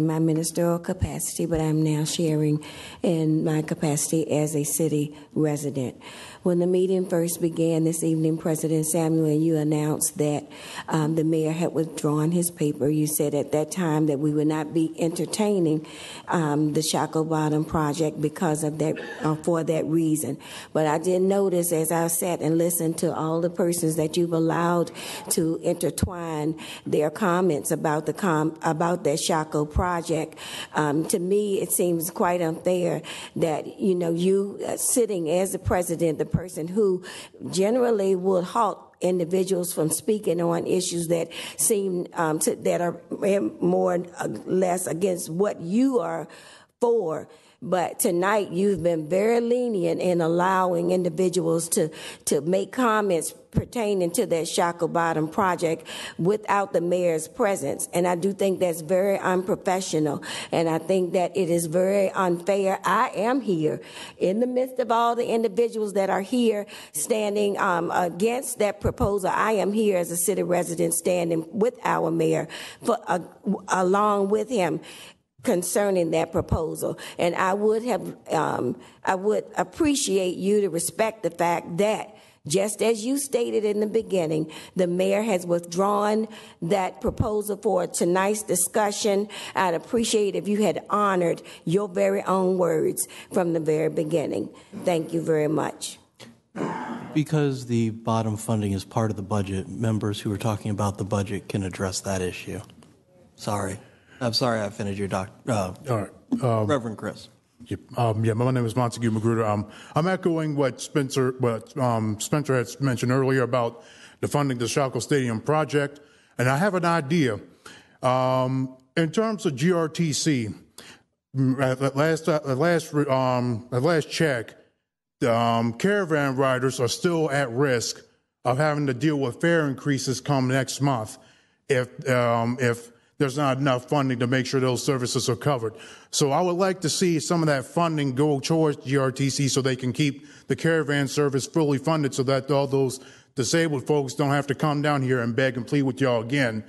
my ministerial capacity, but I'm now sharing in my capacity as a city resident. When the meeting first began this evening, President Samuel, you announced that the mayor had withdrawn his paper. You said at that time that we would not be entertaining the Shackled Bottom project because of that, for that reason. But I did notice as I sat and listened to all the persons that you've allowed to intertwine their comments about that Shackled project. To me, it seems quite unfair that you sitting as the president, the person who generally would halt individuals from speaking on issues that seem that are more or less against what you are for. But tonight you've been very lenient in allowing individuals to make comments pertaining to that Shackled Bottom project without the mayor's presence. And I do think that's very unprofessional. And I think that it is very unfair. I am here in the midst of all the individuals that are here standing against that proposal. I am here as a city resident standing with our mayor along with him concerning that proposal. And I would appreciate you to respect the fact that, just as you stated in the beginning, the mayor has withdrawn that proposal for tonight's discussion. I'd appreciate if you had honored your very own words from the very beginning. Thank you very much. Because the bottom funding is part of the budget, members who are talking about the budget can address that issue. Sorry. I'm sorry I offended your Reverend Chris. My name is Montague Magruder. I'm echoing what Spencer had mentioned earlier about the funding the Shackled Stadium project, and I have an idea. In terms of GRTC, at last check, caravan riders are still at risk of having to deal with fare increases come next month if there's not enough funding to make sure those services are covered. So I would like to see some of that funding go towards GRTC so they can keep the caravan service fully funded so that all those disabled folks don't have to come down here and beg and plead with y'all again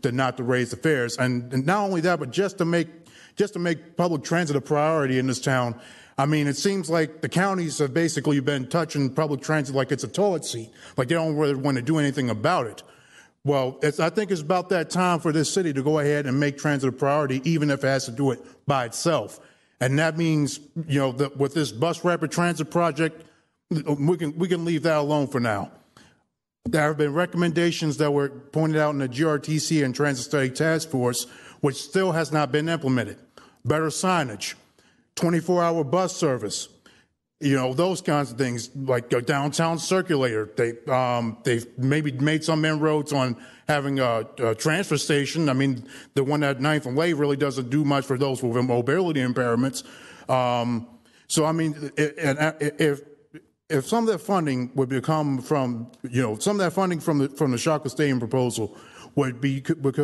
not to raise the fares. And not only that, but just to make public transit a priority in this town. I mean, it seems like the counties have basically been touching public transit like it's a toilet seat, like they don't really want to do anything about it. Well, I think it's about that time for this city to go ahead and make transit a priority, even if it has to do it by itself. And that means, with this bus rapid transit project, we can leave that alone for now. There have been recommendations that were pointed out in the GRTC and Transit Study Task Force, which still has not been implemented. Better signage, 24-hour bus service, those kinds of things, like a downtown circulator. They've maybe made some inroads on having a transfer station. I mean, the one at 9th and Lay really doesn't do much for those with mobility impairments. So, I mean, if some of that funding would come from, some of that funding from the Shackled Stadium proposal could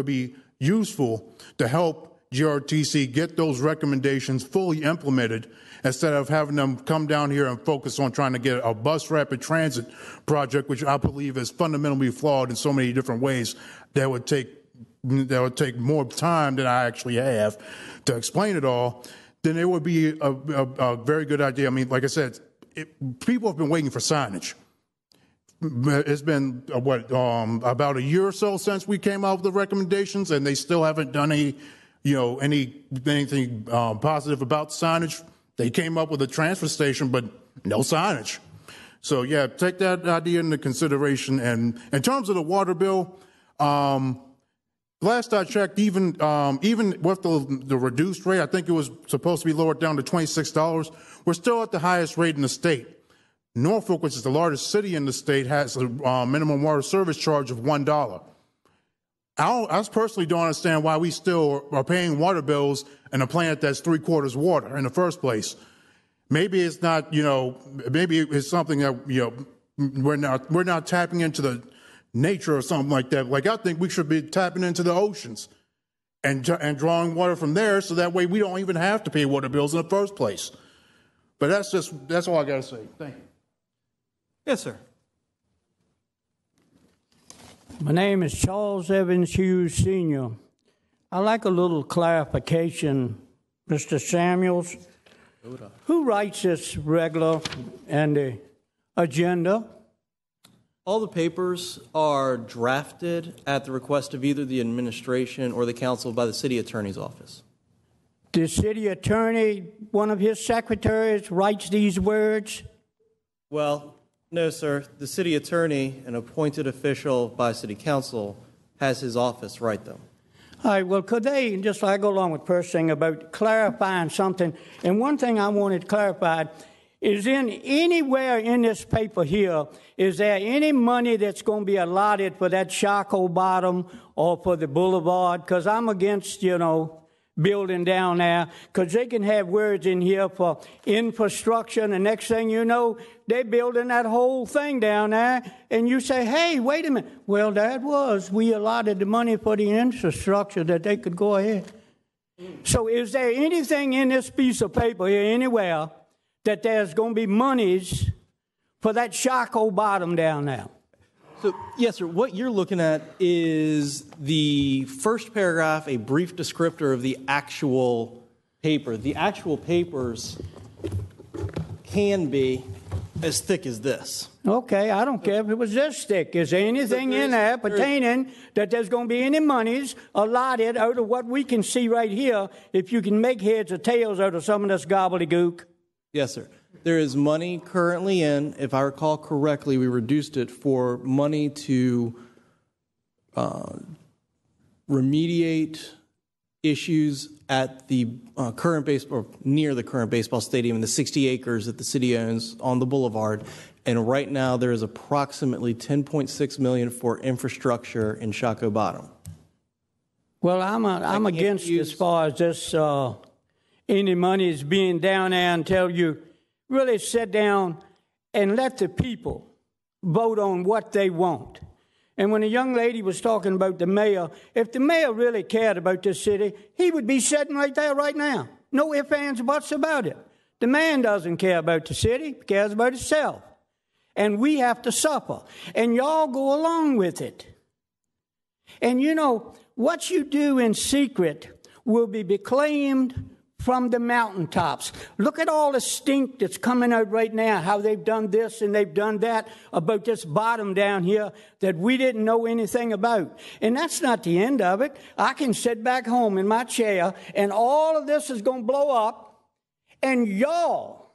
be useful to help GRTC get those recommendations fully implemented instead of having them come down here and focus on trying to get a bus rapid transit project, which I believe is fundamentally flawed in so many different ways that would take more time than I actually have to explain it all. Then it would be a very good idea. I mean, like I said, people have been waiting for signage. It's been about a year or so since we came out with the recommendations, and they still haven't done anything positive about signage. They came up with a transfer station, but no signage. So yeah, take that idea into consideration. And in terms of the water bill, last I checked, even with the reduced rate, I think it was supposed to be lowered down to $26. We're still at the highest rate in the state. Norfolk, which is the largest city in the state, has a minimum water service charge of $1. I personally don't understand why we still are paying water bills in a plant that's 3/4 water in the first place. Maybe it's not, maybe it's something that, we're not tapping into the nature or something like that. Like, I think we should be tapping into the oceans and drawing water from there, so that way we don't even have to pay water bills in the first place. But that's all I got to say. Thank you. Yes, sir. My name is Charles Evans Hughes, Sr. I'd like a little clarification, Mr. Samuels. Who writes this regular and the agenda? All the papers are drafted at the request of either the administration or the council by the city attorney's office. The city attorney, one of his secretaries, writes these words? Well, no, sir. The city attorney, an appointed official by city council, has his office write them. All right, well, could they, just like I go along with first thing about clarifying something, and one thing I wanted clarified is anywhere in this paper here, is there any money that's going to be allotted for that Shockoe Bottom or for the boulevard? Because I'm against, building down there, because they can have words in here for infrastructure, and the next thing you know, they're building that whole thing down there, and you say, hey, wait a minute. Well, we allotted the money for the infrastructure that they could go ahead. So is there anything in this piece of paper here anywhere that there's going to be monies for that Shockoe Bottom down there? So, yes, sir, what you're looking at is the first paragraph, a brief descriptor of the actual paper. The actual papers can be as thick as this. Okay, I don't care if it was this thick. Is there anything in there pertaining that there's going to be any monies allotted out of what we can see right here, if you can make heads or tails out of some of this gobbledygook? Yes, sir. There is money currently in, if I recall correctly, we reduced it for money to remediate issues at the current baseball, near the current baseball stadium, in the 60 acres that the city owns on the boulevard. And right now there is approximately $10.6 million for infrastructure in Shockoe Bottom. Well, I'm against as far as this any money is being down there until you really sit down and let the people vote on what they want. And when a young lady was talking about the mayor, if the mayor really cared about this city, he would be sitting right there right now. No ifs, ands, or buts about it. The man doesn't care about the city, he cares about himself. And we have to suffer. And y'all go along with it. And what you do in secret will be proclaimed from the mountaintops. Look at all the stink that's coming out right now, how they've done this and they've done that about this bottom down here that we didn't know anything about. And that's not the end of it. I can sit back home in my chair and all of this is going to blow up, and y'all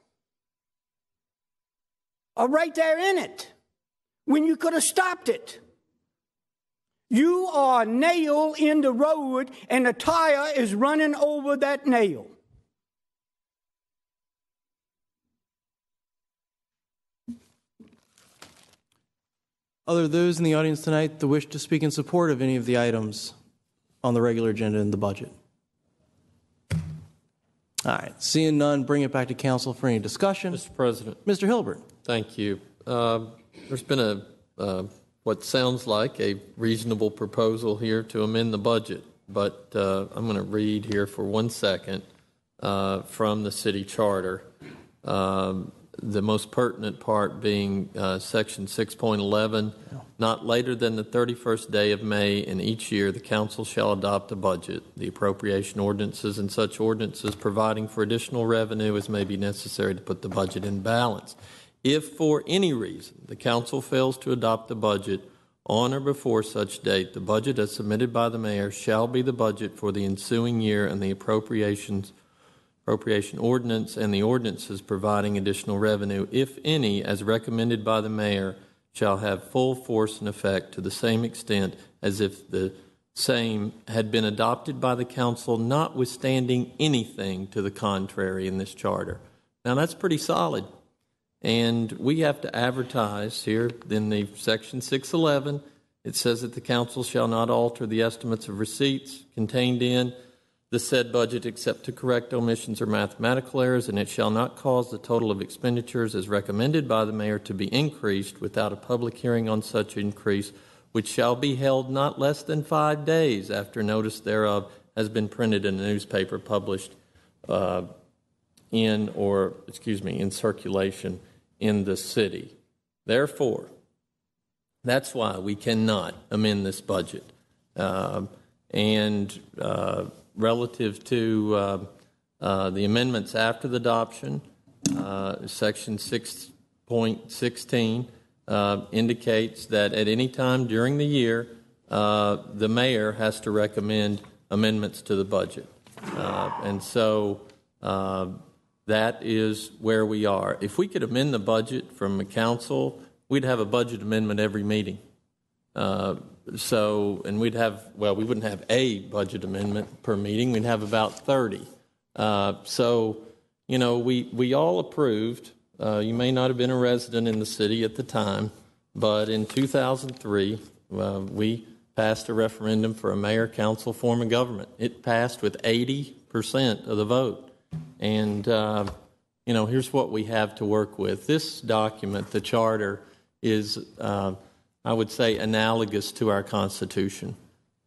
are right there in it when you could have stopped it. You are a nail in the road and the tire is running over that nail. Are there those in the audience tonight that wish to speak in support of any of the items on the regular agenda in the budget? All right. Seeing none, bring it back to council for any discussion. Mr. President. Mr. Hilbert. Thank you. There's been what sounds like a reasonable proposal here to amend the budget. but I'm going to read here for 1 second from the city charter. The most pertinent part being section 6.11, not later than the 31st day of May in each year, the council shall adopt a budget, the appropriation ordinances and such ordinances providing for additional revenue as may be necessary to put the budget in balance. If for any reason the council fails to adopt the budget on or before such date, the budget as submitted by the mayor shall be the budget for the ensuing year, and the appropriation ordinance and the ordinances providing additional revenue, if any, as recommended by the mayor, shall have full force and effect to the same extent as if the same had been adopted by the council, notwithstanding anything to the contrary in this charter. Now, that's pretty solid. And we have to advertise here in the section 611. It says that the council shall not alter the estimates of receipts contained in the said budget except to correct omissions or mathematical errors, and it shall not cause the total of expenditures as recommended by the mayor to be increased without a public hearing on such increase, which shall be held not less than 5 days after notice thereof has been printed in a newspaper published in circulation in the city. Therefore, that's why we cannot amend this budget. Relative to the amendments after the adoption, section 6.16 indicates that at any time during the year, the mayor has to recommend amendments to the budget. That is where we are. If we could amend the budget from the council, we'd have a budget amendment every meeting. We wouldn't have a budget amendment per meeting. We'd have about 30. We all approved. You may not have been a resident in the city at the time, but in 2003, we passed a referendum for a mayor-council form of government. It passed with 80% of the vote. And, here's what we have to work with. This document, the charter, is, I would say, analogous to our Constitution.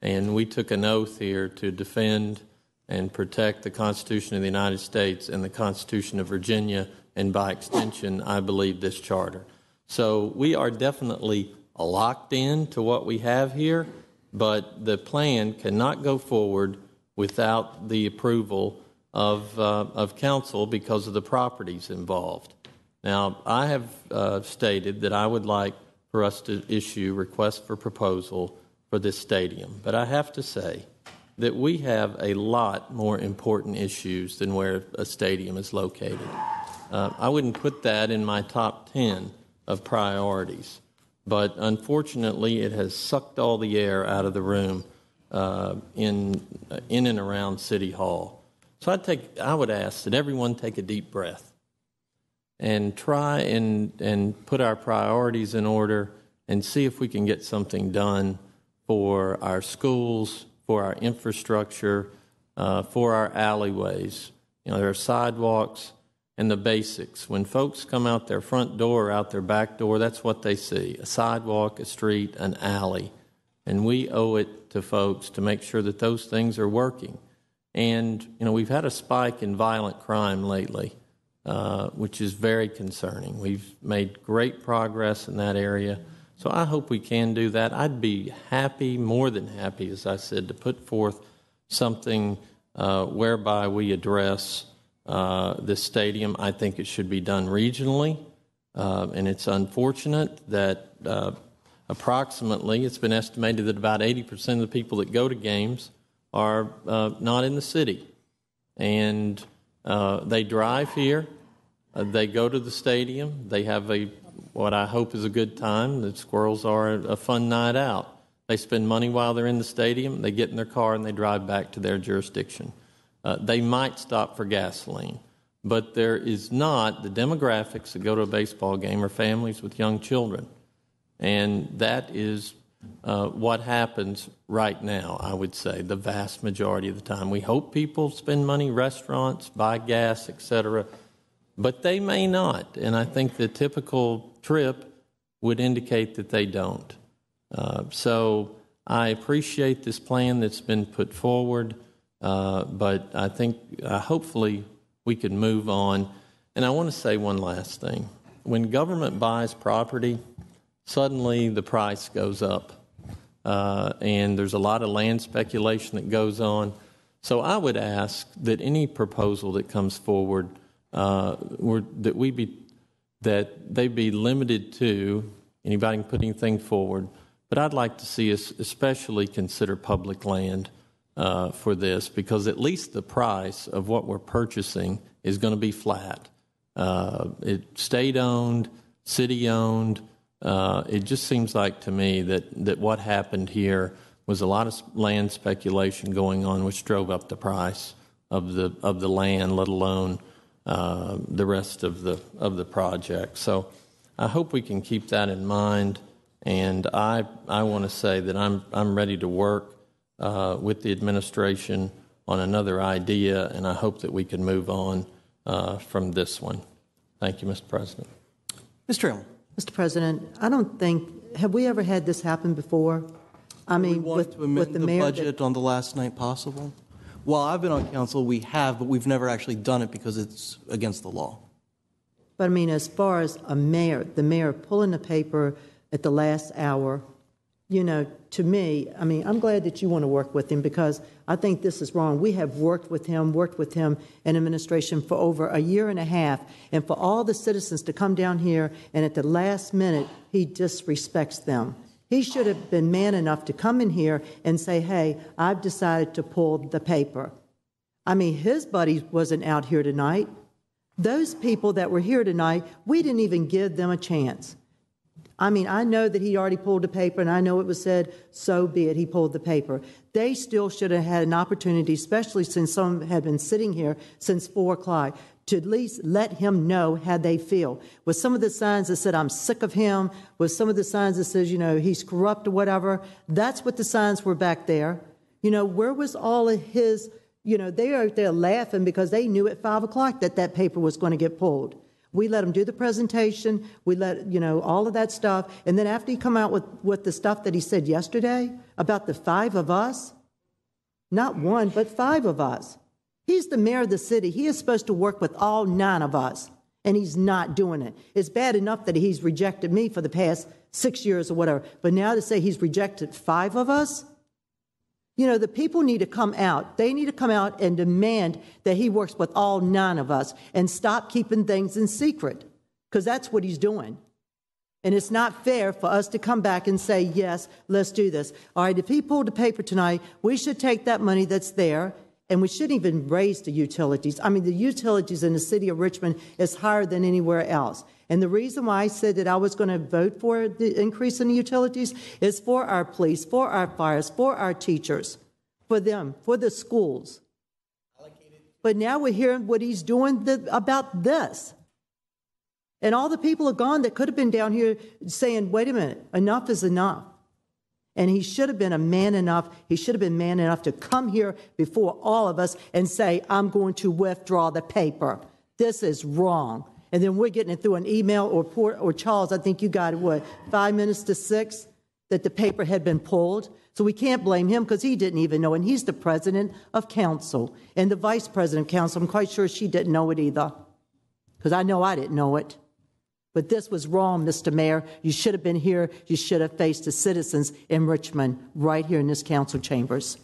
And we took an oath here to defend and protect the Constitution of the United States and the Constitution of Virginia, and by extension, I believe, this charter. So we are definitely locked in to what we have here, but the plan cannot go forward without the approval of council because of the properties involved. Now, I have stated that I would like for us to issue requests for proposal for this stadium, but I have to say that we have a lot more important issues than where a stadium is located. I wouldn't put that in my top 10 of priorities, but unfortunately it has sucked all the air out of the room in and around City Hall. So I would ask that everyone take a deep breath and try and put our priorities in order and see if we can get something done for our schools, for our infrastructure, for our alleyways. There are sidewalks and the basics. When folks come out their front door or out their back door, that's what they see: a sidewalk, a street, an alley. And we owe it to folks to make sure that those things are working. And, we've had a spike in violent crime lately, which is very concerning. We've made great progress in that area. So I hope we can do that. I'd be happy, more than happy, as I said, to put forth something whereby we address this stadium. I think it should be done regionally. And it's unfortunate that approximately, it's been estimated that about 80% of the people that go to games are not in the city. And they drive here, they go to the stadium, they have what I hope is a good time. The Squirrels are a fun night out. They spend money while they're in the stadium, they get in their car and they drive back to their jurisdiction. They might stop for gasoline, but there is not the demographics that go to a baseball game are families with young children. And that is what happens right now, I would say, the vast majority of the time. We hope people spend money, restaurants, buy gas, etc., but they may not. And I think the typical trip would indicate that they don't. So I appreciate this plan that's been put forward, but I think hopefully we can move on. And I want to say one last thing. When government buys property, suddenly the price goes up. And there's a lot of land speculation that goes on. So I would ask that any proposal that comes forward, that they be limited to, anybody can put anything forward, but I'd like to see us especially consider public land for this, because at least the price of what we're purchasing is going to be flat. It's state-owned, city-owned. It just seems like to me that what happened here was a lot of land speculation going on, which drove up the price of the land, let alone the rest of the project. So I hope we can keep that in mind. And I want to say that I'm ready to work with the administration on another idea, and I hope that we can move on from this one. Thank you, Mr. President. Ms. Trammell. Mr. President, I don't think, have we ever had this happen before? I mean, with the mayor budget on the last night possible? While I've been on council, we have, but we've never actually done it because it's against the law. But I mean, as far as the mayor pulling the paper at the last hour, you know, to me, I mean, I'm glad that you want to work with him, because I think this is wrong. We have worked with him in administration for over a year and a half, and for all the citizens to come down here and at the last minute, he disrespects them. He should have been man enough to come in here and say, hey, I've decided to pull the paper. I mean, his buddy wasn't out here tonight. Those people that were here tonight, we didn't even give them a chance. I mean, I know that he already pulled the paper, and I know it was said, so be it, he pulled the paper. They still should have had an opportunity, especially since some had been sitting here since 4 o'clock, to at least let him know how they feel. With some of the signs that said, I'm sick of him, with some of the signs that says, you know, he's corrupt or whatever, that's what the signs were back there. You know, where was all of his, you know, they are out there laughing because they knew at 5 o'clock that paper was going to get pulled. We let him do the presentation. We let, you know, all of that stuff. And then after he come out with the stuff that he said yesterday about the 5 of us, not 1, but 5 of us. He's the mayor of the city. He is supposed to work with all 9 of us, and he's not doing it. It's bad enough that he's rejected me for the past 6 years or whatever, but now to say he's rejected 5 of us? You know, the people need to come out. They need to come out and demand that he works with all 9 of us and stop keeping things in secret, because that's what he's doing. And it's not fair for us to come back and say, yes, let's do this. All right, if he pulled the paper tonight, we should take that money that's there, and we shouldn't even raise the utilities. I mean, the utilities in the city of Richmond is higher than anywhere else. And the reason why I said that I was going to vote for the increase in the utilities is for our police, for our fires, for our teachers, for them, for the schools. But now we're hearing what he's doing about this. And all the people are gone that could have been down here saying, wait a minute, enough is enough. And he should have been man enough to come here before all of us and say, I'm going to withdraw the paper. This is wrong. And then we're getting it through an email or Charles, I think you got it, 5 minutes to 6, that the paper had been pulled. So we can't blame him because he didn't even know. And he's the president of council. And the vice president of council, I'm quite sure she didn't know it either, because I know I didn't know it. But this was wrong, Mr. Mayor. You should have been here. You should have faced the citizens in Richmond right here in this council chambers.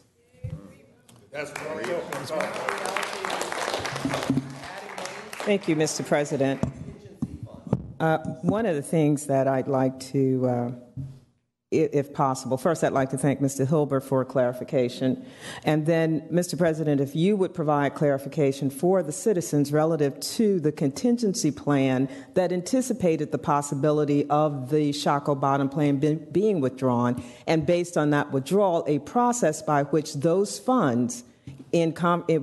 Thank you, Mr. President. One of the things that I'd like to, if possible, first I'd like to thank Mr. Hilbert for clarification. And then, Mr. President, if you would provide clarification for the citizens relative to the contingency plan that anticipated the possibility of the Shockoe Bottom plan being withdrawn, and based on that withdrawal, a process by which those funds in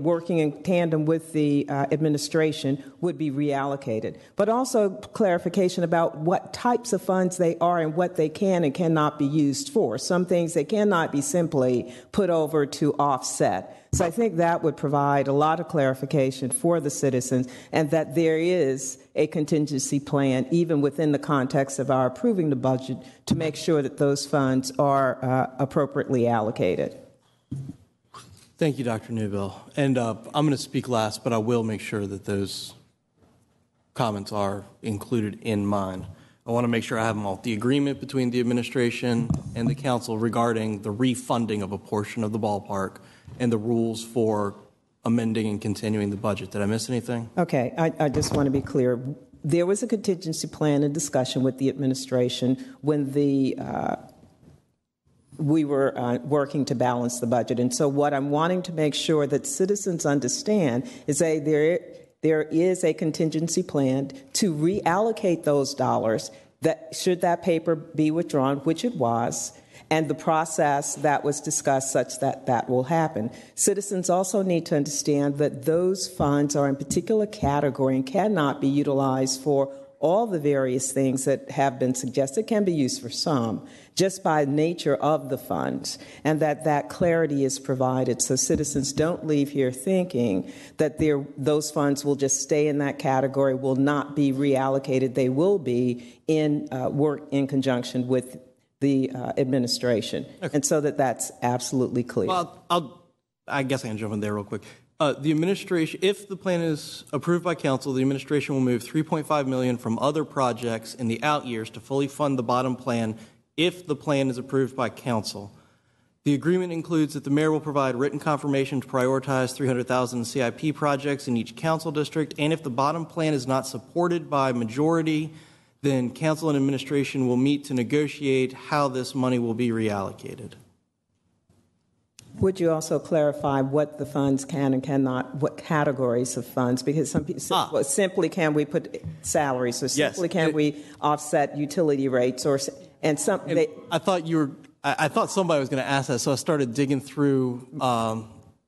working in tandem with the administration would be reallocated, but also clarification about what types of funds they are and what they can and cannot be used for. Some things they cannot be simply put over to offset. So I think that would provide a lot of clarification for the citizens, and that there is a contingency plan, even within the context of our approving the budget, to make sure that those funds are appropriately allocated. Thank you, Dr. Newbill. And I'm going to speak last, but I will make sure that those comments are included in mine. I want to make sure I have them all. The agreement between the administration and the council regarding the refunding of a portion of the ballpark and the rules for amending and continuing the budget. Did I miss anything? Okay, I just want to be clear. There was a contingency plan and discussion with the administration when we were working to balance the budget. And so what I'm wanting to make sure that citizens understand is that there is a contingency plan to reallocate those dollars that should that paper be withdrawn, which it was, and the process that was discussed such that that will happen. Citizens also need to understand that those funds are in a particular category and cannot be utilized for all the various things that have been suggested. Can be used for some, just by nature of the funds, and that clarity is provided so citizens don't leave here thinking that those funds will just stay in that category, will not be reallocated. They will be in work in conjunction with the administration. Okay. And so that's absolutely clear. Well, I guess I can jump in there real quick. The administration, if the plan is approved by council, the administration will move $3.5 million from other projects in the out years to fully fund the bottom plan if the plan is approved by council. The agreement includes that the mayor will provide written confirmation to prioritize $300,000 CIP projects in each council district, and if the bottom plan is not supported by majority, then council and administration will meet to negotiate how this money will be reallocated. Would you also clarify what the funds can and cannot, what categories of funds? Because some people say, well, simply can we put salaries, or simply can we offset utility rates, or and some. I thought somebody was going to ask that, so I started digging through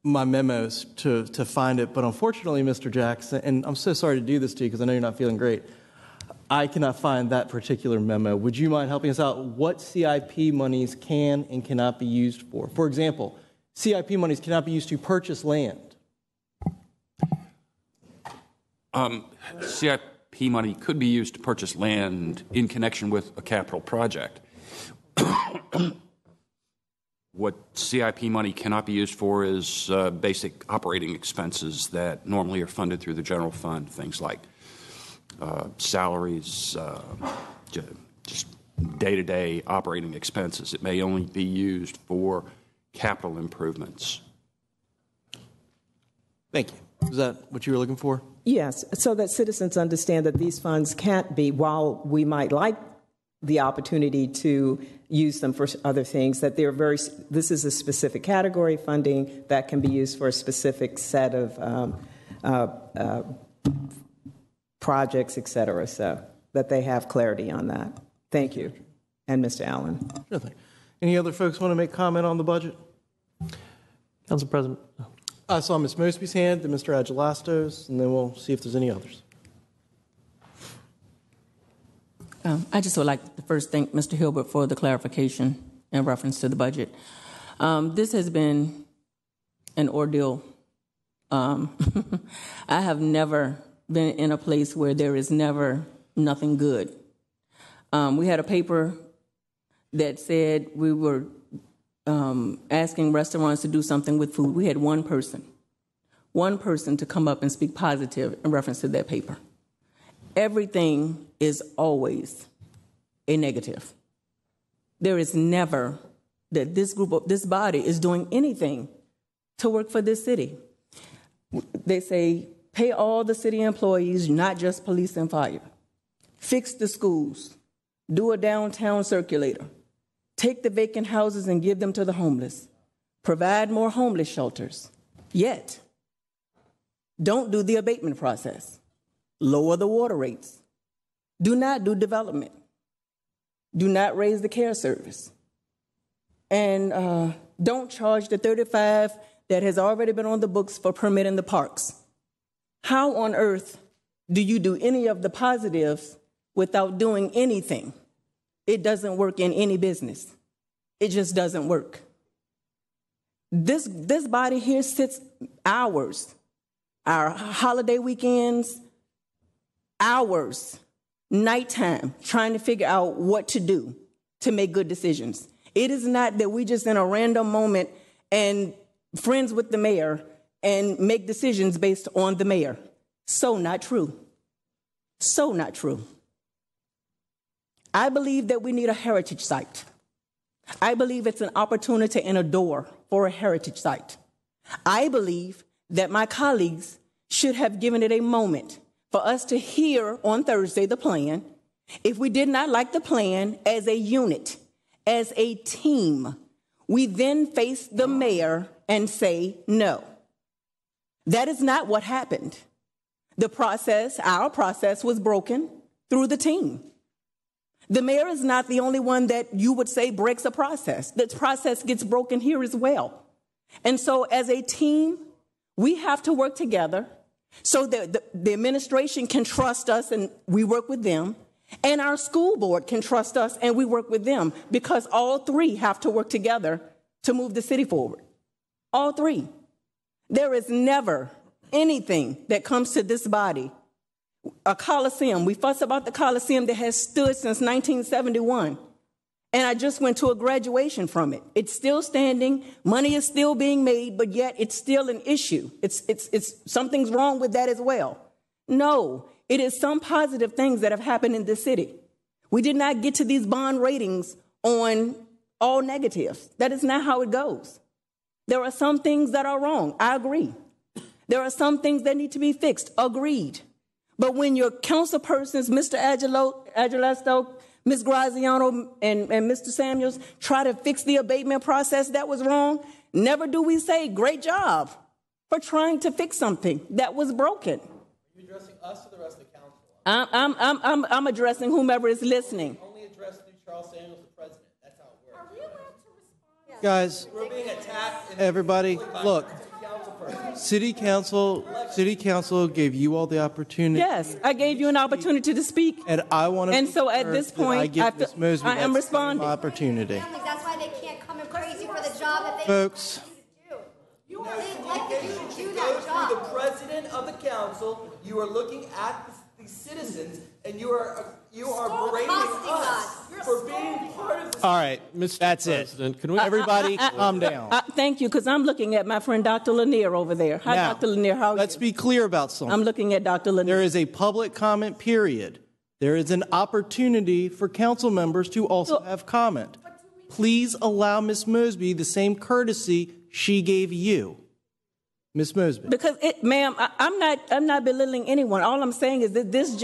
my memos to find it. But unfortunately, Mr. Jackson, and I'm so sorry to do this to you because I know you're not feeling great, I cannot find that particular memo. Would you mind helping us out? What CIP monies can and cannot be used for? For example, CIP monies cannot be used to purchase land. CIP money could be used to purchase land in connection with a capital project. What CIP money cannot be used for is basic operating expenses that normally are funded through the general fund, things like salaries, just day-to-day operating expenses. It may only be used for capital improvements. Thank you. Is that what you were looking for? Yes, so that citizens understand that these funds can't be, while we might like the opportunity to use them for other things, that this is a specific category funding that can be used for a specific set of projects, et cetera, so that they have clarity on that. Thank you. And Mr. Allen. Sure thing. Any other folks want to make comment on the budget? Council President. I saw Ms. Mosby's hand, then Mr. Agelastos, and then we'll see if there's any others. I just would like to first thank Mr. Hilbert for the clarification in reference to the budget. This has been an ordeal. I have never been in a place where there is never nothing good. We had a paper that said we were asking restaurants to do something with food. We had one person to come up and speak positive in reference to that paper. Everything is always a negative. There is never that this body is doing anything to work for this city. They say pay all the city employees, not just police and fire. Fix the schools. Do a downtown circulator. Take the vacant houses and give them to the homeless. Provide more homeless shelters. Yet, don't do the abatement process. Lower the water rates. Do not do development. Do not raise the care service. And don't charge the $35 that has already been on the books for permitting the parks. How on earth do you do any of the positives without doing anything? It doesn't work in any business. It just doesn't work. This body here sits hours, our holiday weekends, hours, nighttime, trying to figure out what to do to make good decisions. It is not that we just in a random moment and friends with the mayor and make decisions based on the mayor. So not true. So not true. I believe that we need a heritage site. I believe it's an opportunity and a door for a heritage site. I believe that my colleagues should have given it a moment for us to hear on Thursday the plan. If we did not like the plan as a unit, as a team, we then face the mayor and say no. That is not what happened. The process, our process, was broken through the team. The mayor is not the only one that you would say breaks a process. The process gets broken here as well. And so as a team, we have to work together so that the administration can trust us and we work with them, and our school board can trust us and we work with them, because all three have to work together to move the city forward. All three. There is never anything that comes to this body. A Coliseum, we fuss about the Coliseum that has stood since 1971. And I just went to a graduation from it. It's still standing, money is still being made, but yet it's still an issue. It's something's wrong with that as well. No, it is some positive things that have happened in this city. We did not get to these bond ratings on all negatives. That is not how it goes. There are some things that are wrong. I agree. There are some things that need to be fixed. Agreed. But when your council persons, Mr. Agilesto, Ms. Graziano, and Mr. Samuels, try to fix the abatement process that was wrong, never do we say, great job for trying to fix something that was broken. Are you addressing us or the rest of the council? I'm addressing whomever is listening. Only address Charles Samuels, the president. That's how it works. Are we allowed to respond? Guys, we're being attacked. Everybody, look. City Council gave you all the opportunity. Yes, I gave you an opportunity to speak. And I want to. And so at this point, I am responding. Opportunity. That's why they can't come in crazy for the job that they Folks. You are elected to do go that job. through the president of the council. You are looking at the citizens, and you are berating us for being part of this. All right, that's President, it. can we Everybody, calm down. Thank you, because I'm looking at my friend Dr. Lanier over there. Hi, Now, Dr. Lanier. How are let's you? be clear about something. I'm looking at Dr. Lanier. There is a public comment period. There is an opportunity for council members to also have comment. Please allow Ms. Mosby the same courtesy she gave you. Ms. Mosby. Because, ma'am, I'm not belittling anyone. All I'm saying is that this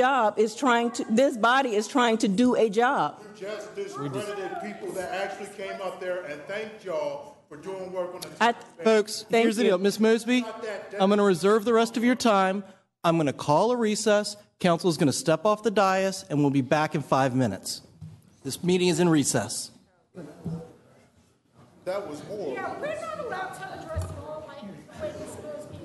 body is trying to do a job. You just discredited people that actually came up there and thanked y'all for doing work on the Folks, here's the deal. Ms. Mosby, I'm going to reserve the rest of your time. I'm going to call a recess. Council is going to step off the dais, and we'll be back in 5 minutes. This meeting is in recess. That was horrible. Yeah, we're not allowed to address all like Ms. Mosby.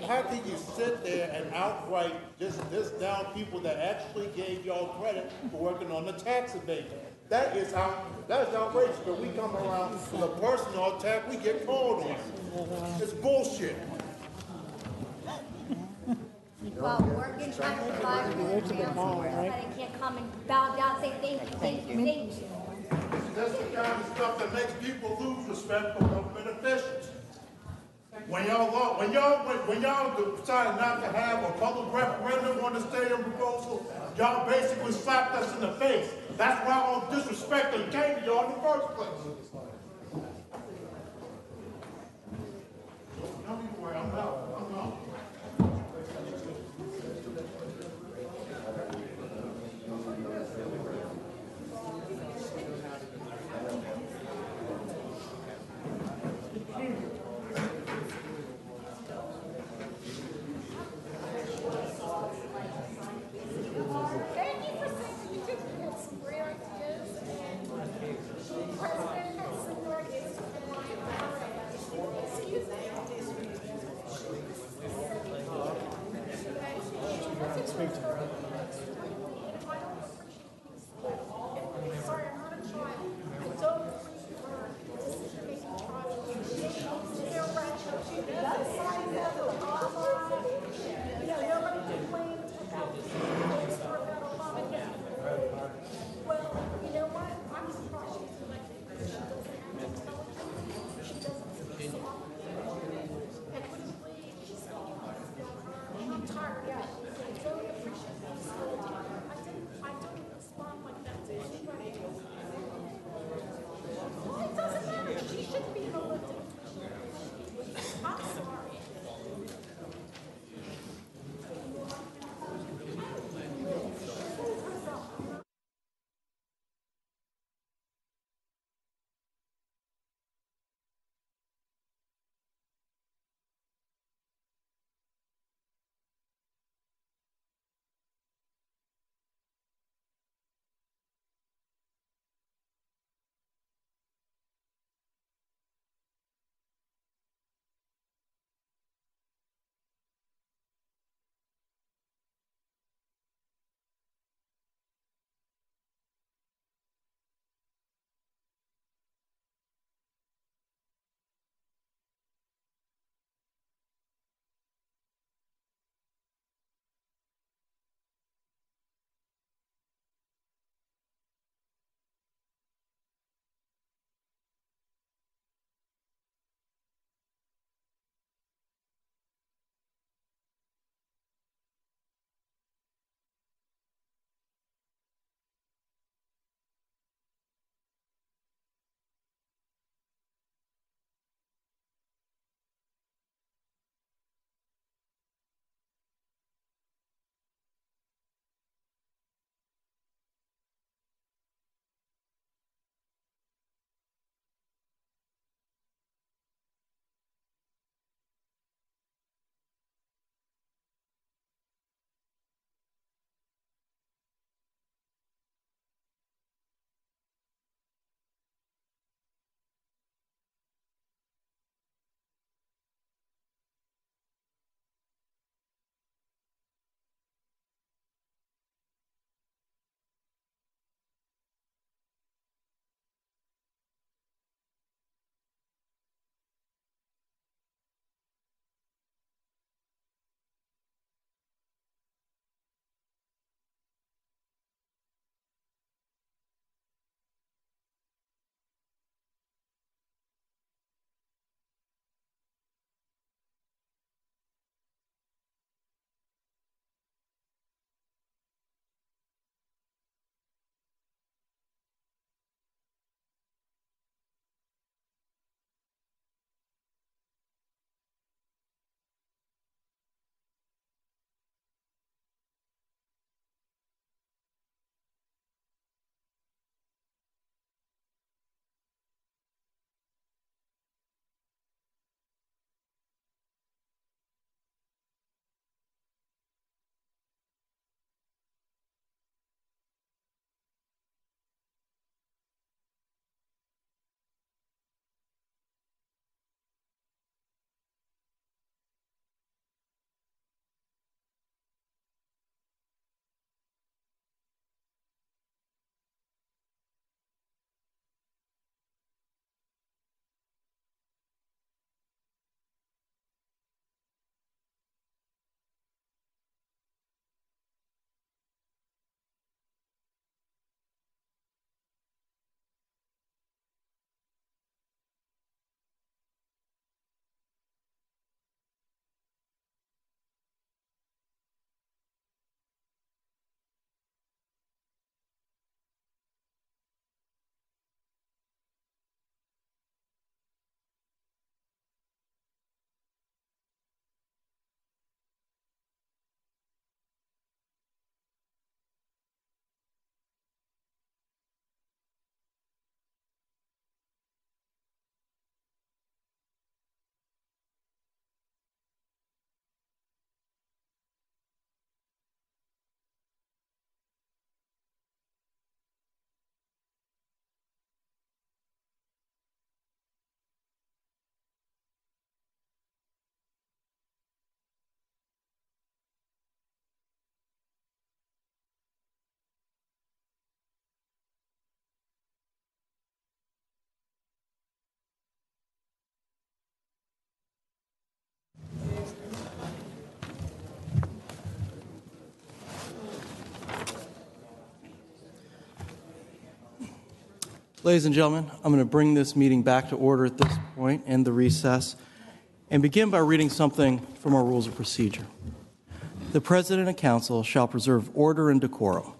How can you sit there and outright just down people that actually gave y'all credit for working on the tax abatement? That is outrageous. But we come around with a personal attack, we get called on. It's bullshit. Well, working, trying to provide for the council, they can't come and bow down and say thank you. That's the kind of stuff that makes people lose respect for government officials. When y'all decided not to have a public referendum on the stadium proposal, y'all basically slapped us in the face. That's why all disrespect came to y'all in the first place. I'm out. Ladies and gentlemen, I'm going to bring this meeting back to order at this point, end the recess, and begin by reading something from our rules of procedure. The President and Council shall preserve order and decorum.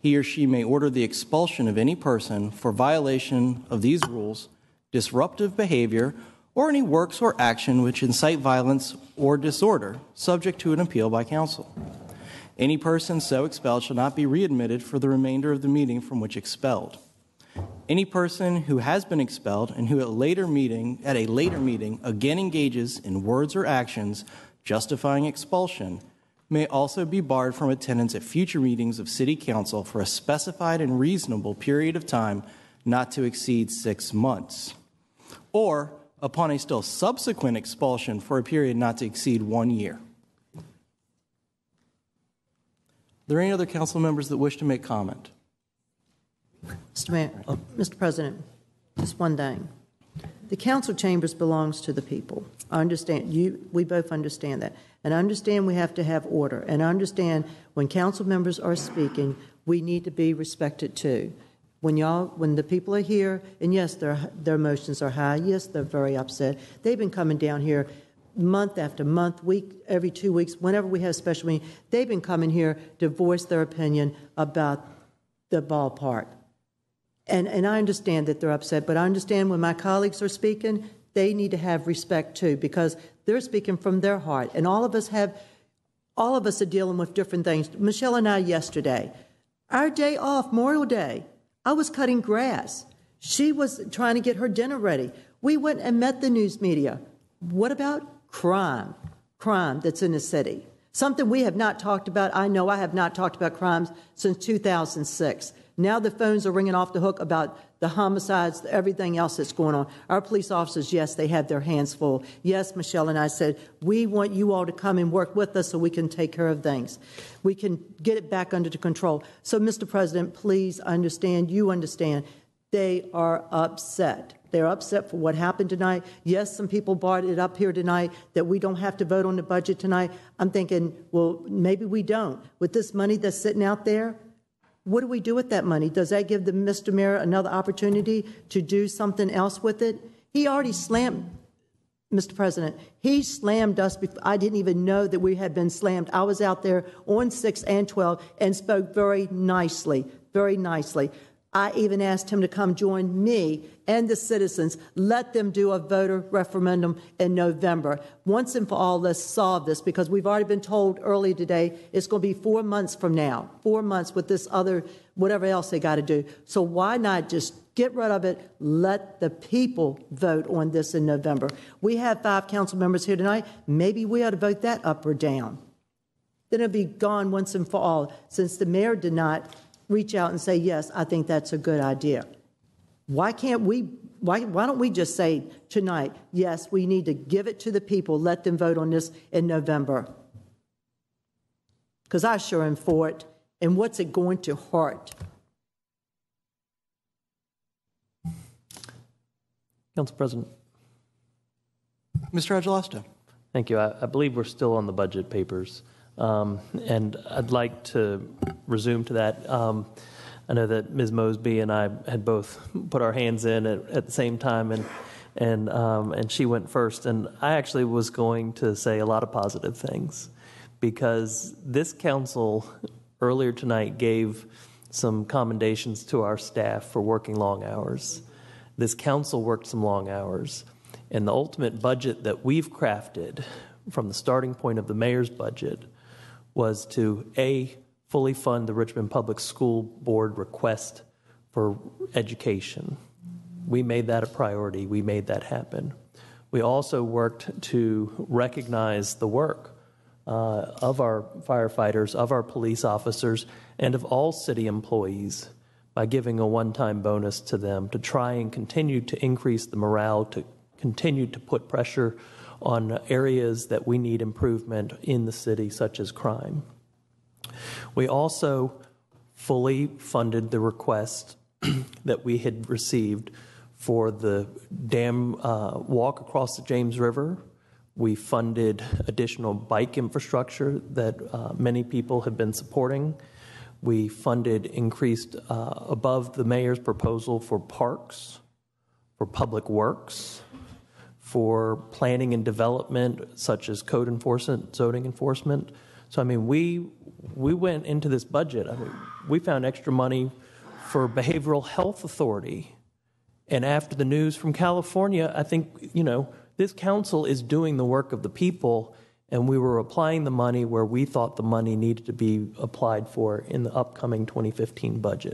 He or she may order the expulsion of any person for violation of these rules, disruptive behavior, or any works or action which incite violence or disorder, subject to an appeal by council. Any person so expelled shall not be readmitted for the remainder of the meeting from which expelled. Any person who has been expelled and who at a later meeting again engages in words or actions justifying expulsion may also be barred from attendance at future meetings of City Council for a specified and reasonable period of time not to exceed 6 months, or upon a still subsequent expulsion for a period not to exceed 1 year. Are there any other council members that wish to make comment? Mr. President, just one thing. The council chambers belongs to the people. I understand we both understand that. And I understand we have to have order. And I understand when council members are speaking, we need to be respected too. When the people are here, and yes, their emotions are high. Yes, they're very upset. They've been coming down here month after month, week every 2 weeks, whenever we have a special meeting. They've been coming here to voice their opinion about the ballpark. And I understand that they're upset, but I understand when my colleagues are speaking, they need to have respect too, because they're speaking from their heart. And all of us are dealing with different things. Michelle and I yesterday, our day off, Memorial Day, I was cutting grass. She was trying to get her dinner ready. We went and met the news media. What about crime? Crime that's in the city. Something we have not talked about. I know I have not talked about crimes since 2006. Now the phones are ringing off the hook about the homicides, everything else that's going on. Our police officers, yes, they have their hands full. Yes, Michelle and I said, we want you all to come and work with us so we can take care of things. We can get it back under control. So, Mr. President, please understand, you understand, they are upset. They're upset for what happened tonight. Yes, some people brought it up here tonight that we don't have to vote on the budget tonight. I'm thinking, well, maybe we don't. With this money that's sitting out there, what do we do with that money? Does that give Mr. Mayor another opportunity to do something else with it? He already slammed, Mr. President, he slammed us before. I didn't even know that we had been slammed. I was out there on 6 and 12 and spoke very nicely, very nicely. I even asked him to come join me and the citizens. Let them do a voter referendum in November. Once and for all, let's solve this, because we've already been told earlier today it's going to be 4 months from now, 4 months with this other, whatever else they got to do. So why not just get rid of it? Let the people vote on this in November. We have 5 council members here tonight. Maybe we ought to vote that up or down. Then it'll be gone once and for all, since the mayor did not reach out and say, yes, I think that's a good idea. Why don't we just say tonight, yes, we need to give it to the people, let them vote on this in November? Because I sure am for it. And what's it going to hurt? Council President. Mr. Agelasto. Thank you. I believe we're still on the budget papers. And I'd like to resume to that. I know that Ms. Mosby and I had both put our hands in at the same time, and she went first. And I actually was going to say a lot of positive things, because this council earlier tonight gave some commendations to our staff for working long hours. This council worked some long hours, and the ultimate budget that we've crafted from the starting point of the mayor's budget was to, A, fully fund the Richmond Public School Board request for education. We made that a priority. We made that happen. We also worked to recognize the work of our firefighters, of our police officers, and of all city employees by giving a one-time bonus to them to try and continue to increase the morale, to continue to put pressure on areas that we need improvement in the city, such as crime. We also fully funded the request that we had received for the dam walk across the James River. We funded additional bike infrastructure that many people have been supporting. We funded increased above the mayor's proposal for parks, for public works, for planning and development, such as code enforcement, zoning enforcement. So, I mean, we went into this budget. I mean, we found extra money for behavioral health authority. And after the news from California, I think, this council is doing the work of the people, and we were applying the money where we thought the money needed to be applied for in the upcoming 2015 budget.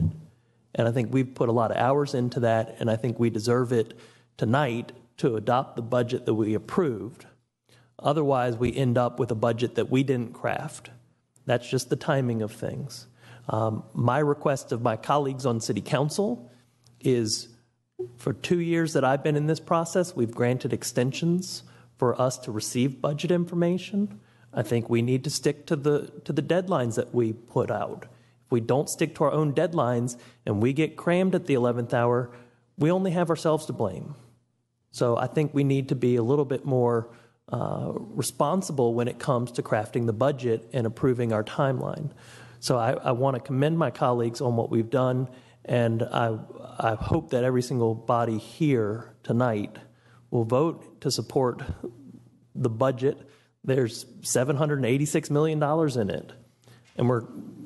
And I think we've put a lot of hours into that, and I think we deserve it tonight to adopt the budget that we approved. Otherwise, we end up with a budget that we didn't craft. That's just the timing of things. My request of my colleagues on City Council is, for 2 years that I've been in this process, we've granted extensions for us to receive budget information. I think we need to stick to the deadlines that we put out. If we don't stick to our own deadlines and we get crammed at the 11th hour, we only have ourselves to blame. So I think we need to be a little bit more responsible when it comes to crafting the budget and approving our timeline. So I want to commend my colleagues on what we've done, and I hope that every single body here tonight will vote to support the budget. There's $786 million in it, and we're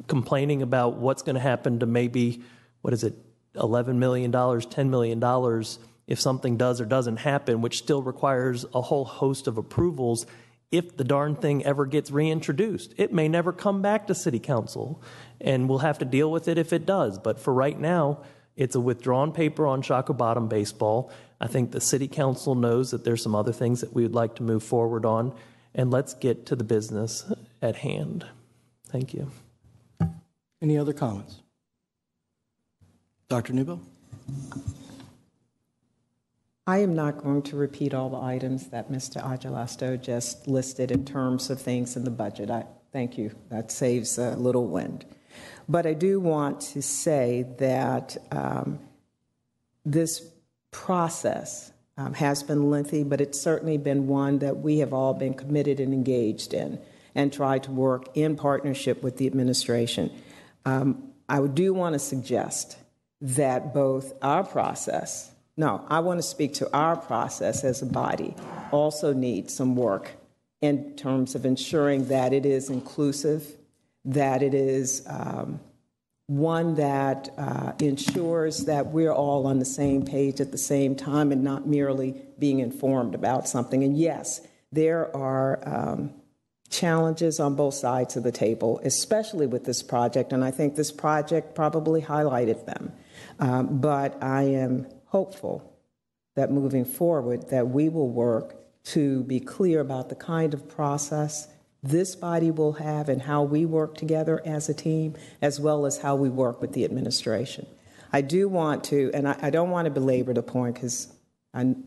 complaining about what's going to happen to maybe, $11 million, $10 million if something does or doesn't happen, which still requires a whole host of approvals. If the darn thing ever gets reintroduced, it may never come back to City Council, and we'll have to deal with it if it does. But for right now, it's a withdrawn paper on Shockoe Bottom baseball. I think the City Council knows that there's some other things that we would like to move forward on, and let's get to the business at hand. Thank you. Any other comments? Dr. Newbill? I am not going to repeat all the items that Mr. Agelasto just listed in terms of things in the budget. Thank you. That saves a little wind. But I do want to say that this process has been lengthy, but it's certainly been one that we have all been committed and engaged in and tried to work in partnership with the administration. I do want to suggest that both our process, I want to speak to our process as a body, also needs some work in terms of ensuring that it is inclusive, that it is one that ensures that we're all on the same page at the same time and not merely being informed about something. And yes, there are challenges on both sides of the table, especially with this project, and I think this project probably highlighted them. But I am hopeful that moving forward that we will work to be clear about the kind of process this body will have and how we work together as a team, as well as how we work with the administration. I do want to, and I don't want to belabor the point because I'm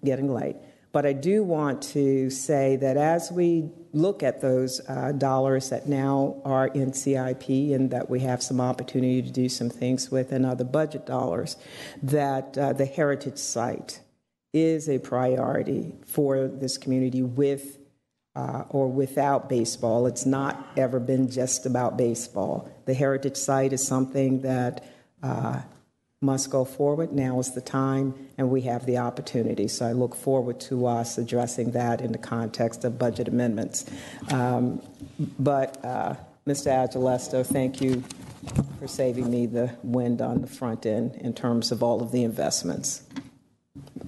getting late, but I do want to say that as we look at those dollars that now are in CIP and that we have some opportunity to do some things with and other budget dollars, that the heritage site is a priority for this community with or without baseball. It's not ever been just about baseball. The heritage site is something that must go forward. Now is the time, and we have the opportunity. So I look forward to us addressing that in the context of budget amendments. But Mr. Agelasto, thank you for saving me the wind on the front end in terms of all of the investments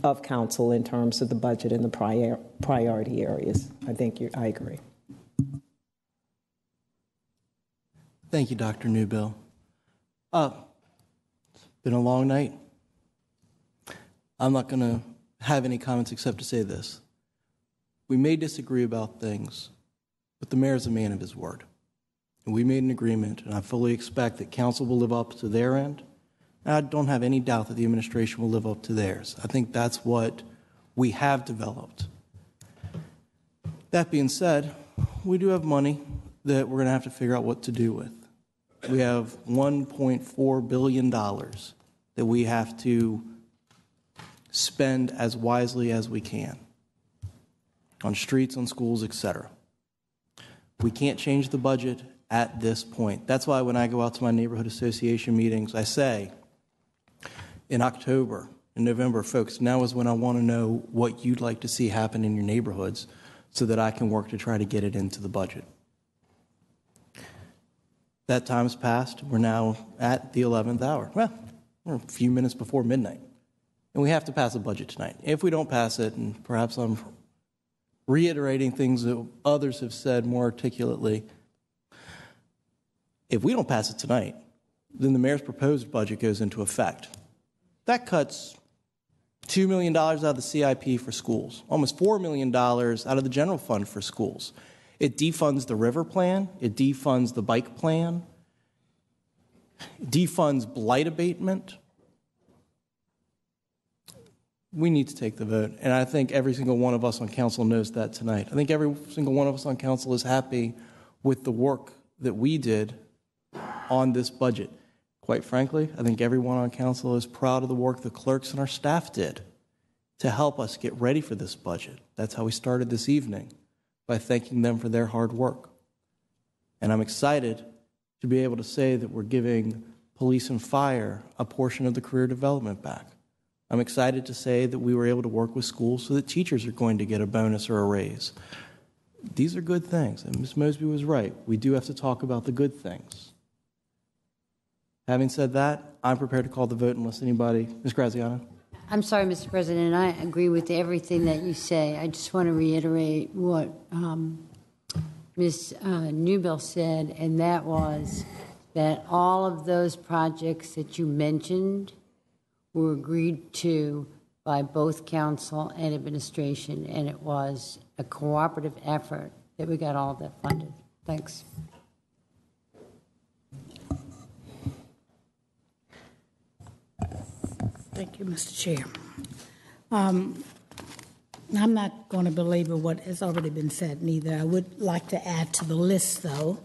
of council in terms of the budget and the priority areas. I agree. Thank you, Dr. Newbill. It's been a long night. I'm not going to have any comments except to say this. We may disagree about things, but the mayor is a man of his word. And we made an agreement, and I fully expect that council will live up to their end. And I don't have any doubt that the administration will live up to theirs. I think that's what we have developed. That being said, we do have money that we're going to have to figure out what to do with. We have $1.4 billion that we have to spend as wisely as we can on streets, on schools, etc. We can't change the budget at this point. That's why when I go out to my neighborhood association meetings, I say, in October, in November, folks, now is when I want to know what you'd like to see happen in your neighborhoods so that I can work to try to get it into the budget. That time's passed. We're now at the 11th hour. Well, we're a few minutes before midnight. And we have to pass a budget tonight. If we don't pass it, and perhaps I'm reiterating things that others have said more articulately, if we don't pass it tonight, then the mayor's proposed budget goes into effect. That cuts $2 million out of the CIP for schools, almost $4 million out of the general fund for schools. It defunds the river plan. It defunds the bike plan. It defunds blight abatement. We need to take the vote, and I think every single one of us on council knows that tonight. I think every single one of us on council is happy with the work that we did on this budget. Quite frankly, I think everyone on council is proud of the work the clerks and our staff did to help us get ready for this budget. That's how we started this evening, by thanking them for their hard work. And I'm excited to be able to say that we're giving police and fire a portion of the career development back. I'm excited to say that we were able to work with schools so that teachers are going to get a bonus or a raise. These are good things, and Ms. Mosby was right. We do have to talk about the good things. Having said that, I'm prepared to call the vote unless anybody... Ms. Graziano? I'm sorry, Mr. President. I agree with everything that you say. I just want to reiterate what Ms. Newbill said, and that was that all of those projects that you mentioned were agreed to by both council and administration, and it was a cooperative effort that we got all of that funded. Thanks. Thank you, Mr. Chair. I'm not going to belabor what has already been said, neither. I would like to add to the list, though,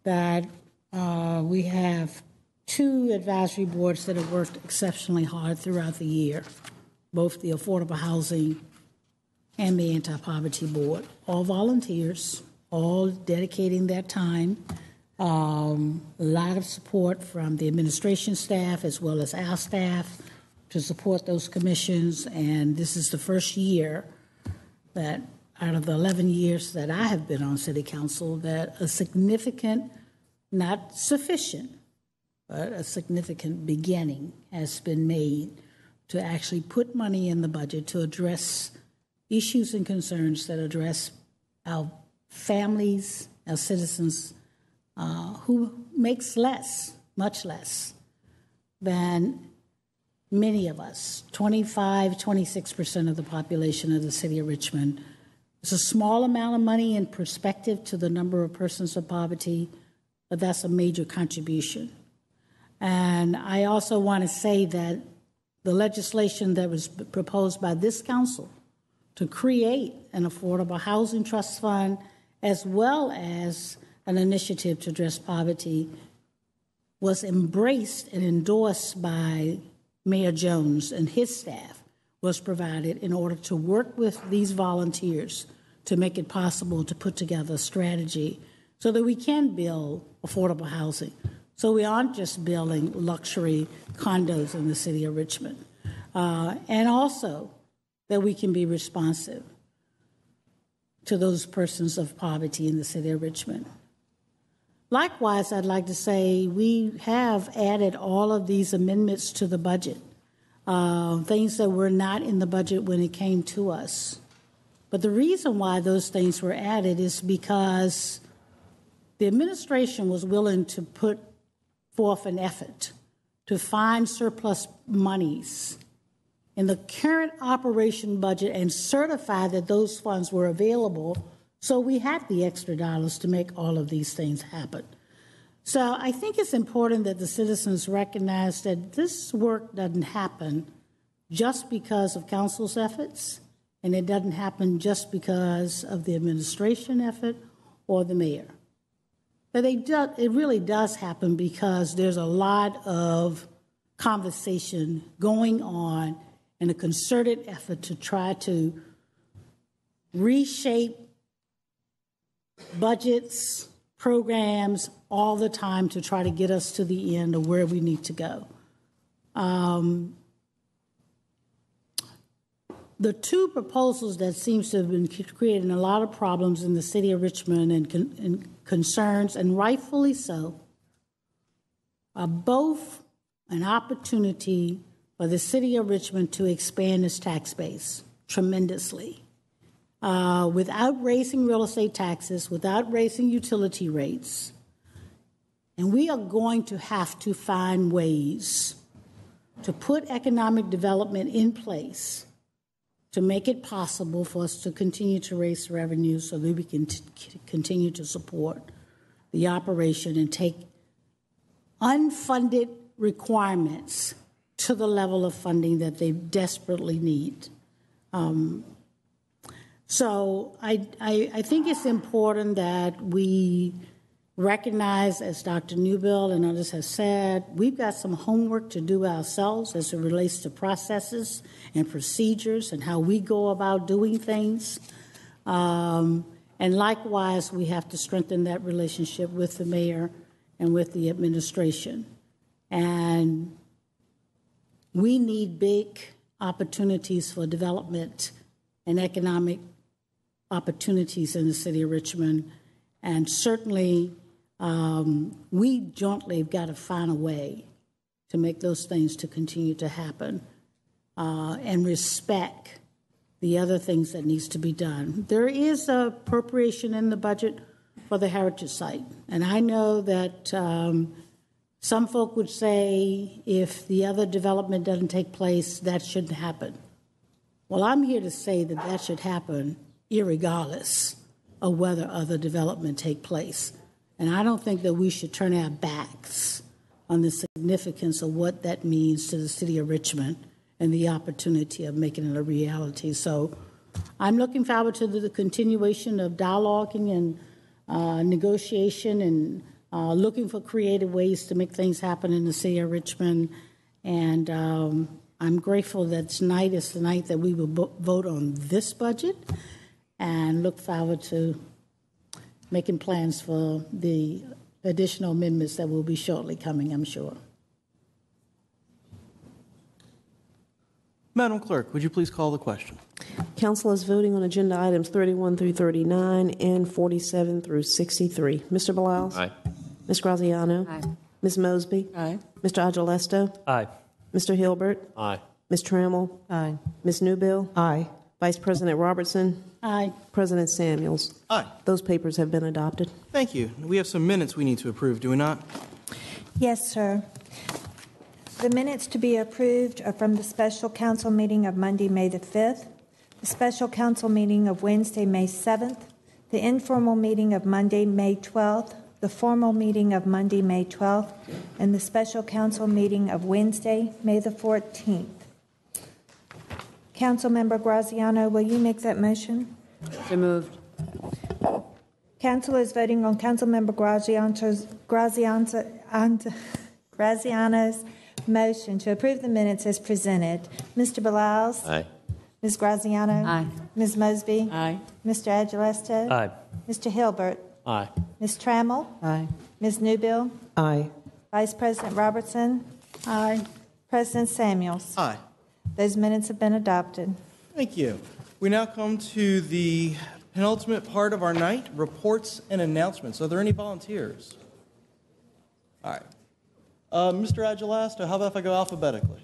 that we have 2 advisory boards that have worked exceptionally hard throughout the year, both the Affordable Housing and the Anti-Poverty Board. All volunteers, all dedicating their time. A lot of support from the administration staff as well as our staff to support those commissions. And this is the first year that out of the 11 years that I have been on City Council that a significant, not sufficient, but a significant beginning has been made to actually put money in the budget to address issues and concerns that address our families, our citizens, who makes less, much less than many of us, 26% of the population of the city of Richmond. It's a small amount of money in perspective to the number of persons of poverty, but that's a major contribution. And I also want to say that the legislation that was proposed by this council to create an affordable housing trust fund as well as an initiative to address poverty was embraced and endorsed by Mayor Jones and his staff, was provided in order to work with these volunteers to make it possible to put together a strategy so that we can build affordable housing. So we aren't just building luxury condos in the city of Richmond. And also that we can be responsive to those persons of poverty in the city of Richmond. Likewise, I'd like to say we have added all of these amendments to the budget, things that were not in the budget when it came to us. But the reason why those things were added is because the administration was willing to put forth an effort to find surplus monies in the current operation budget and certify that those funds were available. So we had the extra dollars to make all of these things happen. So I think it's important that the citizens recognize that this work doesn't happen just because of council's efforts, and it doesn't happen just because of the administration effort or the mayor. But it really does happen because there's a lot of conversation going on and a concerted effort to try to reshape budgets, programs all the time to try to get us to the end of where we need to go. The two proposals that seems to have been creating a lot of problems in the city of Richmond and concerns, and rightfully so, are both an opportunity for the city of Richmond to expand its tax base tremendously. Without raising real estate taxes, without raising utility rates. And we are going to have to find ways to put economic development in place to make it possible for us to continue to raise revenue so that we can continue to support the operation and take unfunded requirements to the level of funding that they desperately need. So I think it's important that we recognize, as Dr. Newbill and others have said, we've got some homework to do ourselves as it relates to processes and procedures and how we go about doing things. And likewise, we have to strengthen that relationship with the mayor and with the administration. And we need big opportunities for development and economic opportunities in the city of Richmond. And certainly, we jointly have got to find a way to make those things to continue to happen and respect the other things that needs to be done. There is a appropriation in the budget for the heritage site. And I know that some folk would say if the other development doesn't take place, that shouldn't happen. Well, I'm here to say that that should happen irregardless of whether other development take place. And I don't think that we should turn our backs on the significance of what that means to the city of Richmond and the opportunity of making it a reality. So I'm looking forward to the continuation of dialoguing and negotiation and looking for creative ways to make things happen in the city of Richmond. And I'm grateful that tonight is the night that we will vote on this budget, and look forward to making plans for the additional amendments that will be shortly coming, I'm sure. Madam Clerk, would you please call the question? Council is voting on agenda items 31 through 39 and 47 through 63. Mr. Bilal? Aye. Ms. Graziano? Aye. Ms. Mosby? Aye. Mr. Agilesto? Aye. Mr. Hilbert? Aye. Ms. Trammell? Aye. Ms. Newbill? Aye. Vice President Robertson? Aye. President Samuels? Aye. Those papers have been adopted. Thank you. We have some minutes we need to approve, do we not? Yes, sir. The minutes to be approved are from the special council meeting of Monday, May the 5th, the special council meeting of Wednesday, May 7th, the informal meeting of Monday, May 12th, the formal meeting of Monday, May 12th, and the special council meeting of Wednesday, May the 14th. Councilmember Graziano, will you make that motion? So moved. Council is voting on Councilmember Graziano's motion to approve the minutes as presented. Mr. Bilal? Aye. Ms. Graziano? Aye. Ms. Mosby? Aye. Mr. Agilesto? Aye. Mr. Hilbert? Aye. Ms. Trammell? Aye. Ms. Newbill? Aye. Vice President Robertson? Aye. President Samuels? Aye. Those minutes have been adopted. Thank you. We now come to the penultimate part of our night, reports and announcements. Are there any volunteers? All right. Mr. Agilesto, how about if I go alphabetically?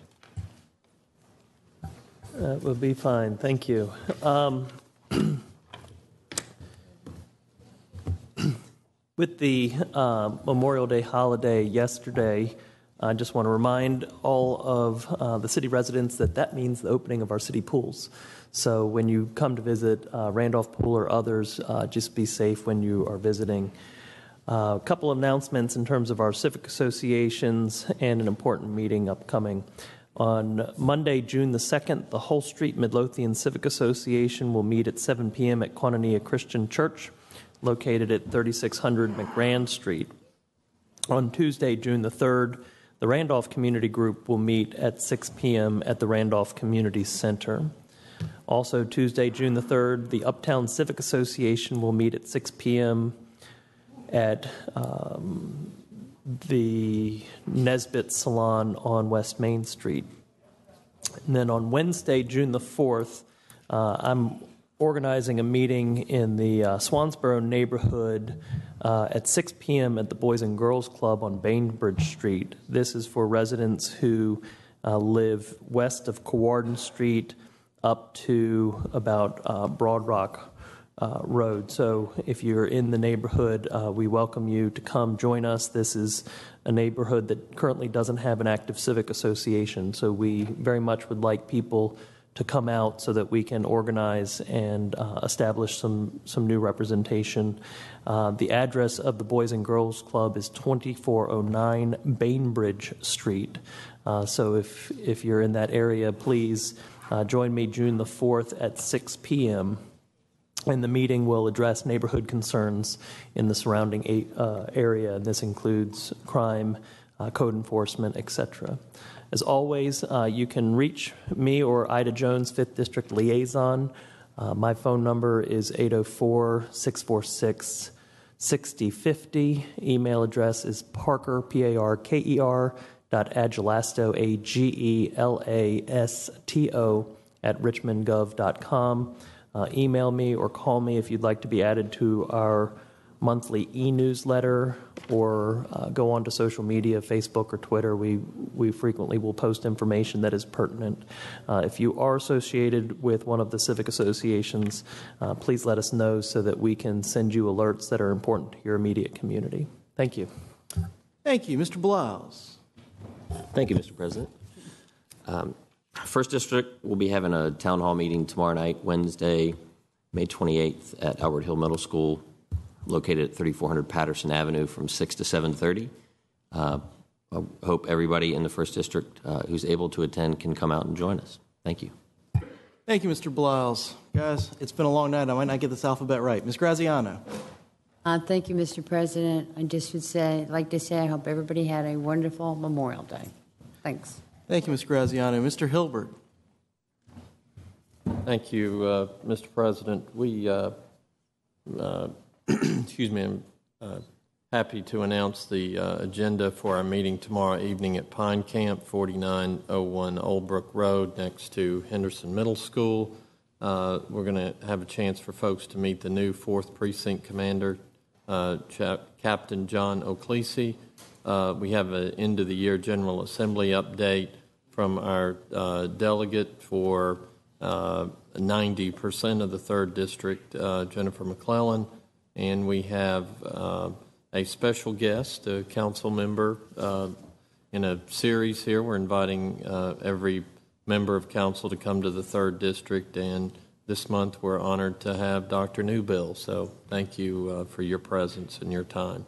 That would be fine. Thank you. With the Memorial Day holiday yesterday, I just want to remind all of the city residents that that means the opening of our city pools. So when you come to visit Randolph Pool or others, just be safe when you are visiting. A couple of announcements in terms of our civic associations and an important meeting upcoming. On Monday, June the 2nd, the Hull Street Midlothian Civic Association will meet at 7 p.m. at Koinonia Christian Church, located at 3600 McRand Street. On Tuesday, June the 3rd, the Randolph Community Group will meet at 6 p.m. at the Randolph Community Center. Also, Tuesday, June the 3rd, the Uptown Civic Association will meet at 6 p.m. at the Nesbitt Salon on West Main Street. And then on Wednesday, June the 4th, I'm organizing a meeting in the Swansboro neighborhood at 6 p.m. at the Boys and Girls Club on Bainbridge Street. This is for residents who live west of Cowarden Street up to about Broad Rock Road. So if you're in the neighborhood, we welcome you to come join us. This is a neighborhood that currently doesn't have an active civic association, so we very much would like people to come out so that we can organize and establish some new representation. The address of the Boys and Girls Club is 2409 Bainbridge Street. So if you're in that area, please join me June the 4th at 6 p.m. And the meeting will address neighborhood concerns in the surrounding area, and this includes crime, code enforcement, etc. As always, you can reach me or Ida Jones, 5th District Liaison. My phone number is 804-646-6050. Email address is parker, P-A-R-K-E-R, .agelasto, A-G-E-L-A-S-T-O, @richmondgov.com. Email me or call me if you'd like to be added to our monthly e-newsletter, or go onto social media, Facebook or Twitter. We frequently will post information that is pertinent. If you are associated with one of the civic associations, please let us know so that we can send you alerts that are important to your immediate community. Thank you. Thank you. Mr. Blouse. Thank you, Mr. President. First District will be having a town hall meeting tomorrow night, Wednesday, May 28th at Albert Hill Middle School, located at 3400 Patterson Avenue from 6 to 7:30. I hope everybody in the First District who's able to attend can come out and join us. Thank you. Thank you, Mr. Blouse. Guys, it's been a long night. I might not get this alphabet right. Ms. Graziano. Thank you, Mr. President. I just would like to say I hope everybody had a wonderful Memorial Day. Thanks. Thank you, Ms. Graziano. Mr. Hilbert. Thank you, Mr. President. We, excuse me, I'm happy to announce the agenda for our meeting tomorrow evening at Pine Camp, 4901 Old Brook Road, next to Henderson Middle School. We're going to have a chance for folks to meet the new 4th Precinct Commander, Captain John O'Cleese. We have an end-of-the-year General Assembly update from our delegate for 90% of the 3rd District, Jennifer McClellan, and we have a special guest, a council member, in a series here. We're inviting every member of council to come to the 3rd District, and this month we're honored to have Dr. Newbill, so thank you for your presence and your time.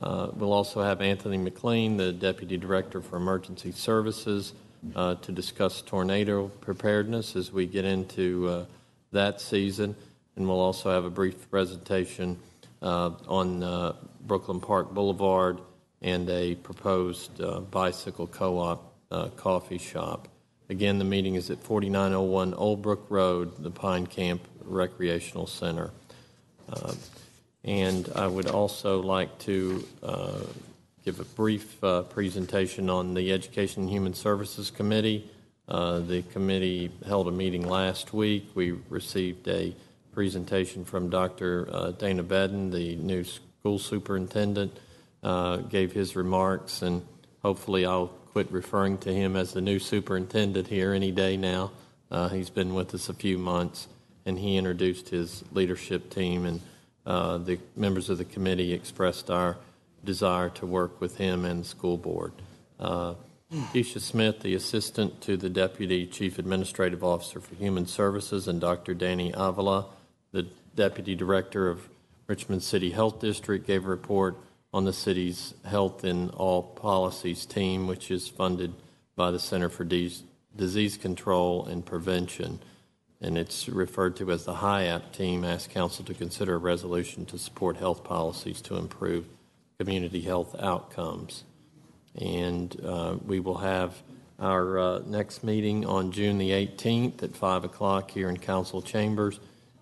We'll also have Anthony McLean, the Deputy Director for Emergency Services, to discuss tornado preparedness as we get into that season. And we'll also have a brief presentation on Brooklyn Park Boulevard and a proposed bicycle co-op coffee shop. Again, the meeting is at 4901 Old Brook Road, the Pine Camp Recreational Center. And I would also like to give a brief presentation on the Education and Human Services Committee. The committee held a meeting last week. We received a presentation from Dr. Dana Bedden, the new school superintendent, gave his remarks, and hopefully I'll quit referring to him as the new superintendent here any day now. He's been with us a few months, and he introduced his leadership team, and the members of the committee expressed our desire to work with him and the school board. Keisha Smith, the assistant to the Deputy Chief Administrative Officer for Human Services, and Dr. Danny Avila, the Deputy Director of Richmond City Health District, gave a report on the city's Health in All Policies team, which is funded by the Center for Disease Control and Prevention, and it's referred to as the HIAP team. Asked Council to consider a resolution to support health policies to improve community health outcomes. And we will have our next meeting on June the 18th at 5 o'clock here in Council Chambers.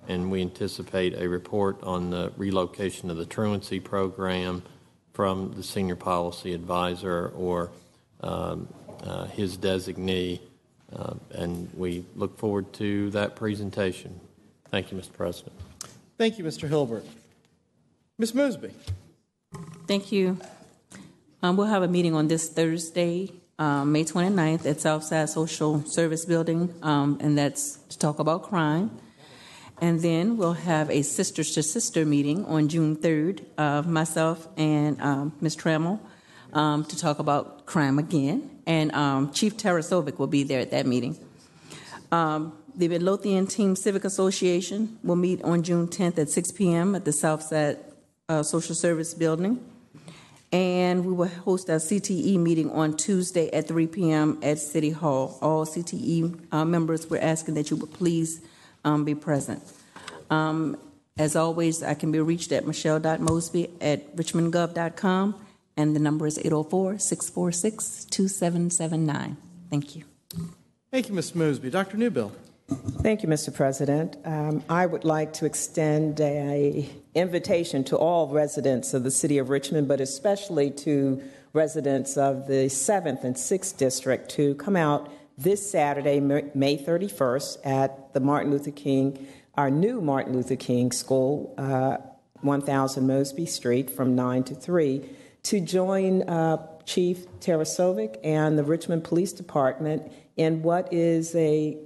and we anticipate a report on the relocation of the truancy program from the senior policy advisor or his designee, and we look forward to that presentation. Thank you, Mr. President. Thank you, Mr. Hilbert. Ms. Mosby. Thank you. We'll have a meeting on this Thursday, May 29th at Southside Social Service Building, and that's to talk about crime. And then we'll have a Sisters to Sister meeting on June 3rd, myself and Ms. Trammell, to talk about crime again. And Chief Tarasovic will be there at that meeting. The Midlothian Team Civic Association will meet on June 10th at 6 p.m. at the Southside Social Service Building. And we will host our CTE meeting on Tuesday at 3 p.m. at City Hall. All CTE members, we're asking that you would please be present. As always, I can be reached at michelle.mosby@richmondgov.com, and the number is 804-646-2779. Thank you. Thank you, Ms. Mosby. Dr. Newbill. Thank you, Mr. President. I would like to extend an invitation to all residents of the city of Richmond, but especially to residents of the 7th and 6th District to come out this Saturday, May 31st, at the our new Martin Luther King School, 1000 Mosby Street, from 9 to 3, to join Chief Tarasovic and the Richmond Police Department in what is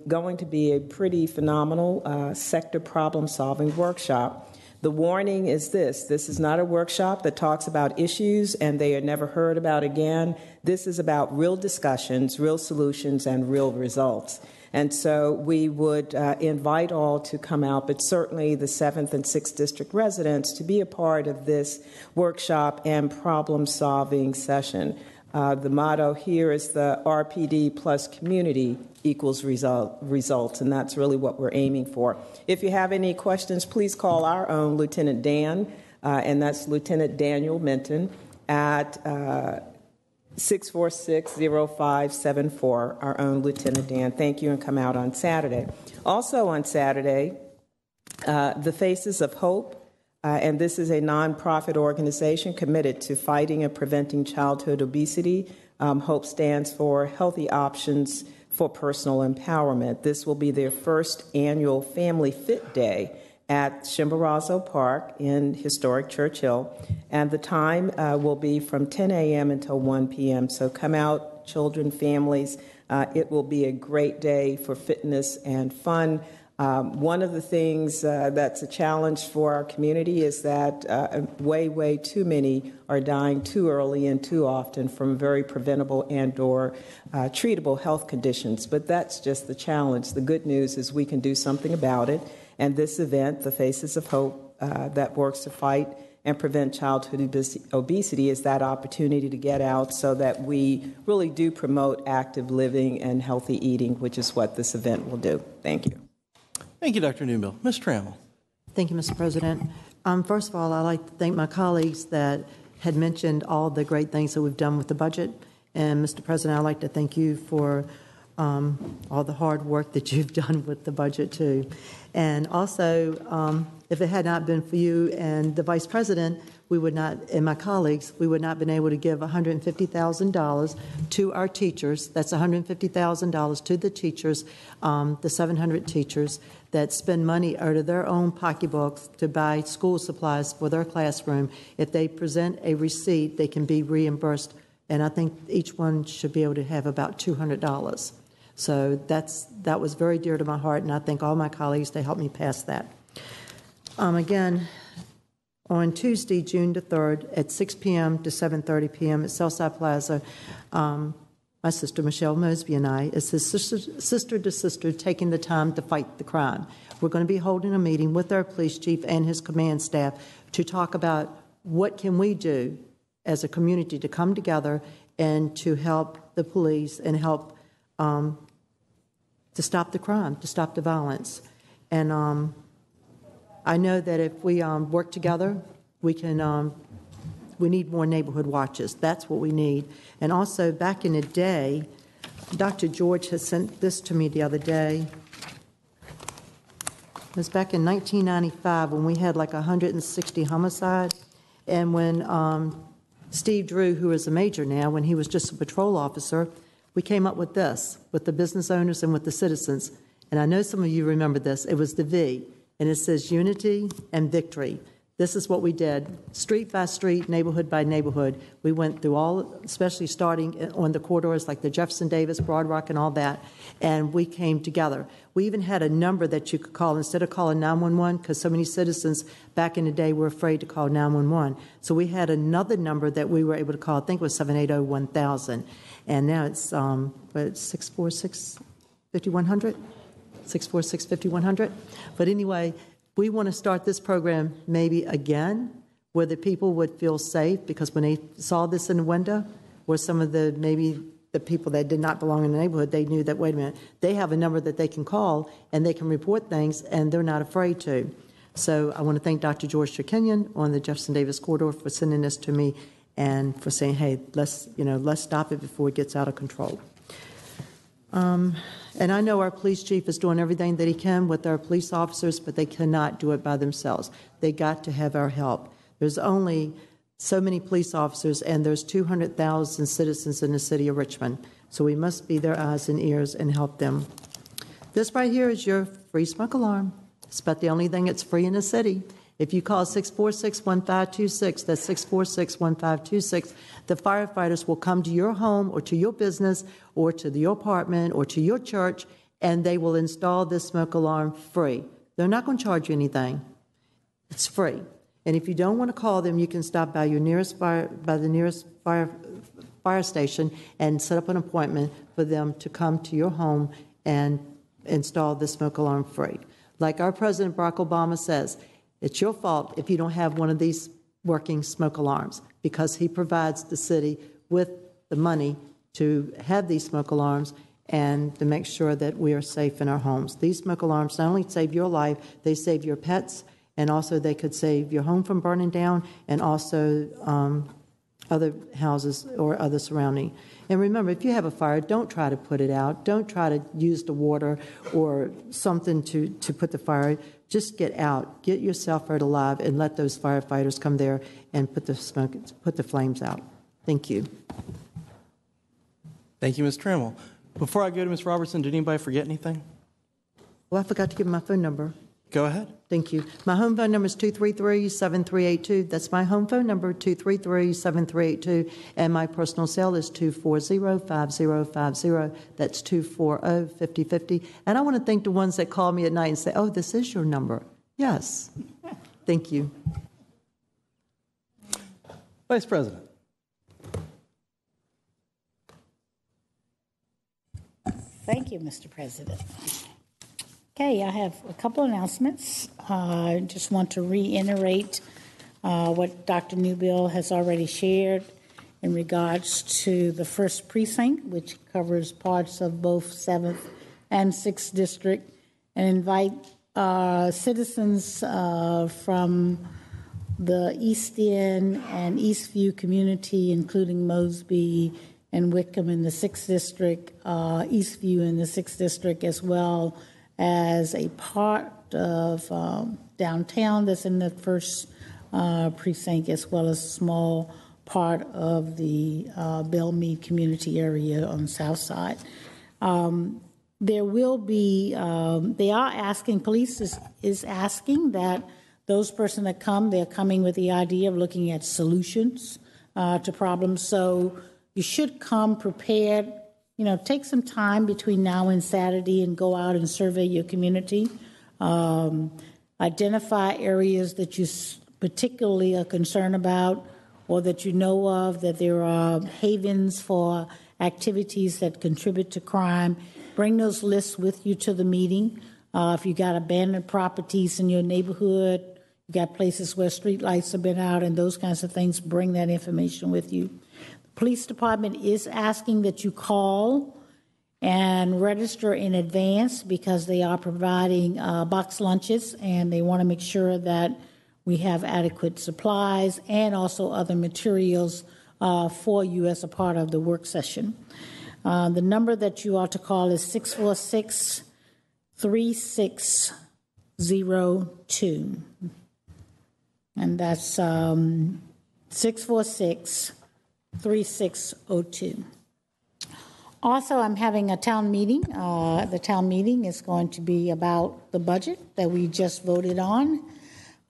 going to be a pretty phenomenal sector problem-solving workshop. The warning is this is not a workshop that talks about issues and they are never heard about again. This is about real discussions, real solutions, and real results. And so we would invite all to come out, but certainly the 7th and 6th District residents to be a part of this workshop and problem-solving session. The motto here is the RPD plus community equals results, and that's really what we're aiming for. If you have any questions, please call our own Lieutenant Dan, and that's Lieutenant Daniel Minton, at 646-0574, our own Lieutenant Dan. Thank you, and come out on Saturday. Also on Saturday, the Faces of Hope, and this is a nonprofit organization committed to fighting and preventing childhood obesity. HOPE stands for Healthy Options for Personal Empowerment. This will be their first annual Family Fit Day at Chimborazo Park in historic Churchill, and the time will be from 10 a.m. until 1 p.m. So come out, children, families. It will be a great day for fitness and fun. One of the things that's a challenge for our community is that way too many are dying too early and too often from very preventable and/or treatable health conditions. But that's just the challenge. The good news is we can do something about it. And this event, the Faces of Hope, that works to fight and prevent childhood obesity, is that opportunity to get out so that we really do promote active living and healthy eating, which is what this event will do. Thank you. Thank you, Dr. Newbill. Ms. Trammell. Thank you, Mr. President. First of all, I'd like to thank my colleagues that had mentioned all the great things that we've done with the budget. And, Mr. President, I'd like to thank you for all the hard work that you've done with the budget, too. And also, if it had not been for you and the Vice President, we would not, and my colleagues, we would not have been able to give $150,000 to our teachers. That's $150,000 to the teachers, the 700 teachers that spend money out of their own pocketbooks to buy school supplies for their classroom. If they present a receipt, they can be reimbursed, and I think each one should be able to have about $200. So that was very dear to my heart, and I thank all my colleagues to help me pass that. Again, on Tuesday, June the 3rd, at 6 p.m. to 7:30 p.m. at Southside Plaza, my sister Michelle Mosby and I, is sister to sister, taking the time to fight the crime. We're going to be holding a meeting with our police chief and his command staff to talk about what can we do as a community to come together and to help the police and help to stop the crime, to stop the violence. And I know that if we work together, we can. We need more neighborhood watches. That's what we need. And also, back in the day, Dr. George has sent this to me the other day. was back in 1995 when we had like 160 homicides. And when Steve Drew, who is a major now, when he was just a patrol officer, we came up with this, with the business owners and with the citizens. And I know some of you remember this. It was the V, and it says unity and victory. This is what we did, street by street, neighborhood by neighborhood. We went through all, especially starting on the corridors like the Jefferson Davis, Broad Rock, and all that, and we came together. We even had a number that you could call instead of calling 911, because so many citizens back in the day were afraid to call 911. So we had another number that we were able to call, I think it was 780-1000. And now it's 646-5100? 646-5100? But anyway, we want to start this program maybe again where the people would feel safe, because when they saw this in the window, or some of the maybe the people that did not belong in the neighborhood, they knew that, wait a minute, they have a number that they can call and they can report things and they're not afraid to. So I want to thank Dr. George Chirkenyan on the Jefferson Davis corridor for sending this to me and for saying, hey, let's stop it before it gets out of control. And I know our police chief is doing everything that he can with our police officers, but they cannot do it by themselves. They got to have our help. There's only so many police officers, and there's 200,000 citizens in the city of Richmond. So we must be their eyes and ears and help them. This right here is your free smoke alarm. It's about the only thing that's free in the city. If you call 646-1526, that's 646-1526, the firefighters will come to your home or to your business or to your apartment or to your church, and they will install this smoke alarm free. They're not going to charge you anything. It's free. And if you don't want to call them, you can stop by your nearest fire station and set up an appointment for them to come to your home and install the smoke alarm free. Like our President Barack Obama says, it's your fault if you don't have one of these working smoke alarms, because he provides the city with the money to have these smoke alarms and to make sure that we are safe in our homes. These smoke alarms not only save your life, they save your pets, and also they could save your home from burning down, and also other houses or other surrounding. And remember, if you have a fire, don't try to put it out. Don't try to use the water or something to put the fire. Just get out, get yourself out alive, and let those firefighters come there and put the flames out. Thank you. Thank you, Ms. Trammell. Before I go to Ms. Robertson, did anybody forget anything? Well, I forgot to give my phone number. Go ahead. Thank you. My home phone number is 233-7382. That's my home phone number, 233-7382. And my personal cell is 240-5050. That's 240-5050. And I want to thank the ones that call me at night and say, oh, this is your number. Yes. Thank you. Vice President. Thank you, Mr. President. Okay, I have a couple announcements. I just want to reiterate what Dr. Newbill has already shared in regards to the first precinct, which covers parts of both 7th and 6th District, and invite citizens from the East End and Eastview community, including Mosby and Wickham in the 6th District, Eastview in the 6th District, as well as a part of downtown that's in the first precinct, as well as a small part of the Bellmead community area on the south side. There will be, they are asking, police is asking that those persons that come, they're coming with the idea of looking at solutions to problems. So you should come prepared. You know, take some time between now and Saturday and go out and survey your community. Identify areas that you particularly are concerned about, or that you know of, that there are havens for activities that contribute to crime. Bring those lists with you to the meeting. If you got abandoned properties in your neighborhood, you got places where street lights have been out and those kinds of things, bring that information with you. Police department is asking that you call and register in advance, because they are providing box lunches, and they want to make sure that we have adequate supplies and also other materials for you as a part of the work session. The number that you ought to call is 646-36 646-3602. And that's 646-3602. Also, I'm having a town meeting. The town meeting is going to be about the budget that we just voted on.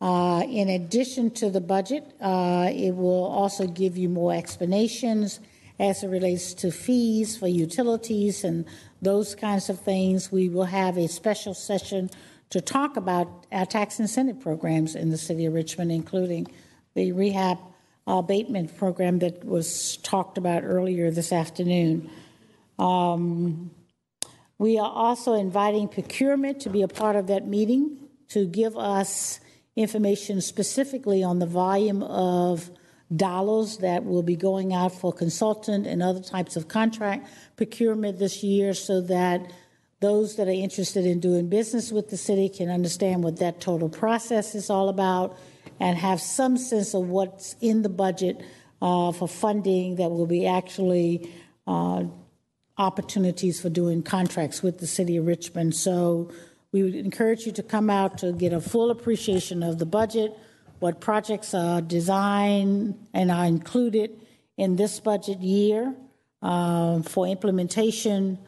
In addition to the budget, it will also give you more explanations as it relates to fees for utilities and those kinds of things. We will have a special session to talk about our tax incentive programs in the city of Richmond, including the rehab abatement program that was talked about earlier this afternoon. We are also inviting procurement to be a part of that meeting to give us information specifically on the volume of dollars that will be going out for consultant and other types of contract procurement this year, so that those that are interested in doing business with the city can understand what that total process is all about and have some sense of what's in the budget for funding that will be actually opportunities for doing contracts with the city of Richmond. So we would encourage you to come out to get a full appreciation of the budget, what projects are designed and are included in this budget year for implementation,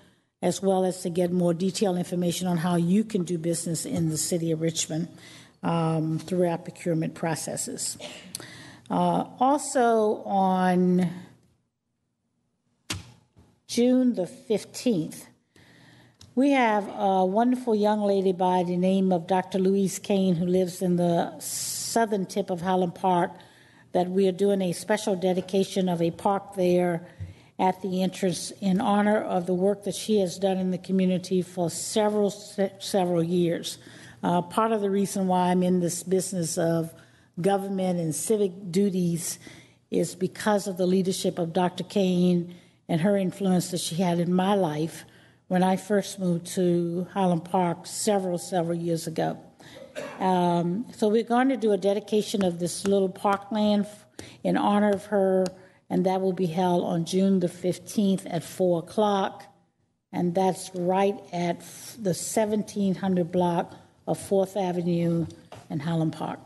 as well as to get more detailed information on how you can do business in the city of Richmond through our procurement processes. Also on June the 15th, we have a wonderful young lady by the name of Dr. Louise Kane, who lives in the southern tip of Highland Park, that we are doing a special dedication of a park there at the entrance in honor of the work that she has done in the community for several years. Part of the reason why I'm in this business of government and civic duties is because of the leadership of Dr. Kane and her influence that she had in my life when I first moved to Highland Park several years ago. So we're going to do a dedication of this little parkland in honor of her, and that will be held on June the 15th at 4 o'clock, and that's right at the 1700 block of 4th Avenue in Highland Park.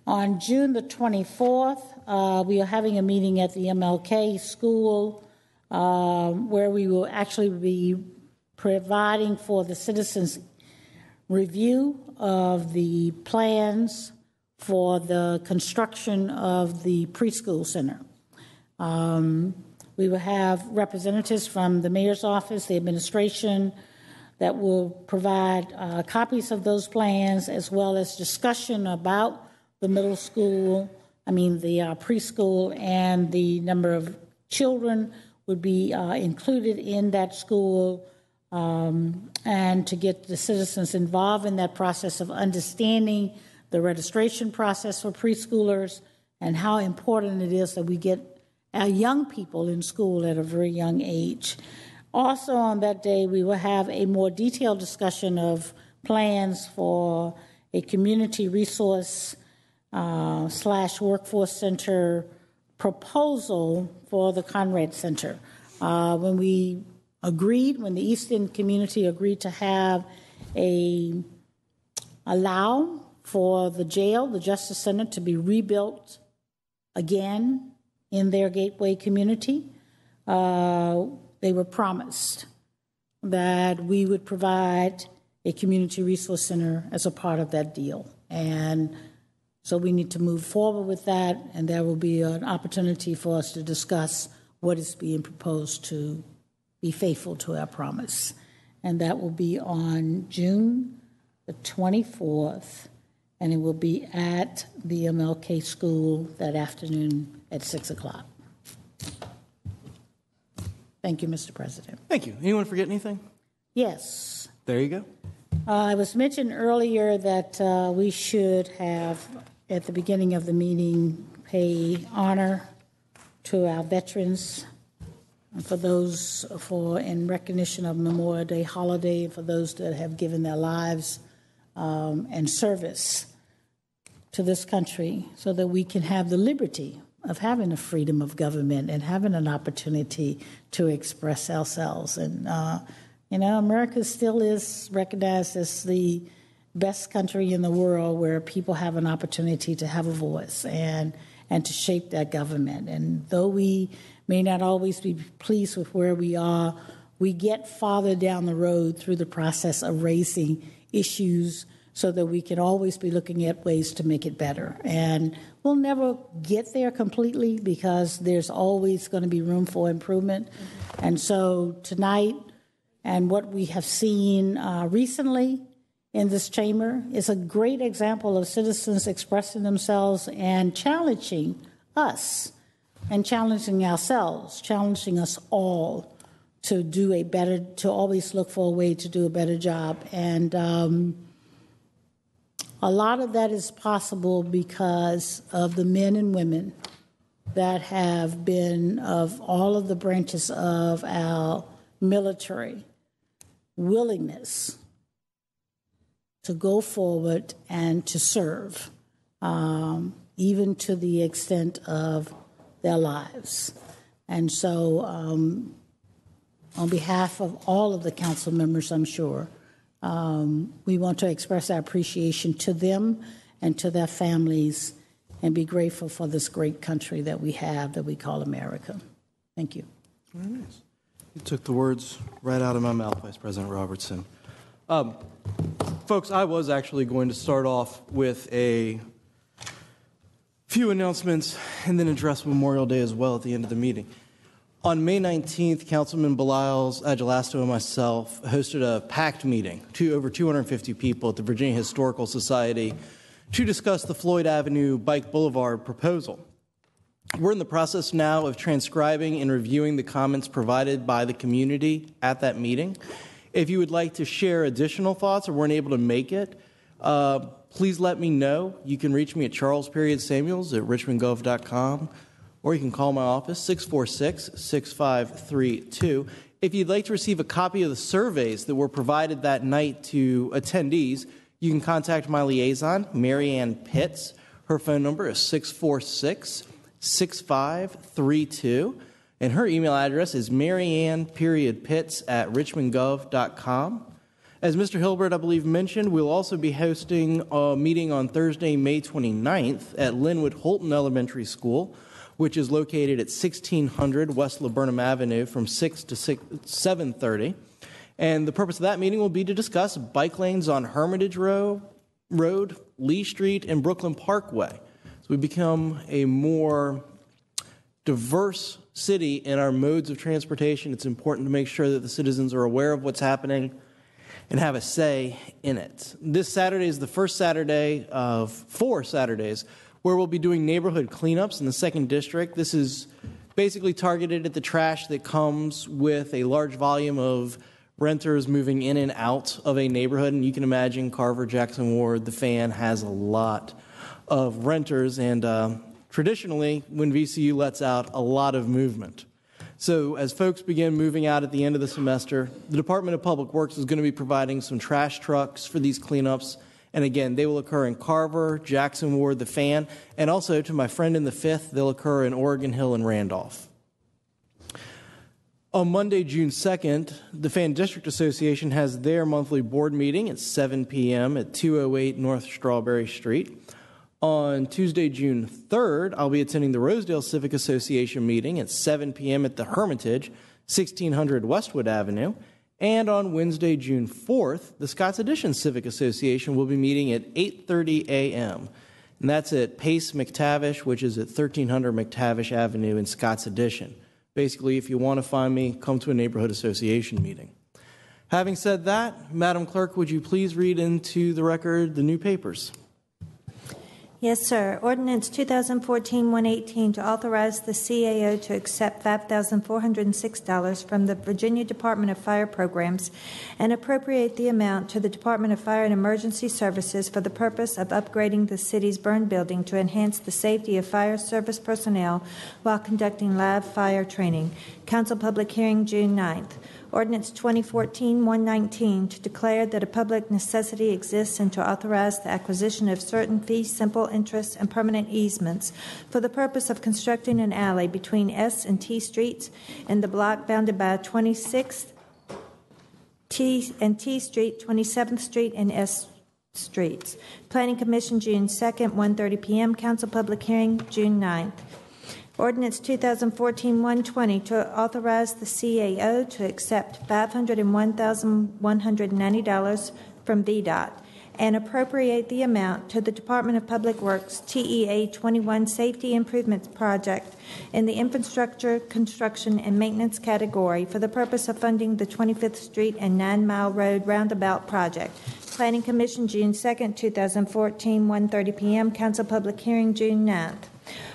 On June the 24th, we are having a meeting at the MLK School where we will actually be providing for the citizens' review of the plans for the construction of the preschool center. We will have representatives from the mayor's office, the administration, that will provide copies of those plans, as well as discussion about the middle school, the preschool, and the number of children would be included in that school, and to get the citizens involved in that process of understanding the registration process for preschoolers and how important it is that we get our young people in school at a very young age. Also on that day, we will have a more detailed discussion of plans for a community resource / workforce center proposal for the Conrad Center. When the East End community agreed to allow for the jail, the Justice Center, to be rebuilt again in their Gateway community, they were promised that we would provide a community resource center as a part of that deal. And so we need to move forward with that, and there will be an opportunity for us to discuss what is being proposed to be faithful to our promise. And that will be on June the 24th, and it will be at the MLK School that afternoon at 6 o'clock. Thank you, Mr. President. Thank you. Anyone forget anything? Yes. There you go. It was mentioned earlier that we should have, at the beginning of the meeting, pay honor to our veterans, in recognition of Memorial Day holiday, and for those that have given their lives and service to this country, so that we can have the liberty of having a freedom of government and having an opportunity to express ourselves. And America still is recognized as the best country in the world where people have an opportunity to have a voice and to shape that government. And though we may not always be pleased with where we are, we get farther down the road through the process of raising issues so that we can always be looking at ways to make it better. And we'll never get there completely because there's always going to be room for improvement. And so tonight and what we have seen recently in this chamber is a great example of citizens expressing themselves and challenging us and challenging ourselves, challenging us all to do a better, to always look for a way to do a better job. And a lot of that is possible because of the men and women that have been of all of the branches of our military willingness to go forward and to serve, even to the extent of their lives. And so on behalf of all of the council members, I'm sure, we want to express our appreciation to them and to their families and be grateful for this great country that we have that we call America. Thank you. Very nice. You took the words right out of my mouth, Vice President Robertson. Folks, I was actually going to start off with a few announcements and then address Memorial Day as well at the end of the meeting. On May 19th, Councilman Belials, Agelasto, and myself hosted a packed meeting, over 250 people at the Virginia Historical Society to discuss the Floyd Avenue Bike Boulevard proposal. We're in the process now of transcribing and reviewing the comments provided by the community at that meeting. If you would like to share additional thoughts or weren't able to make it, please let me know. You can reach me at charles.samuels@richmondgov.com, or you can call my office, 646-6532. If you'd like to receive a copy of the surveys that were provided that night to attendees, you can contact my liaison, Mary Ann Pitts. Her phone number is 646-6532. And her email address is maryann.pitts@richmondgov.com. As Mr. Hilbert, I believe, mentioned, we'll also be hosting a meeting on Thursday, May 29th at Linwood Holton Elementary School, which is located at 1600 West Laburnum Avenue from 6 to 7:30. And the purpose of that meeting will be to discuss bike lanes on Hermitage Road, Lee Street, and Brooklyn Parkway. So we become a more diverse city in our modes of transportation. It's important to make sure that the citizens are aware of what's happening and have a say in it. This Saturday is the first Saturday of 4 Saturdays where we'll be doing neighborhood cleanups in the 2nd District. This is basically targeted at the trash that comes with a large volume of renters moving in and out of a neighborhood. And you can imagine Carver, Jackson Ward, the Fan has a lot of renters, and traditionally, when VCU lets out a lot of movement. So as folks begin moving out at the end of the semester, the Department of Public Works is going to be providing some trash trucks for these cleanups. And again, they will occur in Carver, Jackson Ward, the Fan, and also to my friend in the 5th, they'll occur in Oregon Hill and Randolph. On Monday, June 2nd, the Fan District Association has their monthly board meeting at 7 p.m. at 208 North Strawberry Street. On Tuesday, June 3rd, I'll be attending the Rosedale Civic Association meeting at 7 p.m. at the Hermitage, 1600 Westwood Avenue. And on Wednesday, June 4th, the Scott's Addition Civic Association will be meeting at 8:30 a.m. And that's at Pace McTavish, which is at 1300 McTavish Avenue in Scott's Addition. Basically, if you want to find me, come to a neighborhood association meeting. Having said that, Madam Clerk, would you please read into the record the new papers? Yes, sir. Ordinance 2014-118 to authorize the CAO to accept $5,406 from the Virginia Department of Fire Programs and appropriate the amount to the Department of Fire and Emergency Services for the purpose of upgrading the city's burned building to enhance the safety of fire service personnel while conducting live fire training. Council public hearing June 9th. Ordinance 2014-119 to declare that a public necessity exists and to authorize the acquisition of certain fee simple interest and permanent easements for the purpose of constructing an alley between S and T Streets in the block bounded by 26th T and T Street, 27th Street, and S streets. Planning Commission, June 2nd, 1:30 p.m. Council public hearing, June 9th. Ordinance 2014-120 to authorize the CAO to accept $501,190 from VDOT and appropriate the amount to the Department of Public Works TEA 21 Safety Improvements Project in the Infrastructure, Construction, and Maintenance category for the purpose of funding the 25th Street and 9 Mile Road Roundabout Project. Planning Commission, June 2nd, 2014, 1:30 p.m. Council public hearing, June 9th.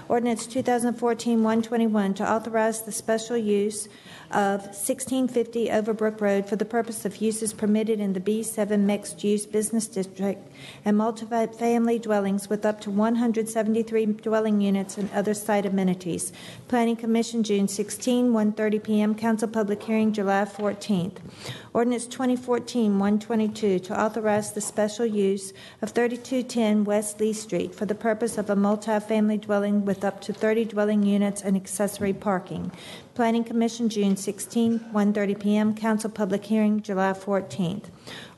Ordinance 2014-121 to authorize the special use of 1650 Overbrook Road for the purpose of uses permitted in the B7 Mixed-Use Business District and multifamily dwellings with up to 173 dwelling units and other site amenities. Planning Commission, June 16, 1:30 p.m. Council public hearing, July 14th. Ordinance 2014-122 to authorize the special use of 3210 West Lee Street for the purpose of a multifamily dwelling with up to 30 dwelling units and accessory parking. Planning Commission, June 16, 1:30 p.m. Council public hearing, July 14th.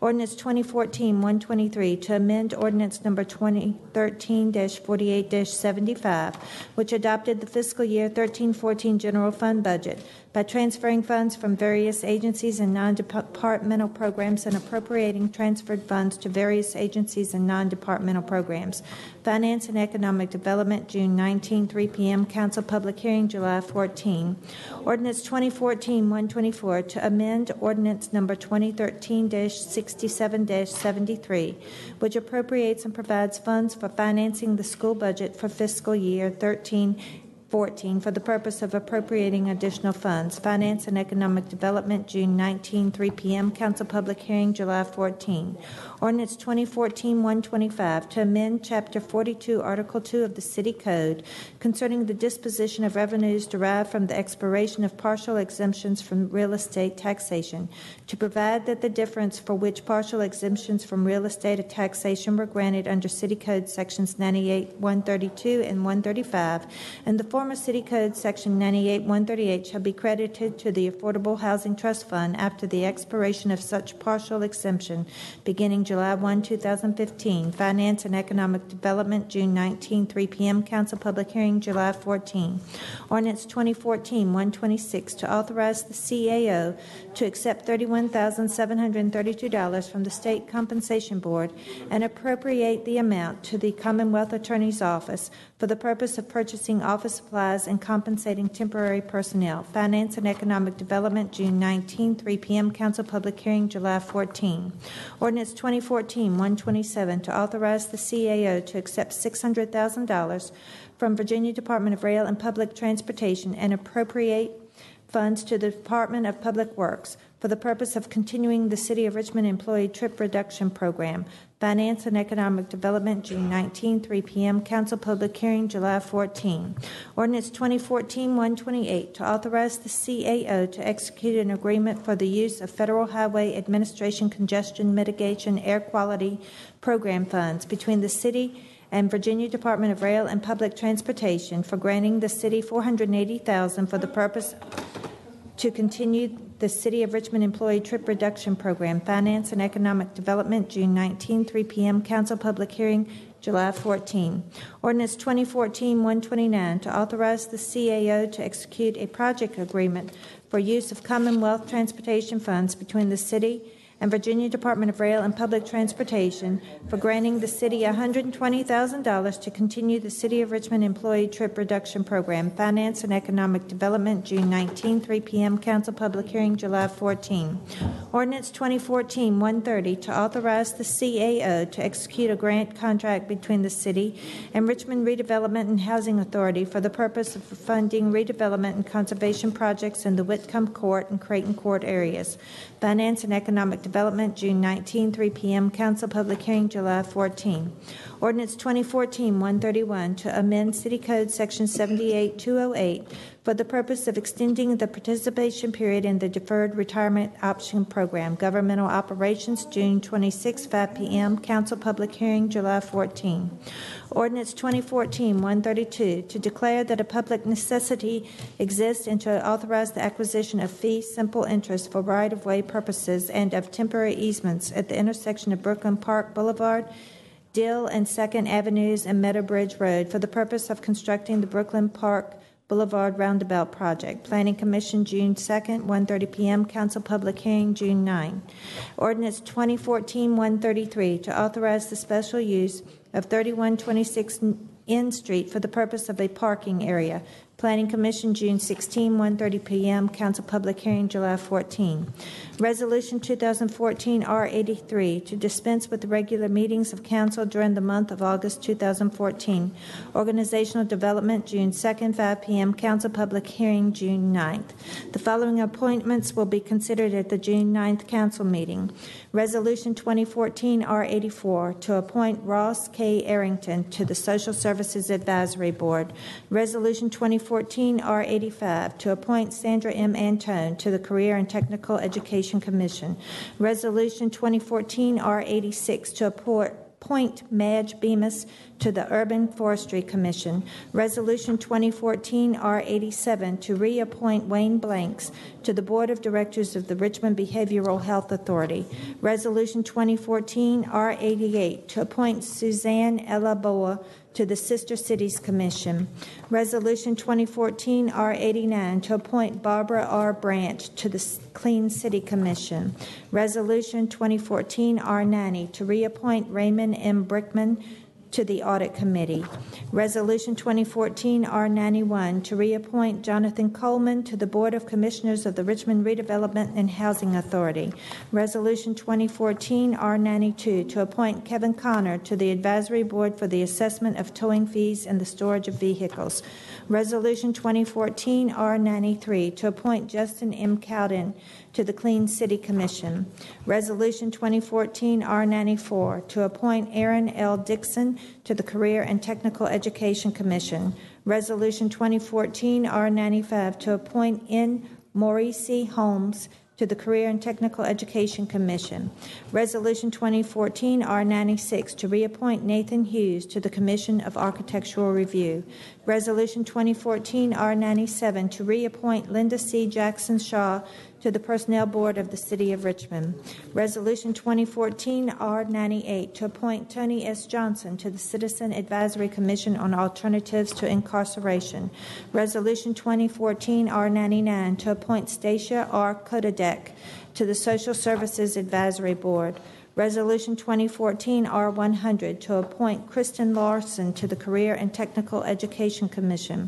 Ordinance 2014-123 to amend Ordinance number 2013-48-75, which adopted the fiscal year 13-14 general fund budget by transferring funds from various agencies and non-departmental programs and appropriating transferred funds to various agencies and non-departmental programs. Finance and Economic Development, June 19, 3 p.m. Council public hearing, July 14. Ordinance 2014-124 to amend Ordinance number 2013-67-73, which appropriates and provides funds for financing the school budget for fiscal year 13-14 for the purpose of appropriating additional funds. Finance and Economic Development, June 19, 3 p.m. Council public hearing, July 14. Ordinance 2014-125 to amend Chapter 42, Article 2 of the City Code concerning the disposition of revenues derived from the expiration of partial exemptions from real estate taxation, to provide that the difference for which partial exemptions from real estate taxation were granted under City Code Sections 98-132 and 135 and the former City Code Section 98-138 shall be credited to the Affordable Housing Trust Fund after the expiration of such partial exemption beginning July 1, 2015. Finance and Economic Development, June 19, 3 p.m. Council public hearing, July 14. Ordinance 2014-126 to authorize the CAO to accept $31,732 from the State Compensation Board and appropriate the amount to the Commonwealth Attorney's Office for the purpose of purchasing office supplies and compensating temporary personnel. Finance and Economic Development, June 19, 3 p.m. Council public hearing, July 14. Ordinance 2014-127 to authorize the CAO to accept $600,000 from Virginia Department of Rail and Public Transportation and appropriate funds to the Department of Public Works for the purpose of continuing the City of Richmond Employee Trip Reduction Program. Finance and Economic Development, June 19, 3 p.m. Council public hearing, July 14. Ordinance 2014-128 to authorize the CAO to execute an agreement for the use of Federal Highway Administration Congestion Mitigation Air Quality Program funds between the City and Virginia Department of Rail and Public Transportation for granting the City $480,000 for the purpose to continue the City of Richmond Employee Trip Reduction Program. Finance and Economic Development, June 19, 3 p.m. Council public hearing, July 14. Ordinance 2014-129 to authorize the CAO to execute a project agreement for use of Commonwealth Transportation funds between the City and Virginia Department of Rail and Public Transportation for granting the City $120,000 to continue the City of Richmond Employee Trip Reduction Program. Finance and Economic Development, June 19, 3 p.m. Council public hearing, July 14. Ordinance 2014-130 to authorize the CAO to execute a grant contract between the City and Richmond Redevelopment and Housing Authority for the purpose of funding redevelopment and conservation projects in the Whitcomb Court and Creighton Court areas. Finance and Economic Development, June 19, 3 p.m. Council public hearing, July 14. Ordinance 2014-131 to amend City Code Section 78208 for the purpose of extending the participation period in the Deferred Retirement Option Program. Governmental Operations, June 26, 5 p.m. Council public hearing, July 14. Ordinance 2014-132 to declare that a public necessity exists and to authorize the acquisition of fee simple interest for right-of-way purposes and of temporary easements at the intersection of Brooklyn Park Boulevard, Dill and 2nd Avenues and Meadowbridge Road for the purpose of constructing the Brooklyn Park Boulevard Roundabout Project. Planning Commission, June 2nd, 1:30 p.m. Council public hearing, June 9. Ordinance 2014-133 to authorize the special use of 3126 N Street for the purpose of a parking area. Planning Commission, June 16, 1:30 p.m. Council public hearing, July 14. Resolution 2014-R83 to dispense with the regular meetings of council during the month of August 2014. Organizational Development, June 2nd, 5 p.m. Council public hearing, June 9th. The following appointments will be considered at the June 9th council meeting. Resolution 2014-R84 to appoint Ross K. Arrington to the Social Services Advisory Board. Resolution 2014-R85 to appoint Sandra M. Antone to the Career and Technical Education Commission. Resolution 2014-R86 to appoint Madge Bemis to the Urban Forestry Commission. Resolution 2014-R87 to reappoint Wayne Blanks to the Board of Directors of the Richmond Behavioral Health Authority. Resolution 2014-R88 to appoint Suzanne Ella Boa to the Sister Cities Commission. Resolution 2014-R89 to appoint Barbara R. Branch to the Clean City Commission. Resolution 2014-R90 to reappoint Raymond M. Brickman to the Audit Committee. Resolution 2014-R91 to reappoint Jonathan Coleman to the Board of Commissioners of the Richmond Redevelopment and Housing Authority. Resolution 2014-R92 to appoint Kevin Connor to the Advisory Board for the Assessment of Towing Fees and the Storage of Vehicles. Resolution 2014-R93 to appoint Justin M. Cowden to the Clean City Commission. Resolution 2014-R94 to appoint Aaron L. Dixon to the Career and Technical Education Commission. Resolution 2014-R95 to appoint N. Maurice Holmes to the Career and Technical Education Commission. Resolution 2014-R96 to reappoint Nathan Hughes to the Commission of Architectural Review. Resolution 2014-R97 to reappoint Linda C. Jackson Shaw to the Personnel Board of the City of Richmond. Resolution 2014-R98 to appoint Tony S. Johnson to the Citizen Advisory Commission on Alternatives to Incarceration. Resolution 2014-R99 to appoint Stacia R. Kodadek to the Social Services Advisory Board. Resolution 2014-R100 to appoint Kristen Larson to the Career and Technical Education Commission.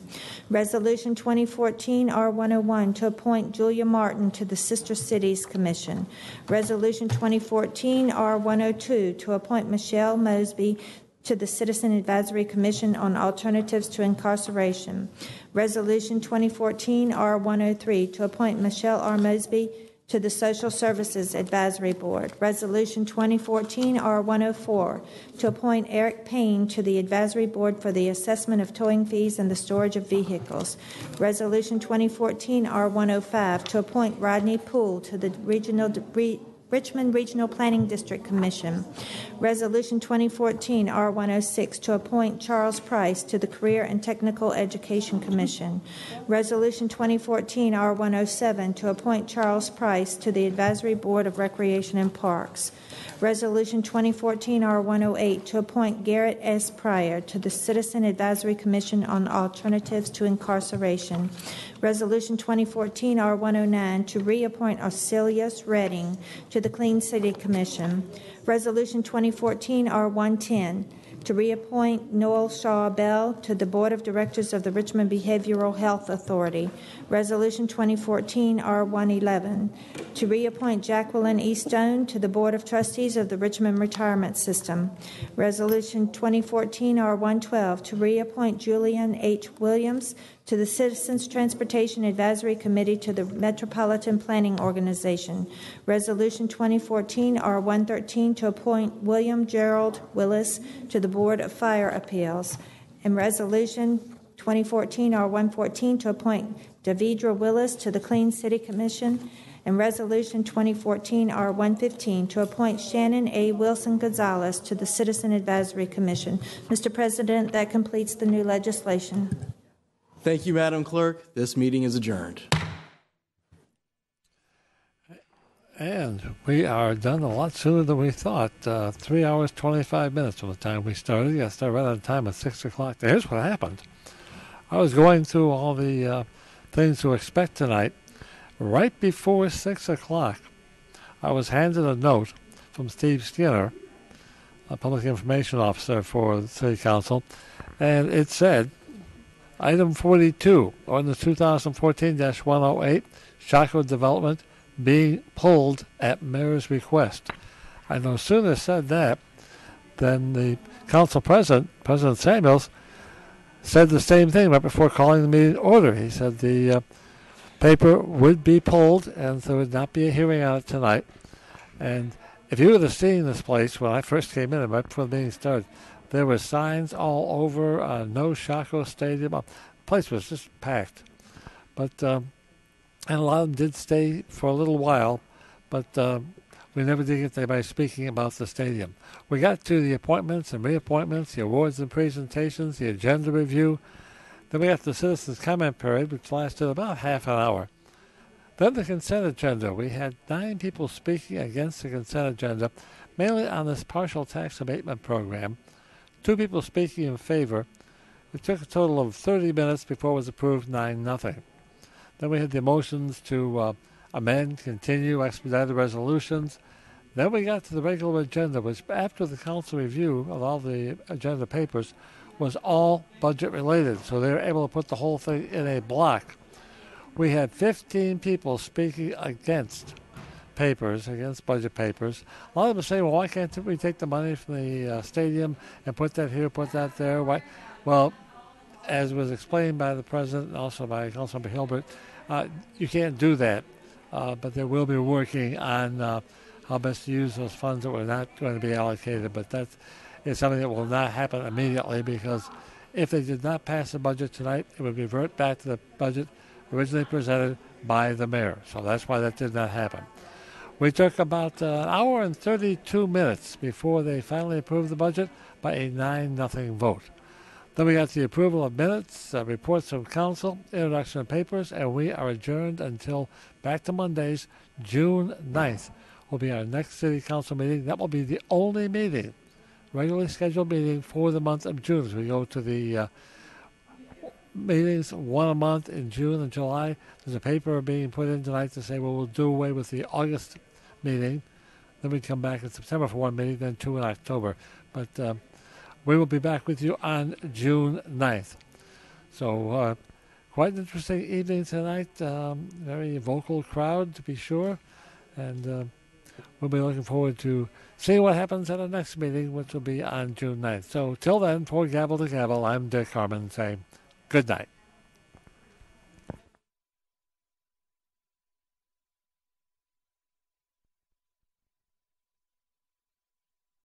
Resolution 2014-R101 to appoint Julia Martin to the Sister Cities Commission. Resolution 2014-R102 to appoint Michelle Mosby to the Citizen Advisory Commission on Alternatives to Incarceration. Resolution 2014-R103 to appoint Michelle R. Mosby to the Social Services Advisory Board. Resolution 2014-R104 to appoint Eric Payne to the Advisory Board for the Assessment of Towing Fees and the Storage of Vehicles. Resolution 2014-R105 to appoint Rodney Poole to the Richmond Regional Planning District Commission. Resolution 2014-R106 to appoint Charles Price to the Career and Technical Education Commission. Resolution 2014-R107 to appoint Charles Price to the Advisory Board of Recreation and Parks. Resolution 2014-R108 to appoint Garrett S. Pryor to the Citizen Advisory Commission on Alternatives to Incarceration. Resolution 2014-R109 to reappoint Arcelius Redding to the Clean City Commission. Resolution 2014-R110 to reappoint Noel Shaw Bell to the Board of Directors of the Richmond Behavioral Health Authority. Resolution 2014-R111 to reappoint Jacqueline E. Stone to the Board of Trustees of the Richmond Retirement System. Resolution 2014-R112 to reappoint Julian H. Williams to the Citizens Transportation Advisory Committee to the Metropolitan Planning Organization. Resolution 2014-R113 to appoint William Gerald Willis to the Board of Fire Appeals. And Resolution 2014-R114 to appoint Davidra Willis to the Clean City Commission. And Resolution 2014-R115 to appoint Shannon A. Wilson Gonzalez to the Citizen Advisory Commission. Mr. President, that completes the new legislation. Thank you, Madam Clerk. This meeting is adjourned. And we are done a lot sooner than we thought. 3 hours, 25 minutes from the time we started. I started right on time at 6 o'clock. Here's what happened. I was going through all the things to expect tonight. Right before 6 o'clock, I was handed a note from Steve Skinner, a public information officer for the City Council, and it said, Item 42, Ordinance 2014-108, Shaco Development, being pulled at Mayor's request. I no sooner said that than the Council President, President Samuels, said the same thing right before calling the meeting to order. He said the paper would be pulled and there would not be a hearing on it tonight. And if you would have seen this place when I first came in and right before the meeting started, there were signs all over, no Shaco Stadium. The place was just packed. But and a lot of them did stay for a little while, but we never did get anybody speaking about the stadium. We got to the appointments and reappointments, the awards and presentations, the agenda review. Then we got the citizens' comment period, which lasted about half an hour. Then the consent agenda. We had 9 people speaking against the consent agenda, mainly on this partial tax abatement program. 2 people speaking in favor. It took a total of 30 minutes before it was approved, 9-0. Then we had the motions to amend, continue, expedite the resolutions. Then we got to the regular agenda, which after the council review of all the agenda papers was all budget related. So they were able to put the whole thing in a block. We had 15 people speaking against papers, against budget papers. A lot of them say, well, why can't we take the money from the stadium and put that here, put that there? Why? Well, as was explained by the President and also by Councilmember Hilbert, you can't do that. But they will be working on how best to use those funds that were not going to be allocated. But that is something that will not happen immediately, because if they did not pass the budget tonight, it would revert back to the budget originally presented by the mayor. So that's why that did not happen. We took about an hour and 32 minutes before they finally approved the budget by a 9-0 vote. Then we got the approval of minutes, reports from council, introduction of papers, and we are adjourned until back to Mondays. June 9th will be our next city council meeting. That will be the only meeting, regularly scheduled meeting for the month of June. As we go to the meetings, one a month in June and July. There's a paper being put in tonight to say, well, we'll do away with the August meeting. Then we come back in September for one meeting, then 2 in October. But we will be back with you on June 9th. So quite an interesting evening tonight. Very vocal crowd, to be sure. And we'll be looking forward to seeing what happens at our next meeting, which will be on June 9th. So till then, for Gavel to Gavel, I'm Dick Harmon saying good night.